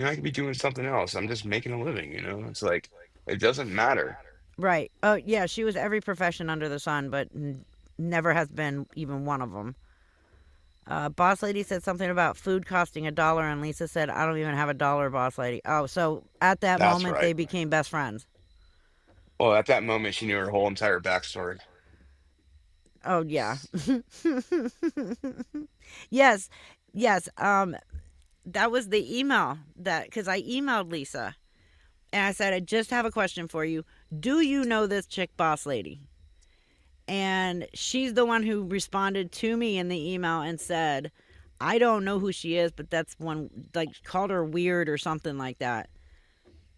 I could be doing something else. I'm just making a living. It's like it doesn't matter. Right. Oh, yeah, she was every profession under the sun, but never has been even one of them. Boss Lady said something about food costing $1, and Lisa said, I don't even have $1, Boss Lady. Oh, so at that That's moment, right. they became best friends. Well, at that moment, she knew her whole entire backstory. Oh, yeah. Yes, yes. That was the email because I emailed Lisa and I said, I just have a question for you. Do you know this chick, Boss Lady? And she's the one who responded to me in the email and said, I don't know who she is, but that's one, like, called her weird or something like that.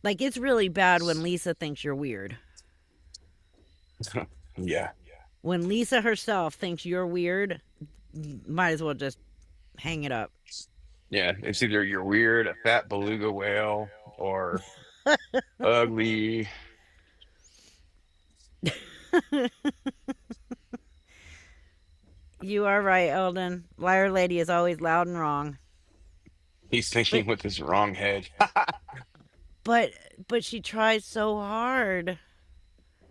Like, it's really bad when Lisa thinks you're weird. Yeah. When Lisa herself thinks you're weird, might as well just hang it up. Yeah. It's either you're weird, a fat beluga whale, or ugly. You are right, Eldon. Liar Lady is always loud and wrong. He's But thinking with his wrong head. but but she tries so hard.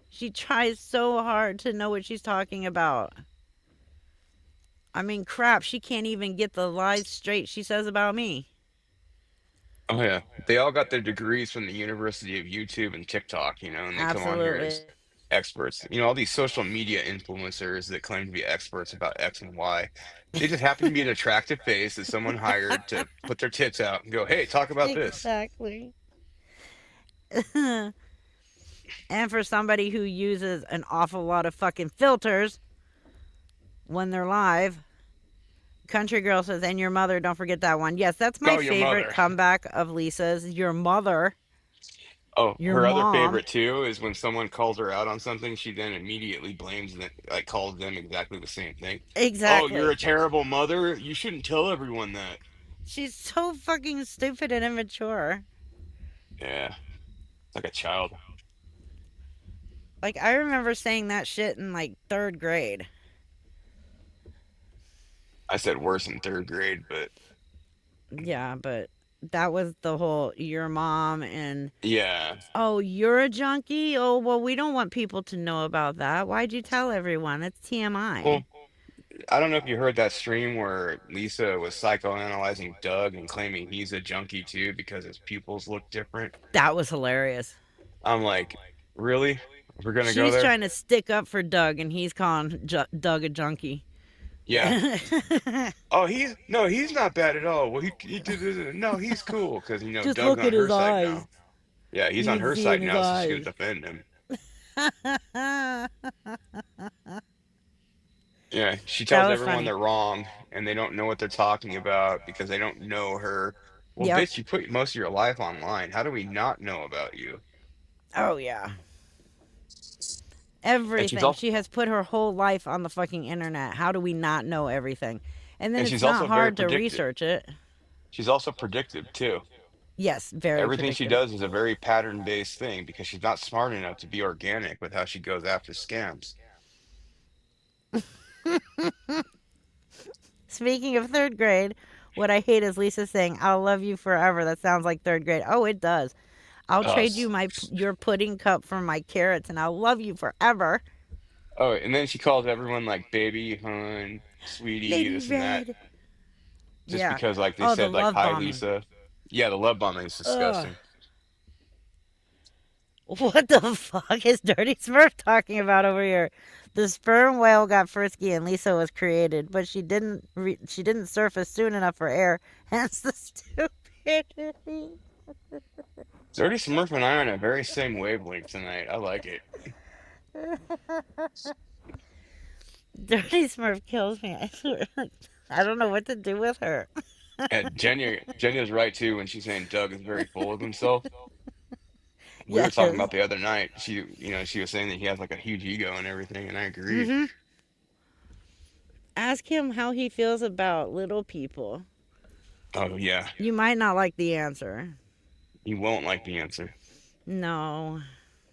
She tries so hard to know what she's talking about. I mean, crap, she can't even get the lies straight she says about me. Oh yeah, they all got their degrees from the University of YouTube and TikTok, and they come on here Absolutely. as experts. All these social media influencers that claim to be experts about X and Y. They just happen to be an attractive face that someone hired to put their tits out and go, "Hey, talk about this." Exactly. And for somebody who uses an awful lot of fucking filters when they're live, Country Girl says, and your mother, don't forget that one. Yes, that's my Oh, your favorite mother. comeback of Lisa's. Your mother, Oh, your her other mom. favorite too is when someone calls her out on something, she then immediately blames them, like calls them exactly the same thing. Oh, you're Exactly. a terrible mother. You shouldn't tell everyone that. She's so fucking stupid and immature. Yeah, like a child. Like, I remember saying that shit in like 3rd grade. I said worse in third grade, but Yeah, but that was the whole your mom and yeah. oh, you're a junkie? Oh, well, we don't want people to know about that. Why'd you tell everyone? It's TMI. Well, I don't know if you heard that stream where Lisa was psychoanalyzing Doug and claiming he's a junkie too because his pupils look different. That was hilarious. I'm like, really? We're gonna go She's there? trying to stick up for Doug, and he's calling Doug a junkie. Yeah. Oh, he's not bad at all. Well, he did this. No, he's cool because Just Doug's look on at her his side eyes. now. Yeah, he's You on can her see in side his now, so she's gonna eyes. defend him. Yeah, she That tells was everyone funny. they're wrong and they don't know what they're talking about because they don't know her. Well, Yep. bitch, you put most of your life online. How do we not know about you? Oh yeah. And she's Everything. also She has put her whole life on the fucking internet. How do we not know everything? And then and it's she's not also very hard to predictive. research it. She's also predictive too. Yes, very Everything she predictive. does is a very pattern-based thing because she's not smart enough to be organic with how she goes after scams. Speaking of third grade, what I hate is Lisa saying, "I'll love you forever." That sounds like third grade. Oh, it does. I'll trade you Us. my your pudding cup for my carrots, and I'll love you forever. Oh, and then she calls everyone like baby, hun, sweetie, Lady this and that, Red. just Yeah. because like they Oh, the said like love hi bombing. Lisa. Yeah, the love bombing is Ugh. disgusting. What the fuck is Dirty Smurf talking about over here? The sperm whale got frisky and Lisa was created, but she didn't surface soon enough for air. Hence the stupidity. Dirty Smurf and I are on a very same wavelength tonight. I like it. Dirty Smurf kills me. I swear. I don't know what to do with her. And Jenya's right too when she's saying Doug is very full of himself. We were talking Yes. about the other night. She was saying that he has like a huge ego and everything, and I agree. Mm-hmm. Ask him how he feels about little people. Oh yeah, You might not like the answer. he won't like the answer. No,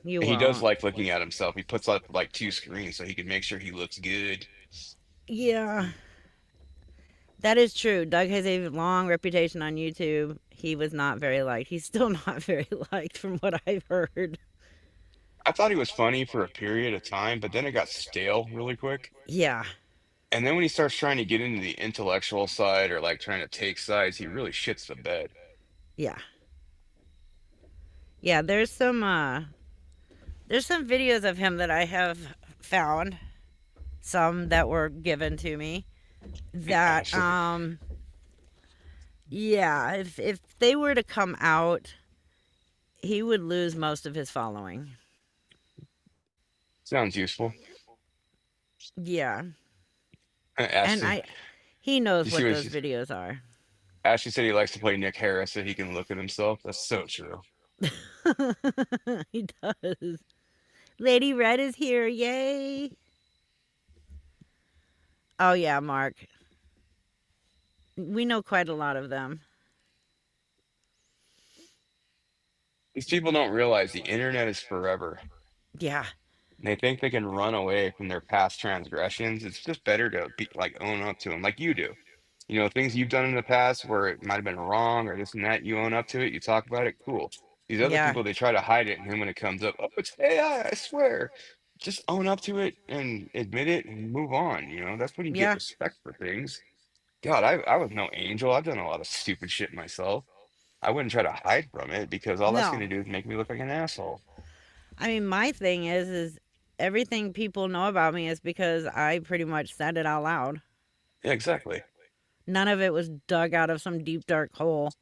you He does won't. like looking at himself. He puts up like two screens so he can make sure he looks good. Yeah, that is true. Doug has a long reputation on YouTube. He was not very liked. He's still not very liked from what I've heard. I thought he was funny for a period of time, but then it got stale really quick. Yeah, And then when he starts trying to get into the intellectual side or like trying to take sides, he really shits the bed. yeah. Yeah, there's some videos of him that I have found, some that were given to me that Ashley. yeah, if they were to come out, he would lose most of his following. Sounds useful. Yeah. And Ashley, he knows you see what what those she's videos are. Ashley said he likes to play Nick Harris so he can look at himself. That's so true. He does. Lady Red is here. Yay. Oh yeah, Mark. We know quite a lot of them. These people don't realize the internet is forever. Yeah. They think they can run away from their past transgressions. It's just better to be like own up to them, like you do. You know, things you've done in the past where it might have been wrong or this and that, you own up to it, you talk about it, cool. These other Yeah. people, they try to hide it, and then when it comes up, oh, it's AI, I swear. Just own up to it and admit it and move on. You know, that's when you get Yeah. respect for things. God, I was no angel. I've done a lot of stupid shit myself. I wouldn't try to hide from it because all that's going No. to do is make me look like an asshole. I mean, my thing is everything people know about me is because I pretty much said it out loud. Yeah, exactly. None of it was dug out of some deep dark hole.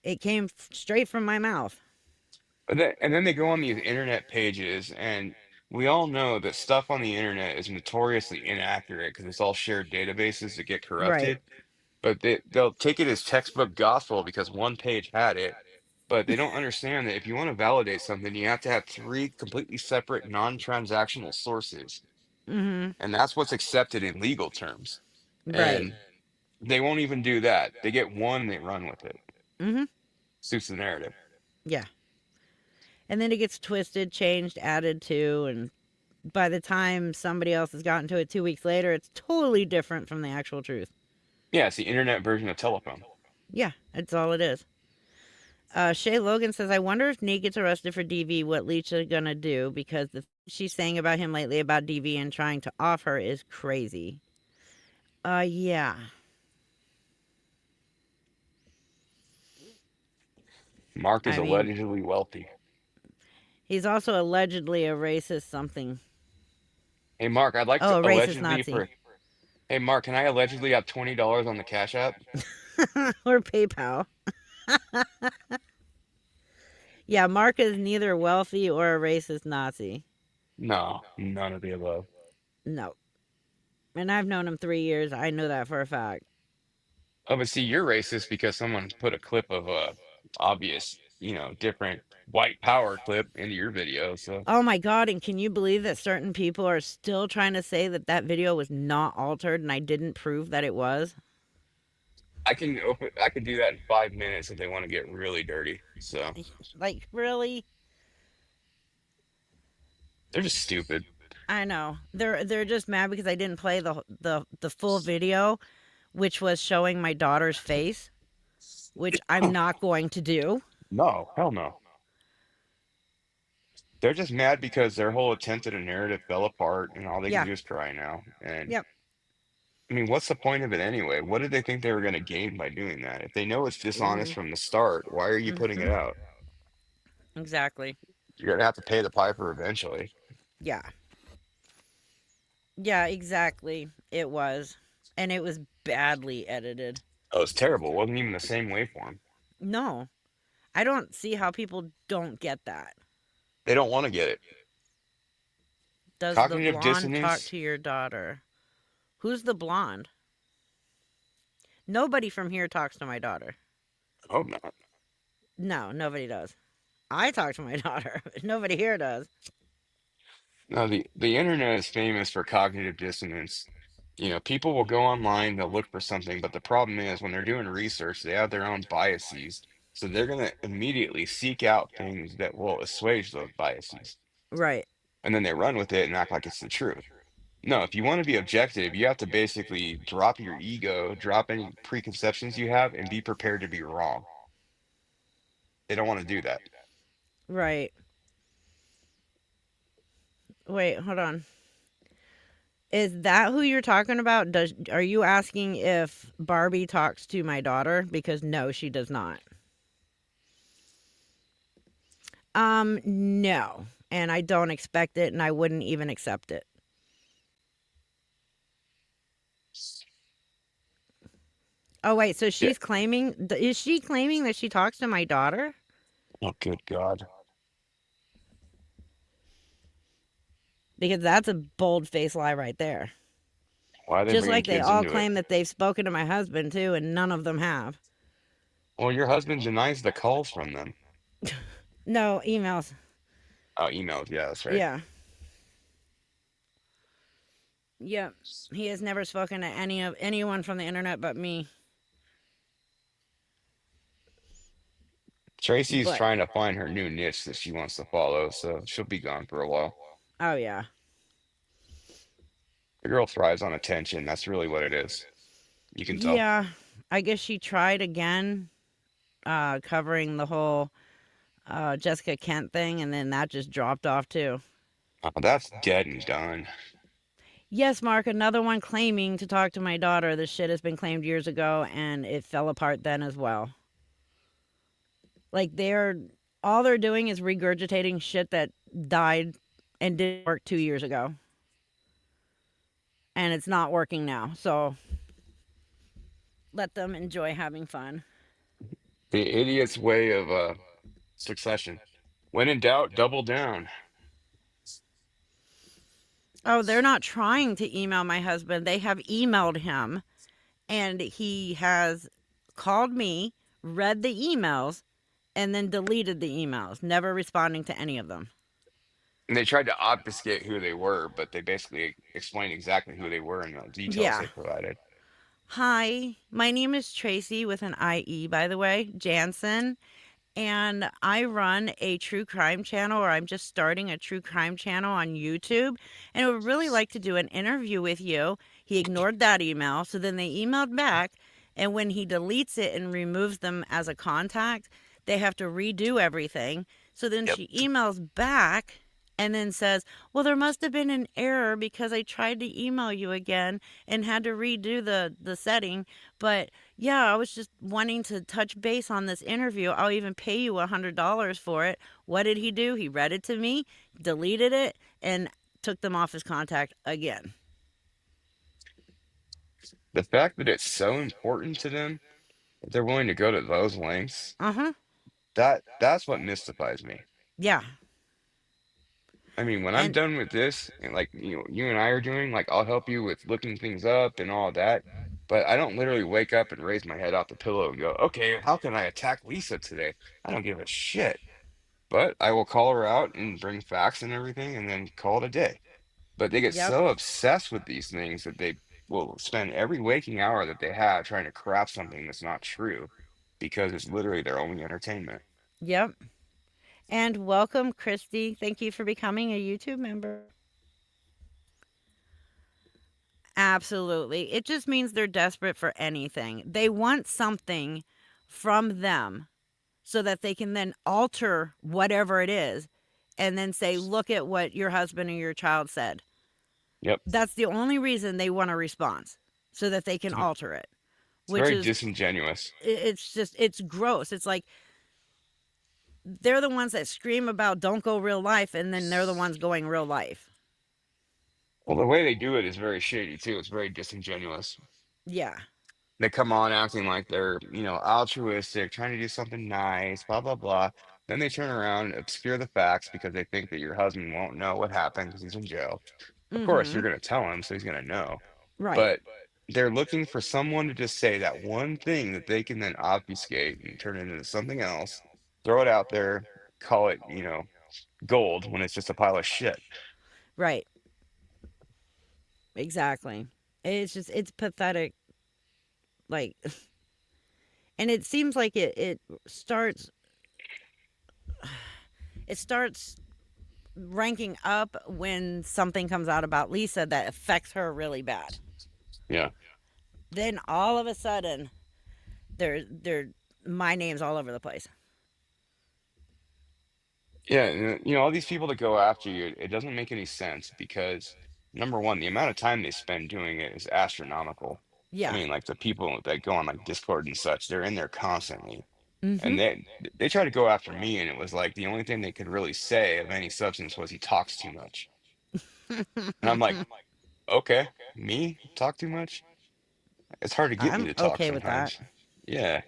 It came straight from my mouth. And then they go on these internet pages, and we all know that stuff on the internet is notoriously inaccurate because it's all shared databases that get Right. corrupted. But they'll take it as textbook gospel because one page had it. But they don't understand that if you want to validate something, you have to have three completely separate non-transactional sources. Mhm. And that's what's accepted in legal terms. Right. And they won't even do that. They get one, they run with it. Mhm. Suits the narrative. Yeah. And then it gets twisted, changed, added to, and by the time somebody else has gotten to it 2 weeks later, it's totally different from the actual truth. Yeah, it's the internet version of telephone. Yeah, that's all it is. Shay Logan says, I wonder if Nate gets arrested for DV, what Leisha gonna do, because the she's saying about him lately about DV and trying to off her is crazy. Yeah. Mark is I mean, allegedly wealthy. he's also allegedly a racist something. Hey, Mark, I'd like to Oh, a racist allegedly Nazi. for. Hey, Mark, can I allegedly have $20 on the Cash App? Or PayPal. Yeah, Mark is neither wealthy or a racist Nazi. No, none of the above. No. And I've known him 3 years. I know that for a fact. Oh, but see, you're racist because someone put a clip of a obvious, different white power clip into your video. So Oh my God. And can you believe that certain people are still trying to say that that video was not altered and I didn't prove that it was? I could do that in 5 minutes if they want to get really dirty. So Like, really? they're just stupid. I know. They're just mad because I didn't play the full video, which was showing my daughter's face, which I'm not going to do. No, hell no. They're just mad because their whole attempt at a narrative fell apart and all they can Yeah. do is cry now. And Yep. I mean, what's the point of it anyway? What did they think they were going to gain by doing that? If they know it's dishonest Mm, from the start, why are you putting it mhm. out? Exactly. You're going to have to pay the piper eventually. Yeah. Yeah, exactly. It was. And it was badly edited. Oh, it's terrible. It wasn't even the same waveform. No. I don't see how people don't get that. They don't want to get it. Does the Cognitive blonde talk dissonance? to your daughter? Who's the blonde? Nobody from here talks to my daughter. I hope not. No, nobody does. I talk to my daughter. Nobody here does. No, the internet is famous for cognitive dissonance. People will go online, they'll look for something, but the problem is when they're doing research, they have their own biases. So they're going to immediately seek out things that will assuage those biases. Right. And then they run with it and act like it's the truth. No, if you want to be objective, you have to basically drop your ego, drop any preconceptions you have, and be prepared to be wrong. They don't want to do that. Right. Wait, hold on. Is that who you're talking about? Are you asking if Barbie talks to my daughter? Because no, she does not. No. And I don't expect it and I wouldn't even accept it. Oh wait, so Yeah. she's claiming is she claiming that she talks to my daughter? Oh, good God. Because that's a bold-faced lie right there. Why are they Just bringing like they kids all into it? claim that they've spoken to my husband too, and none of them have. Well, your husband denies the calls from them. No, emails. Oh, emails. Yeah, that's right. Yeah. Yep. He has never spoken to anyone from the internet but me. Tracy's But trying to find her new niche that she wants to follow, so she'll be gone for a while. oh yeah. The girl thrives on attention. That's really what it is. You can tell. Yeah. I guess she tried again covering the whole Jessica Kent thing and then that just dropped off too. That's dead and done. Yes, Mark, another one claiming to talk to my daughter. This shit has been claimed years ago and it fell apart then as well. Like all they're doing is regurgitating shit that died and didn't work 2 years ago. And it's not working now. So let them enjoy having fun. The idiot's way of succession. When in doubt, double down. Oh, they're not trying to email my husband. They have emailed him and he has called me, read the emails, and then deleted the emails, never responding to any of them. And they tried to obfuscate who they were, but they basically explained exactly who they were in the details Yeah. they provided. Hi, my name is Tracy with an IE, by the way, Jansen. And I run a true crime channel, or I'm just starting a true crime channel on YouTube. And I would really like to do an interview with you. He ignored that email. So then they emailed back. And when he deletes it and removes them as a contact, they have to redo everything. So then Yep. she emails back and then says, well, there must have been an error because I tried to email you again and had to redo the setting. But yeah, I was just wanting to touch base on this interview. I'll even pay you $100 for it. What did he do? He read it to me, deleted it, and took them off his contact again. The fact that it's so important to them that they're willing to go to those lengths, Uh-huh. that's what mystifies me. Yeah. I mean, when I'm And done with this, and like you and I are doing, like I'll help you with looking things up and all that. But I don't literally wake up and raise my head off the pillow and go, okay, how can I attack Lisa today? I don't give a shit. But I will call her out and bring facts and everything and then call it a day. But they get yep, so obsessed with these things that they will spend every waking hour that they have trying to craft something that's not true because it's literally their only entertainment. yep. And welcome, Christy. Thank you for becoming a YouTube member. Absolutely. It just means they're desperate for anything. They want something from them so that they can then alter whatever it is and then say, look at what your husband or your child said. Yep. That's the only reason they want a response so that they can alter it, It's which very is, disingenuous. it's just, it's gross. It's like they're the ones that scream about don't go real life and then they're the ones going real life. Well, the way they do it is very shady too. It's very disingenuous. Yeah. They come on acting like they're, altruistic, trying to do something nice, blah, blah, blah. Then they turn around and obscure the facts because they think that your husband won't know what happened because he's in jail. Of course, Mm-hmm. you're going to tell him, so he's going to know. Right. But they're looking for someone to just say that one thing that they can then obfuscate and turn it into something else, throw it out there, call it, gold when it's just a pile of shit. Right. Exactly. It's just, it's pathetic. Like, and it seems like starts, it starts ranking up when something comes out about Lisa that affects her really bad. Yeah. Then all of a sudden, they're my name's all over the place. Yeah, and, all these people that go after you, it doesn't make any sense because number one, the amount of time they spend doing it is astronomical. I Yeah. mean, like the people that go on like Discord and such, they're in there constantly. Mm-hmm. And they try to go after me, and it was like the only thing they could really say of any substance was he talks too much. And I'm like, okay, me talk too much? It's hard to get me I'm to talk okay with that. sometimes. Yeah.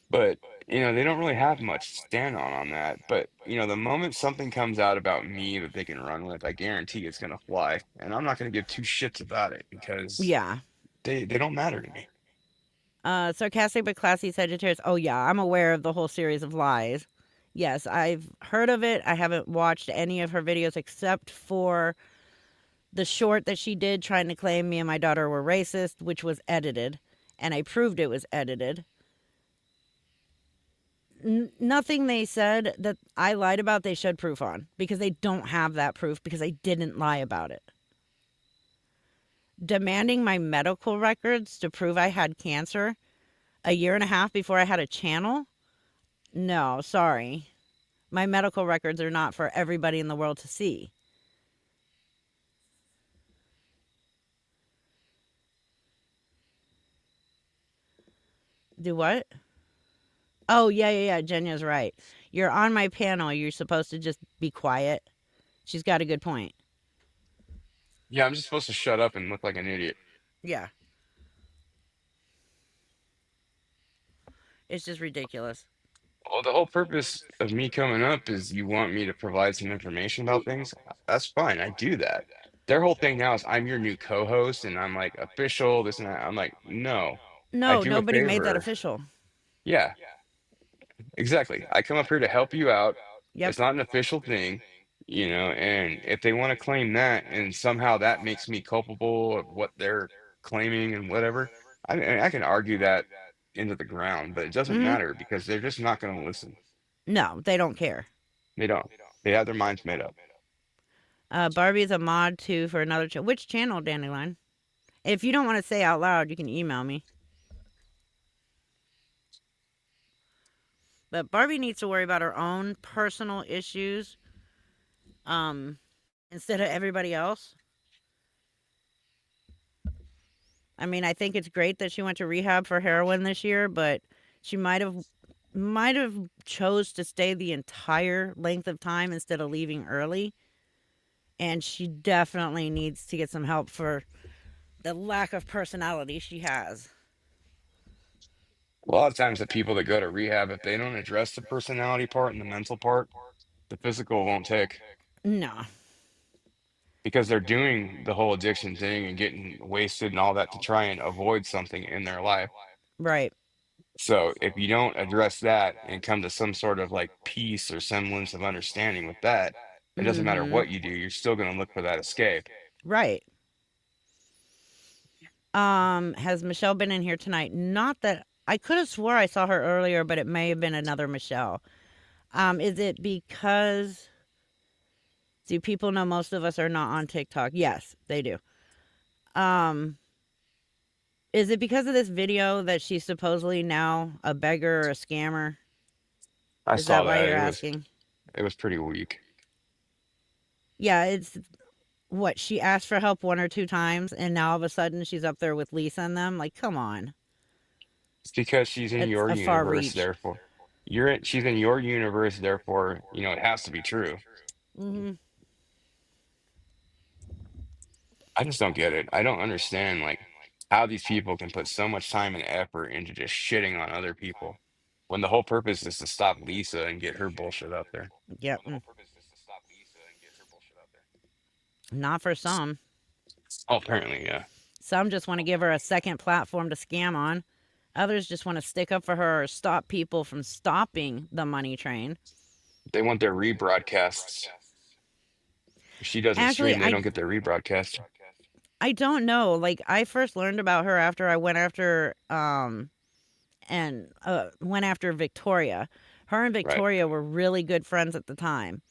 But, they don't really have much to stand on that. But, the moment something comes out about me that they can run with, I guarantee it's gonna fly. And I'm not gonna give two shits about it because Yeah. they don't matter to me. Sarcastic but classy Sagittarius. Oh yeah, I'm aware of the whole series of lies. Yes, I've heard of it. I haven't watched any of her videos except for the short that she did trying to claim me and my daughter were racist, which was edited, and I proved it was edited. Nothing they said that I lied about, they showed proof on because they don't have that proof because I didn't lie about it. Demanding my medical records to prove I had cancer a year and a half before I had a channel? No, sorry. My medical records are not for everybody in the world to see. Do what? Oh, yeah. Jenya's right. You're on my panel. You're supposed to just be quiet. She's got a good point. Yeah, I'm just supposed to shut up and look like an idiot. Yeah. It's just ridiculous. Well, the whole purpose of me coming up is you want me to provide some information about things. That's fine. I do that. Their whole thing now is I'm your new co-host and I'm like official, this and that. I'm like, no, I No, do a nobody made that favor. official. Yeah, exactly. I come up here to help you out. Yep. It's not an official thing, and if they want to claim that and somehow that makes me culpable of what they're claiming and whatever, I can argue that into the ground, but it doesn't Hmm. matter because they're just not going to listen. No, they don't care. They don't. They have their minds made up. Barbie's a mod too for another channel. Which channel, Dandelion? If you don't want to say out loud, you can email me. But Barbie needs to worry about her own personal issues instead of everybody else. I mean, I think it's great that she went to rehab for heroin this year, but she might have chose to stay the entire length of time instead of leaving early. And she definitely needs to get some help for the lack of personality she has. A lot of times, the people that go to rehab, if they don't address the personality part and the mental part, the physical won't take. No. because they're doing the whole addiction thing and getting wasted and all that to try and avoid something in their life. Right. So if you don't address that and come to some sort of like peace or semblance of understanding with that, it doesn't matter Mm-hmm. what you do, you're still going to look for that escape. Right. Has Michelle been in here tonight? Not that I could have swore I saw her earlier, but it may have been another Michelle. Is it because do people know most of us are not on TikTok? Yes, they do. Um, is it because of this video that she's supposedly now a beggar or a scammer? I Is saw that why that. you're asking? It was pretty weak. Yeah, it's what she asked for help 1 or 2 times, and now all of a sudden she's up there with Lisa and them. Like, come on, It's because she's in it's your a far universe, reach. therefore she's in your universe, therefore, it has to be true. Hmm. I just don't get it. I don't understand like how these people can put so much time and effort into just shitting on other people when the whole purpose is to stop Lisa and get her bullshit up there. Yep. Not for some. Oh, apparently, yeah. Some just want to give her a second platform to scam on. Others just want to stick up for her or stop people from stopping the money train. They want their rebroadcasts. If she doesn't Actually, stream, they don't get their rebroadcast. I don't know. Like, I first learned about her after I went after went after Victoria. Her and Right. Victoria were really good friends at the time.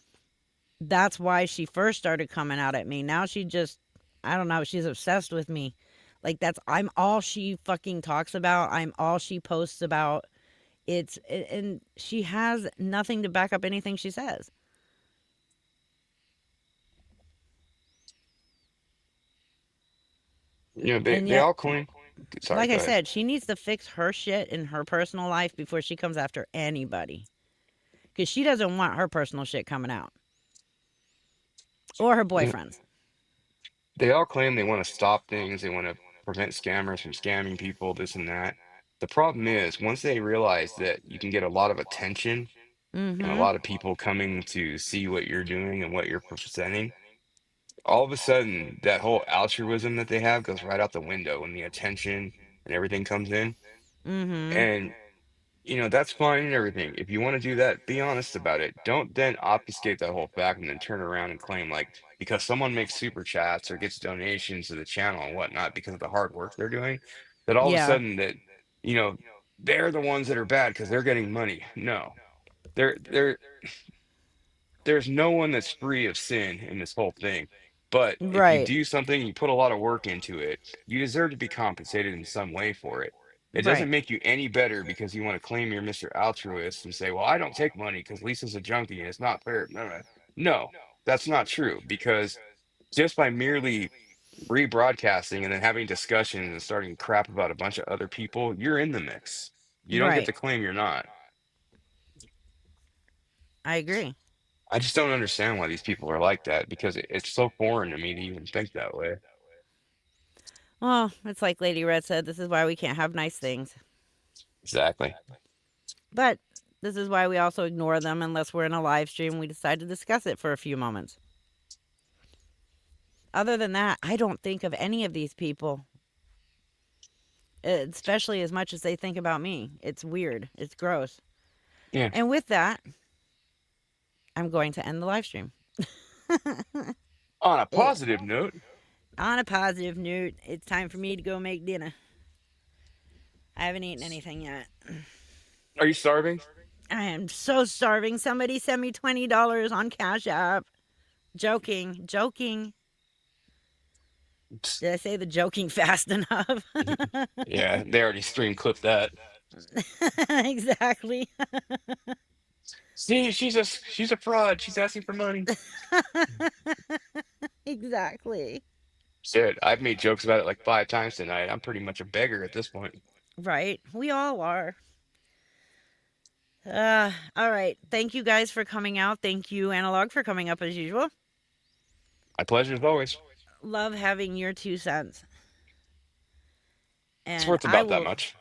That's why she first started coming out at me. Now she just, I don't know, she's obsessed with me. Like, I'm all she fucking talks about. I'm all she posts about. And she has nothing to back up anything she says. They, And they yet, all claim. Sorry, like go I ahead. said, she needs to fix her shit in her personal life before she comes after anybody. Because she doesn't want her personal shit coming out. Or her Yeah, boyfriend's. they all claim they want to stop things, they want to prevent scammers from scamming people, this and that. The problem is, once they realize that you can get a lot of attention and a Mm-hmm. lot of people coming to see what you're doing and what you're presenting, all of a sudden that whole altruism that they have goes right out the window when the attention and everything comes in. Mm-hmm. And that's fine and everything. If you want to do that, be honest about it. Don't then obfuscate that whole fact and then turn around and claim like because someone makes super chats or gets donations to the channel and whatnot because of the hard work they're doing, that all of a Yeah. sudden that you know they're the ones that are bad because they're getting money. No, they're there's no one that's free of sin in this whole thing. But if you Right. do something, you put a lot of work into it, you deserve to be compensated in some way for it. It Right. doesn't make you any better because you want to claim you're Mr. Altruist and say, well, I don't take money because Lisa's a junkie and it's not fair. No, no, no, that's not true because just by merely rebroadcasting and then having discussions and starting crap about a bunch of other people, you're in the mix. You don't get Right. to claim you're not. I agree. I just don't understand why these people are like that because it's so foreign to me to even think that way. Well, it's like Lady Red said, this is why we can't have nice things. Exactly. But this is why we also ignore them unless we're in a live stream. We decide to discuss it for a few moments. Other than that, I don't think of any of these people, especially as much as they think about me. It's weird. It's gross. Yeah. And with that, I'm going to end the live stream. On a Eh, positive note, On a positive note, it's time for me to go make dinner. I haven't eaten anything yet. are you starving? I am so starving. Somebody send me $20 on Cash App. Joking. Joking. Psst. Did I say the joking fast enough? Yeah, they already stream clipped that. Exactly. See, she's a fraud. She's asking for money. Exactly. Shit, I've made jokes about it like 5 times tonight. I'm pretty much a beggar at this point. Right. We all are. All right. Thank you guys for coming out. Thank you, Analog, for coming up as usual. My pleasure as always. Love having your 2 cents. It's And worth about that much.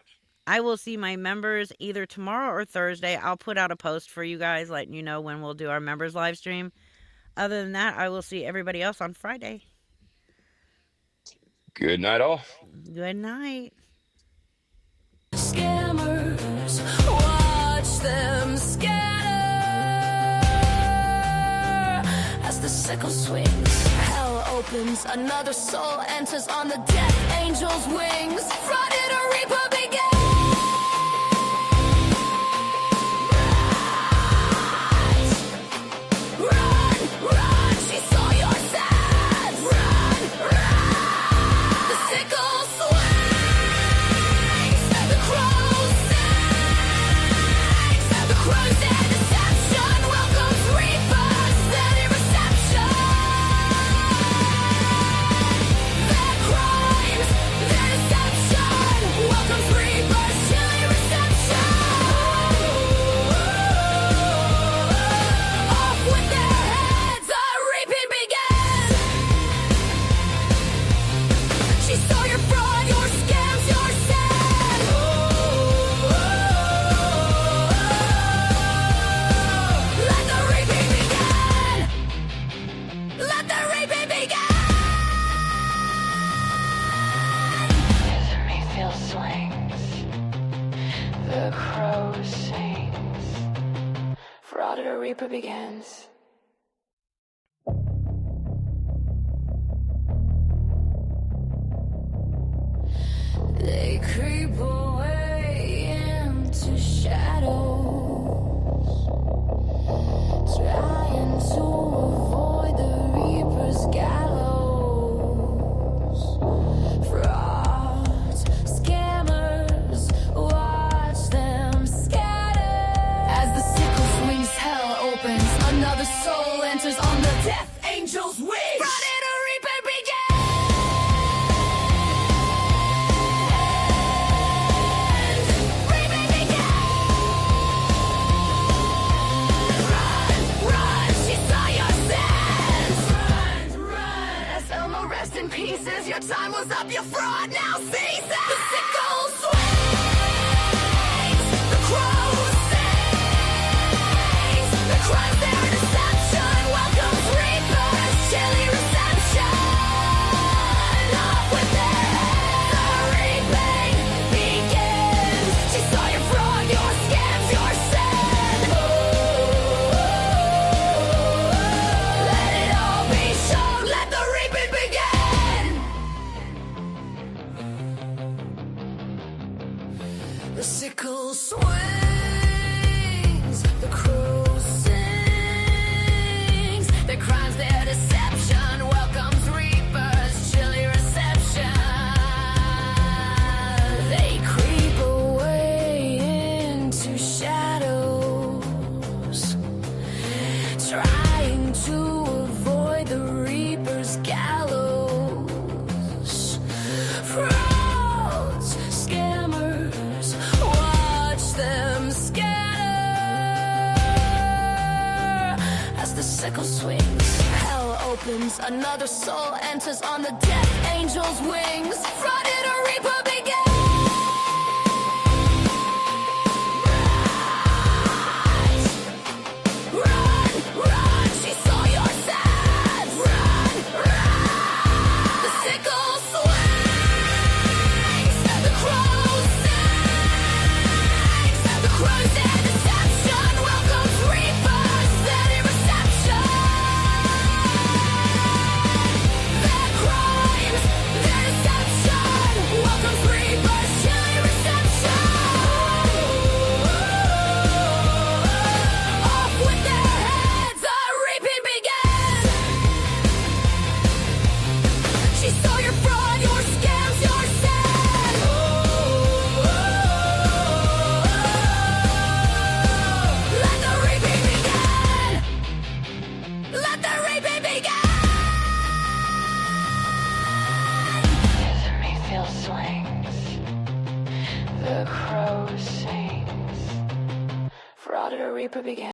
I will see my members either tomorrow or Thursday. I'll put out a post for you guys letting you know when we'll do our members live stream. Other than that, I will see everybody else on Friday. Good night, all. Good night. Scammers, watch them scatter as the sickle swings. Hell opens, another soul enters on the death angel's wings. Friday the Reaper begins. Run, run, she saw your sins. Run, run, the sickle swings. The crow sings. The crow's dead deception welcomes reapers. Steady reception. Their crimes, their deception welcomes reapers. Chilly reception. Off with their heads, the reaping begins. She saw your fraud, your scams, your sin. Let the reaping begin. Let the reaping begin. Mayfield swings. The crow sings. Fraud or Reaper begins. They creep away into shadows, trying to avoid the Reaper's gallows. Frauds, scammers, watch them scatter as the sickle swings. Hell opens, another soul enters on the death angel's wings. Friday the Reaper begins. Reaping begins. Run, run, she saw your sins. Run, run, as Elmo rest in pieces. Your time was up, your fraud now ceases. The sickle swings. The crow sings. The crimes, their deception welcomes reapers. Chilly reception. Off with their heads, the reaping begins. She saw your fraud, your scams, your sin. Let it all be shown. Let the reaping begin. The sickle swings, the crow sings. Their crimes, their deception welcomes reapers. Chilly reception. They creep away into shadows, trying to avoid the Reaper's gallows. Frauds, scammers, watch them scatter as the sickle swings. Hell opens, another soul enters on the death angel's wings. Friday the Reaper begins. Run, run, she saw your sins. Run, run, the sickle swings. The crow sings. The crow's dead deception welcomes reapers. Steady reception. Their crimes, their deception welcomes reapers. Chilly reception. Off with their heads, the reaping begins. She saw your fraud, your scams, your sin. Let the reaping begin. Let the reaping begin. Mayfield swings. The crow sings. Fraud or Reaper begins.